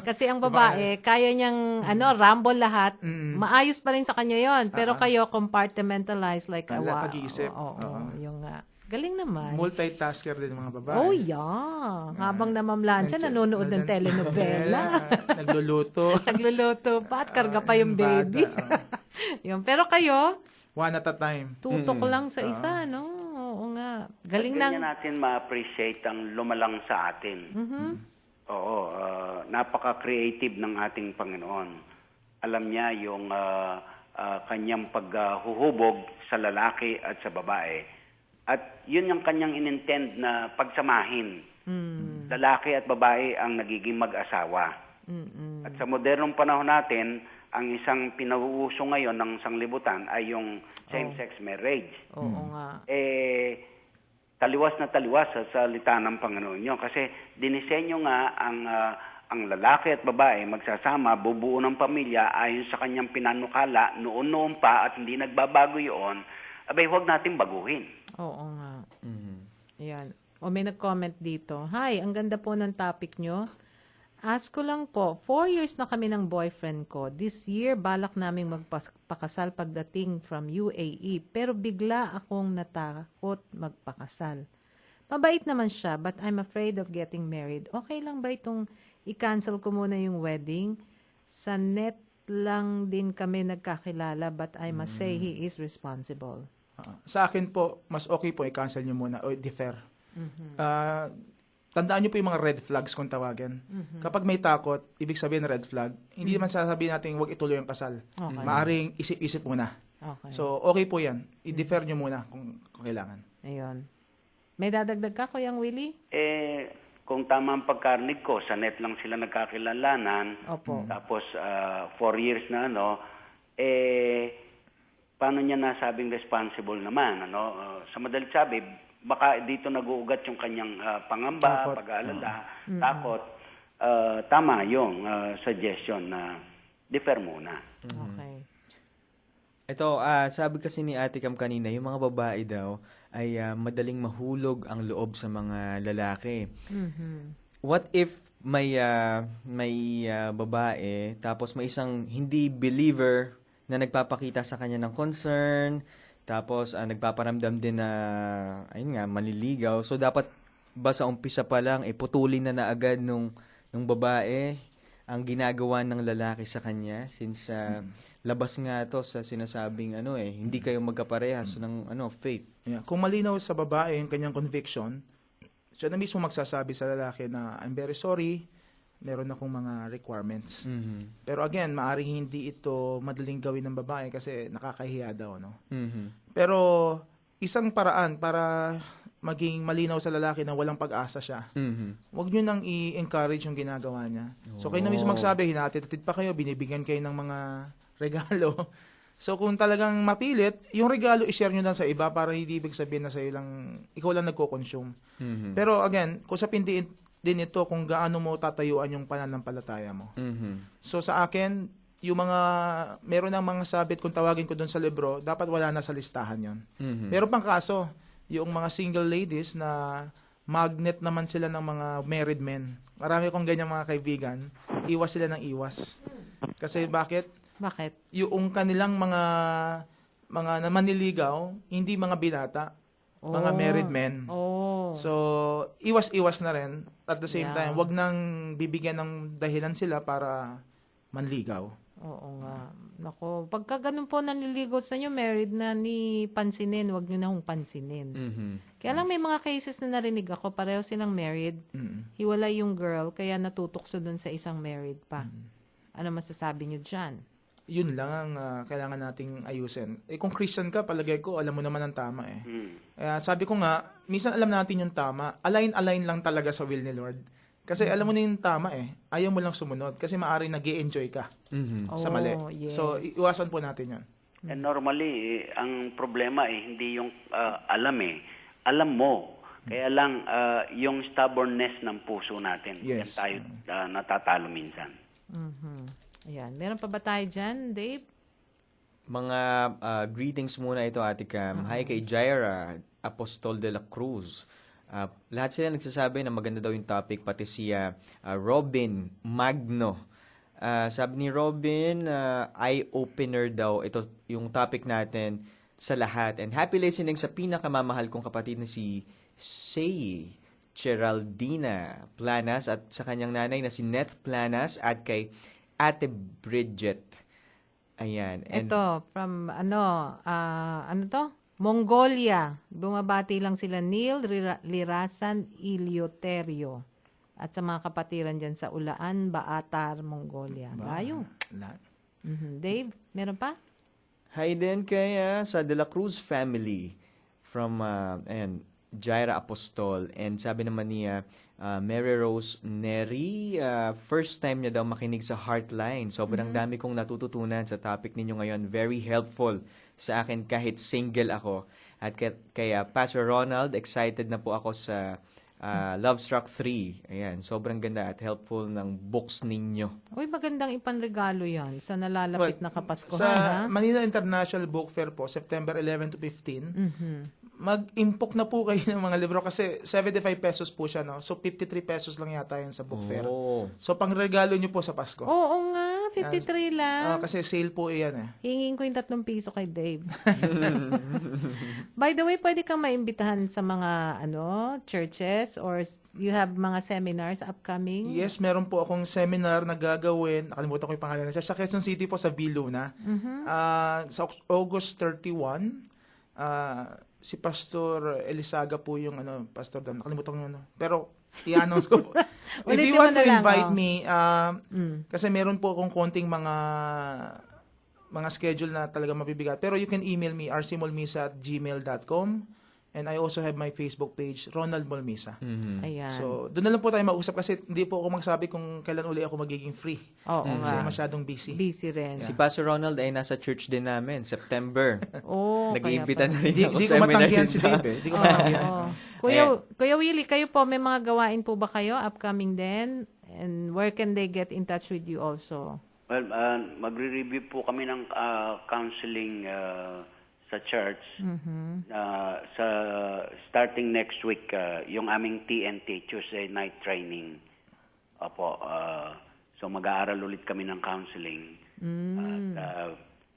D: Kasi ang babae, kaya niyang rumble lahat. Maayos pa rin sa kanya yon. Pero kayo, compartmentalize like a waffle.
G: Pag-iisip.
D: Yung galing naman.
G: Multitasker din mga babae.
D: Oh, yeah. Habang namamlansya, nanonood ng telenovela.
G: Nagluluto.
D: Nagluluto pa at karga pa yung baby. Yung, pero kayo,
G: one at a time.
D: Tutok lang sa isa, no? Oo nga. Galing
F: Ganyan
D: lang.
F: natin ma-appreciate ang lumalang sa atin. Oo. Napaka-creative ng ating Panginoon. Alam niya yung kanyang paghuhubog sa lalaki at sa babae. At yun yung kanyang inintend na pagsamahin. Lalaki at babae ang nagiging mag-asawa. At sa modernong panahon natin, ang isang pinag-uuso ngayon ng sanglibutan ay yung same-sex marriage.
D: Oo nga.
F: Taliwas na taliwas sa salita ng Panginoon nyo. Kasi dinisenyo nga ang lalaki at babae magsasama, bubuo ng pamilya ayon sa kanyang pinanukala noon-noon pa at hindi nagbabago yun, abay huwag natin baguhin.
D: Oo nga. Yan. O may nag-comment dito. Hi, ang ganda po ng topic nyo. Ask ko lang po, 4 years na kami ng boyfriend ko. This year, balak naming magpakasal pagdating from UAE. Pero bigla akong natakot magpakasal. Mabait naman siya, but I'm afraid of getting married. Okay lang ba itong i-cancel ko muna yung wedding? Sa net lang din kami nagkakilala, but I must say he is responsible.
G: Sa akin po, mas okay po i-cancel nyo muna o defer. Tandaan nyo po yung mga red flags kung tawagin. Kapag may takot, ibig sabihin na red flag, hindi naman sasabihin natin huwag ituloy ang kasal.
D: Okay.
G: Maaring isip-isip muna.
D: Okay.
G: So, okay po yan. I-defer nyo muna kung kailangan.
D: Ayun. May dadagdag ka, Kuyang Willie?
F: Kung tama ang pagkarinig ko, sa net lang sila nagkakilalanan.
D: Opo.
F: Tapos 4 years na paano niya nasabing responsible naman? Sa madalit sabi, baka dito nag-uugat yung kanyang pangamba, pag-aalala, takot. Tama yung suggestion na defer muna.
D: Okay.
E: Ito, sabi kasi ni Ate Cam kanina, yung mga babae daw ay madaling mahulog ang loob sa mga lalaki. What if may babae, tapos may isang hindi believer na nagpapakita sa kanya ng concern, tapos nagpaparamdam din na ayun nga manliligaw. So dapat ba sa umpisa pa lang putulin na agad nung babae ang ginagawa ng lalaki sa kanya, since labas nga to sa sinasabing hindi kayo magkaparehas ng faith.
G: Yeah. Kung malinaw sa babae yung kanyang conviction, siya na mismo magsasabi sa lalaki na I'm very sorry, meron akong mga requirements. Pero again, maaring hindi ito madaling gawin ng babae kasi nakakahiya daw, no? Pero isang paraan para maging malinaw sa lalaki na walang pag-asa siya, huwag nyo nang i-encourage yung ginagawa niya. So kayo na mismo magsabi, hinatid-atid pa kayo, binibigyan kayo ng mga regalo. So kung talagang mapilit, yung regalo i-share nyo lang sa iba para hindi ibig sabihin na ikaw lang nagko-consume. Pero again, kusapin din ito kung gaano mo tatayuan yung pananampalataya mo. So sa akin, yung meron ng mga sabit kung tawagin ko doon sa libro, dapat wala na sa listahan yon. Meron pang kaso, yung mga single ladies na magnet naman sila ng mga married men. Marami kong ganyan mga kaibigan, iwas sila ng iwas. Kasi bakit? Yung kanilang mga manliligaw, hindi mga binata, mga married men. So, iwas-iwas na rin. At the same time, wag nang bibigyan ng dahilan sila para manligaw.
D: Oo nga. Nako, pagka ganun po nanliligaw sa inyo, married na ni pansinin, wag nyo na hong pansinin. Kaya lang may mga cases na narinig ako, pareho silang married, hiwalay yung girl, kaya natutokso dun sa isang married pa. Ano masasabi nyo dyan?
G: Yun lang ang kailangan nating ayusin. Kung Christian ka, palagay ko, alam mo naman ang tama Kaya sabi ko nga, minsan alam natin yung tama, align lang talaga sa will ni Lord. Kasi alam mo na yung tama ayaw mo lang sumunod kasi maaaring nag-i-enjoy ka sa mali.
D: yes.
G: So, iwasan po natin yun.
F: And normally, ang problema hindi yung alam Alam mo. Kaya lang, yung stubbornness ng puso natin. Yan
G: Yes.
F: tayo natatalo minsan.
D: Ayan. Meron pa ba tayo dyan, Dave?
E: Mga greetings muna ito, Ate Cam. Hi kay Jaira Apostol de la Cruz. Lahat sila nagsasabi na maganda daw yung topic, pati si Robin Magno. Sabi ni Robin, eye-opener daw ito yung topic natin sa lahat. And happy listening sa pinakamamahal kong kapatid na si Say Geraldina Planas at sa kanyang nanay na si Neth Planas at kay Ate Bridget. Ayan. And
D: Ito, from ano to? Mongolia. Bumabati lang sila Neil Lirasan Ilioterio. At sa mga kapatiran dyan sa Ulaan, Baatar, Mongolia. Layo.
G: Lahat.
D: Dave, meron pa?
E: hi din kay sa De La Cruz family from Jaira Apostol. And sabi naman niya, Mary Rose Neri, first time niya daw makinig sa Heartline. Sobrang dami kong natututunan sa topic ninyo ngayon. Very helpful sa akin kahit single ako. At kaya Pastor Ronald, excited na po ako sa Love Struck 3. Ayan, sobrang ganda at helpful ng books ninyo.
D: Uy, magandang ipanregalo yan sa nalalapit na Kapaskuhan,
G: Sa Manila International Book Fair po, September 11 to 15, mag-impok na po kayo ng mga libro kasi 75 pesos po siya, no? So, 53 pesos lang yata yan sa book fair. So, pang-regalo nyo po sa Pasko.
D: Oo nga, 53 lang.
G: Kasi sale po iyan
D: Hingin ko yung 3 piso kay Dave. By the way, pwede kang maimbitahan sa mga churches or you have mga seminars upcoming?
G: Yes, meron po akong seminar na gagawin. Nakalimutan ko yung pangalan ng church. Sa Quezon City po, sa Viluna. Sa August 31, si Pastor Elisaga po yung pastor doon. Nakalimutan ko yun. Pero, i-announce ko po. If you want to invite me, kasi meron po akong konting mga schedule na talaga mabibigat. Pero you can email me, rcmolmisa@gmail.com. And I also have my Facebook page, Ronald Molmisa.
D: Ayan.
G: So, doon na lang po tayo mag-usap kasi hindi po ako magsabi kung kailan uli ako magiging free.
D: Oo
G: Kasi
D: nga.
G: masyadong busy.
D: Busy rin.
E: Si Pastor Ronald ay nasa church din namin, September.
D: kaya
E: Nag-iimbita na rin ako
G: Hindi
E: sa
G: ko
E: seminar
G: matanggihan si
E: dito.
G: Dave Hindi ko matanggihan.
D: Kuya Willie, kayo po, may mga gawain po ba kayo upcoming din? And where can they get in touch with you also?
F: Well, magre-review po kami ng counseling sa church. Sa starting next week, yung aming TNT, Tuesday Night Training. Opo. So mag-aaral ulit kami ng counseling.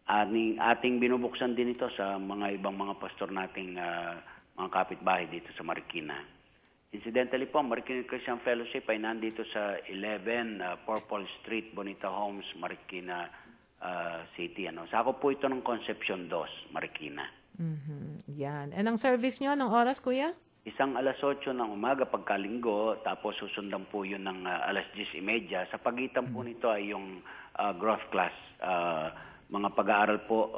F: At ating binubuksan din ito sa mga ibang mga pastor nating mga kapitbahay dito sa Marikina. Incidentally po, Marikina Christian Fellowship ay nandito sa 11 Purple Street, Bonita Homes, Marikina City. Sakop po ito ng Concepcion 2, Marikina.
D: Yan. And ang service nyo, anong oras, kuya?
F: Isang 8:00 ng umaga pagkalinggo, tapos susundan po yun ng 10:30. Sa pagitan po nito ay yung growth class, mga pag-aaral po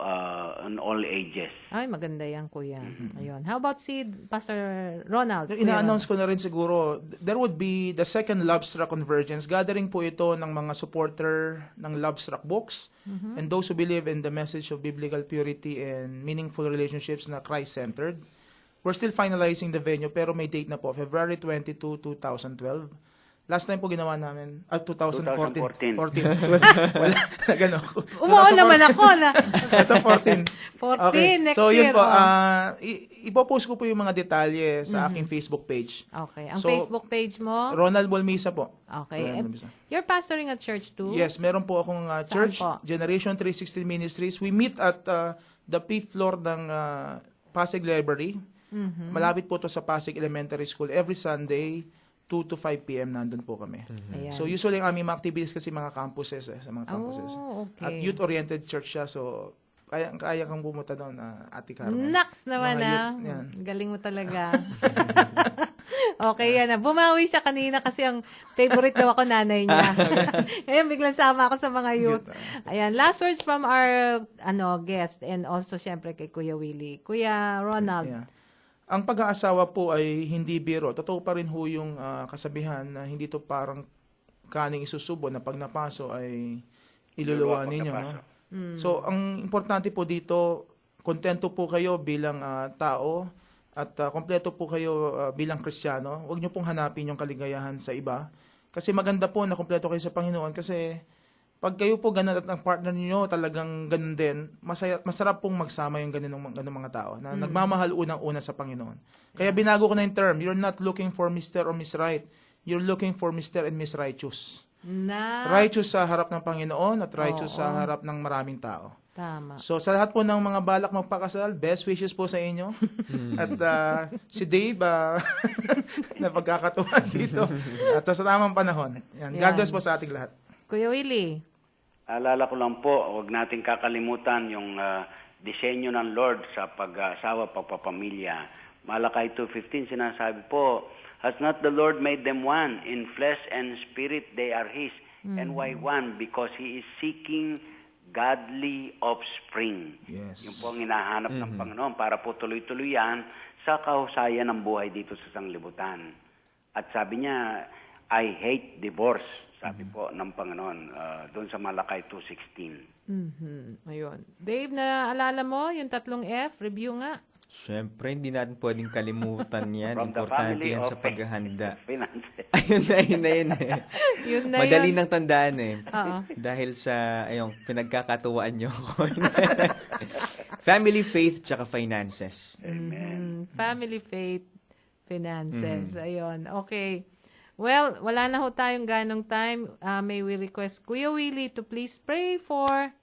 F: on all ages.
D: Ay, maganda yan, kuya. Ayun. How about si Pastor Ronald?
G: Ina-announce ko na rin siguro, there would be the second Love Struck Convergence. Gathering po ito ng mga supporter ng Love Struck books and those who believe in the message of biblical purity and meaningful relationships na Christ-centered. We're still finalizing the venue pero may date na po, February 22, 2012. Last time po ginawa namin, 2014. 14. Wala, nagano ako.
D: Umuon naman ako na.
G: Sa 14.
D: 14, next
G: so,
D: year.
G: So, yun po, ipopost ko po yung mga detalye sa aking Facebook page.
D: Okay. Ang Facebook page mo?
G: Ronald Molmisa po.
D: Okay. You're pastoring at church too?
G: Yes, meron po akong church,
D: po?
G: Generation 360 Ministries. We meet at the 5th floor ng Pasig Library. Malapit po to sa Pasig Elementary School. Every Sunday, 2 to 5 p.m. nandun po kami. So usually ang aming mga activities kasi mga campuses sa mga campuses.
D: Okay.
G: At youth-oriented church siya, so kaya kang pumunta doon, Ate Carmen.
D: Naks naman
G: Yan.
D: Galing mo talaga. Okay, yan na. Bumawi siya kanina kasi ang favorite daw ako nanay niya. Ngayon biglang sama ako sa mga youth. Ayan, last words from our guest and also syempre kay Kuya Willie. Kuya Ronald.
G: Yeah. Ang pag-aasawa po ay hindi biro. Totoo pa rin ho yung kasabihan na hindi to parang kaning isusubo na pag napaso ay iluluwa ninyo. No? So, ang importante po dito, kontento po kayo bilang tao at kompleto po kayo bilang Kristiyano. Huwag nyo pong hanapin yung kaligayahan sa iba. Kasi maganda po na kompleto kayo sa Panginoon kasi pag kayo po ganun at ang partner niyo talagang ganun din, masarap pong magsama yung ganun mga tao na nagmamahal unang-una sa Panginoon. Kaya binago ko na yung term, you're not looking for Mr. or Miss Right, you're looking for Mr. and Miss Righteous. Righteous sa harap ng Panginoon at righteous sa harap ng maraming tao.
D: Tama.
G: So sa lahat po ng mga balak magpakasal, best wishes po sa inyo. At si Dave, na pagkakatuwa dito. At sa tamang panahon. Yan. God bless po sa ating lahat.
D: Kuya Willie.
F: Alala ko lang po, huwag natin kakalimutan yung disenyo ng Lord sa pag-asawa, pagpapamilya. Malakay 2:15 sinasabi po, has not the Lord made them one? In flesh and spirit they are His. And why one? Because He is seeking godly offspring.
G: Yes.
F: Yung po ang hinahanap ng Panginoon para po tuloy-tuloy yan sa kahusayan ng buhay dito sa sanglibutan. At sabi niya, I hate divorce. Sabi po ng Panginoon doon sa Malakay 2:16.
D: Ayun. Dave, naalala mo yung 3 F? Review nga.
E: Siyempre, hindi natin pwedeng kalimutan yan.
F: From the
E: Importante
F: family
E: yan
F: of
E: sa paghahanda.
F: finances.
E: Ayun na yun eh.
D: Yun na
E: Madali
D: yun.
E: nang tandaan eh.
D: Oo.
E: Dahil sa pinagkakatuwaan nyo. Family, faith, tsaka finances.
D: Family, faith, finances. Ayun. Okay. Well, wala na ho tayong ganong time. May we request Kuya Willie to please pray for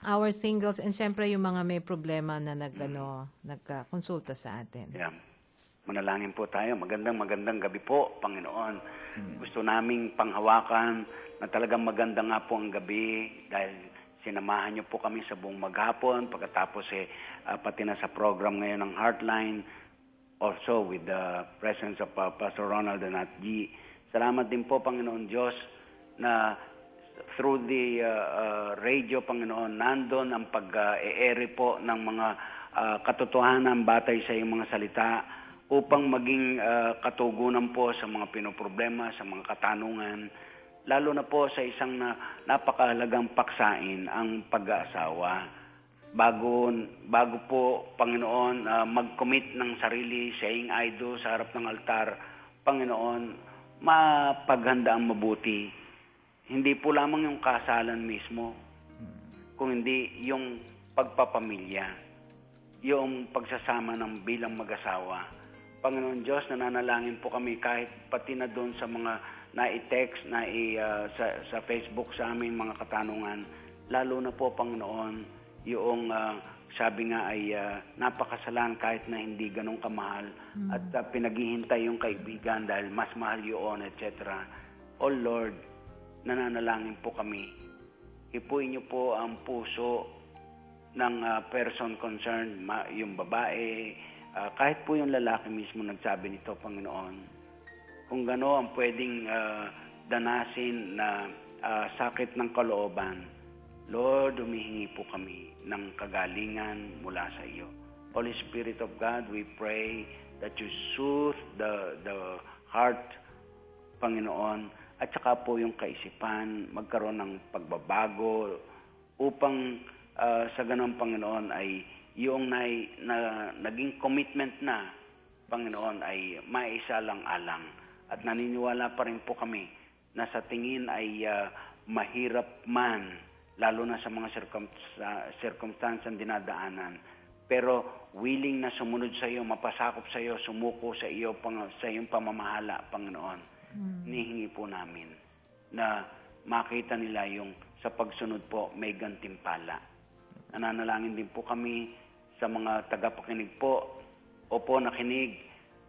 D: our singles and syempre yung mga may problema na nagkonsulta sa atin.
F: Yeah. Manalangin po tayo. Magandang gabi po, Panginoon. Gusto naming panghawakan na talagang maganda nga po ang gabi dahil sinamahan niyo po kami sa buong maghapon. Pagkatapos pati na sa program ngayon ng Heartline, also with the presence of Pastor Ronald and Nat G. Salamat din po, Panginoon Diyos, na through the radio, Panginoon, nandun ang pag-e-ere po ng mga katotohanan batay sa iyong mga salita upang maging katugunan po sa mga pinoproblema, sa mga katanungan, lalo na po sa isang napakahalagang paksain, ang pag-aasawa. Bago po, Panginoon, mag-commit ng sarili, saying I do sa harap ng altar, Panginoon, mapaghanda ang mabuti. Hindi po lamang yung kasalan mismo, kung hindi yung pagpapamilya, yung pagsasama ng bilang mag-asawa. Panginoon Diyos, nananalangin po kami kahit pati na doon sa mga na-i-text, sa Facebook sa aming mga katanungan, lalo na po, Panginoon, yung sabi nga ay napakasalan kahit na hindi ganun kamahal at pinaghihintay yung kaibigan dahil mas mahal yun, etc. Oh Lord, nananalangin po kami. Hipuin niyo po ang puso ng person concerned, yung babae, kahit po yung lalaki mismo nagsabi nito, Panginoon. Kung gano'n ang pwedeng danasin na sakit ng kalooban, Lord, humihingi po kami ng kagalingan mula sa iyo. Holy Spirit of God, we pray that you soothe the heart, Panginoon, at saka po yung kaisipan, magkaroon ng pagbabago upang sa ganun, Panginoon, ay yung naging commitment na, Panginoon, ay maisalang-alang. At naniniwala pa rin po kami na sa tingin ay mahirap man, lalo na sa mga circumstansang dinadaanan. Pero willing na sumunod sa iyo, mapasakop sa iyo, sumuko sa iyo, sa iyong pamamahala, Panginoon. Nihingi po namin na makita nila yung sa pagsunod po may gantimpala. Nananalangin din po kami sa mga tagapakinig po. Opo, nakinig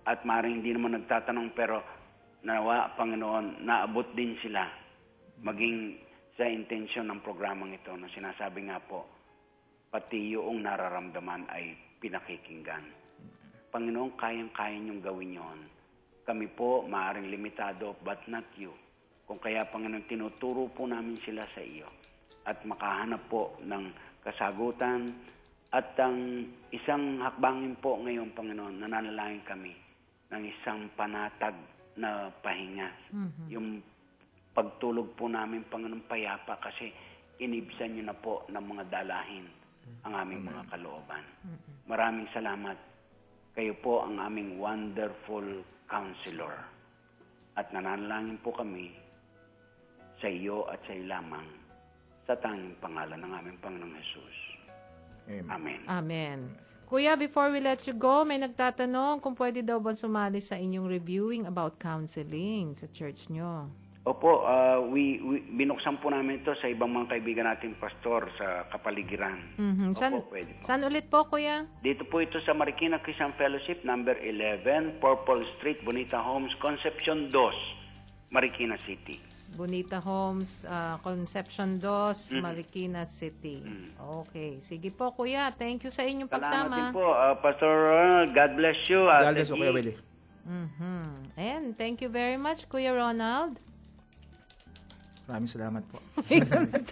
F: at maaaring hindi naman nagtatanong pero nawa, Panginoon, naabot din sila maging sa intensyon ng programang ito na sinasabi nga po, pati yung nararamdaman ay pinakikinggan. Panginoon, kayang-kaya niyong gawin yon. Kami po, maaaring limitado, but not you. Kung kaya, Panginoon, tinuturo po namin sila sa iyo at makahanap po ng kasagutan At ang isang hakbangin po ngayon, Panginoon, nananalangin kami ng isang panatag na pahinga. Yung pagtulog po namin, Panginoon, payapa kasi inibsan niyo na po ng mga dalahin ang aming mga kalooban. Maraming salamat. Kayo po ang aming wonderful counselor. At nananalangin po kami sa iyo at sa iyo lamang sa tanging pangalan ng aming Panginoong Jesus. Amen.
D: Amen. Kuya, before we let you go, may nagtatanong kung pwede daw ba sumali sa inyong reviewing about counseling sa church nyo.
F: Opo, binuksan po namin ito sa ibang mga kaibigan nating pastor sa kapaligiran. Opo, pwede po.
D: Saan ulit po, Kuya?
F: Dito po ito sa Marikina Christian Fellowship, number 11, Purple Street, Bonita Homes, Concepcion 2, Marikina City.
D: Bonita Homes, Concepcion 2, Marikina City. Okay. Sige po, Kuya. Thank you sa inyong pagsama.
F: Salamat din po, Pastor Ronald. God bless you.
G: God bless you, Kuya Willie.
D: And thank you very much, Kuya Ronald.
G: Maraming salamat po.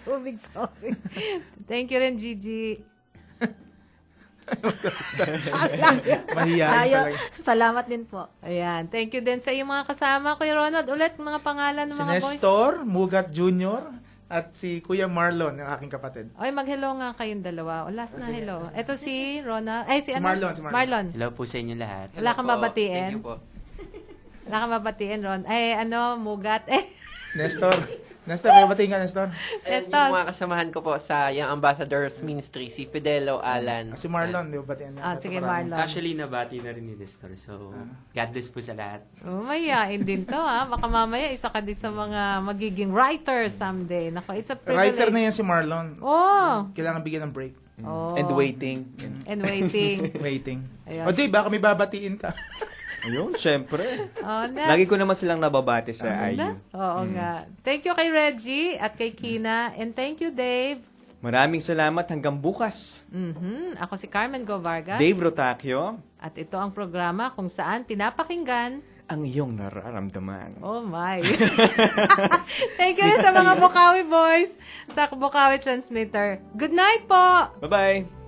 D: Tubig, sorry. Thank you rin, Gigi.
G: Mahihayin talaga.
I: Salamat din po.
D: Ayan. Thank you din sa iyong mga kasama. Kuya Ronald, ulit mga pangalan ng
G: Si
D: mga boys.
G: Nestor Mugat Jr. at si Kuya Marlon, ang aking kapatid.
D: Oy, mag-hello nga kayong dalawa. O, last na hello. Ito si Ronald. Ay, si ano?
G: Marlon, si Marlon.
N: Hello po sa inyo lahat.
D: Wala kang babatiin?
N: Thank you po.
D: Wala kang babatiin, Ron. Ay, ano, Mugat.
G: Nestor, may batiin ka, Nestor.
D: Nestor.
N: Yung mga kasamahan ko po sa Young Ambassadors Ministry, si Fidelo Alan.
G: Si Marlon, di ba batiin na?
D: Sige, Marlon.
O: Actually, nabati na rin ni Nestor. So, God bless po sa lahat.
D: Mayain din to, ha? Baka mamaya isa ka din sa mga magiging writer someday. Nako, it's a privilege.
G: Writer na yan si Marlon.
D: Oh!
G: Kailangan bigyan ng break.
D: Oh.
E: And waiting.
D: And waiting.
G: Waiting.
D: Ayun.
G: O di, baka may babatiin ka.
E: Ayun, syempre.
D: Oh,
E: Lagi ko naman silang nababati sa IU.
D: Oo nga. Thank you kay Reggie at kay Kina. And thank you, Dave.
E: Maraming salamat hanggang bukas.
D: Ako si Carmen Go Vargas.
E: Dave Rotacio.
D: At ito ang programa kung saan pinapakinggan
E: ang iyong nararamdaman.
D: Oh my. Thank you rin sa mga Bukawi boys sa Bukawi Transmitter. Good night po!
E: Bye-bye!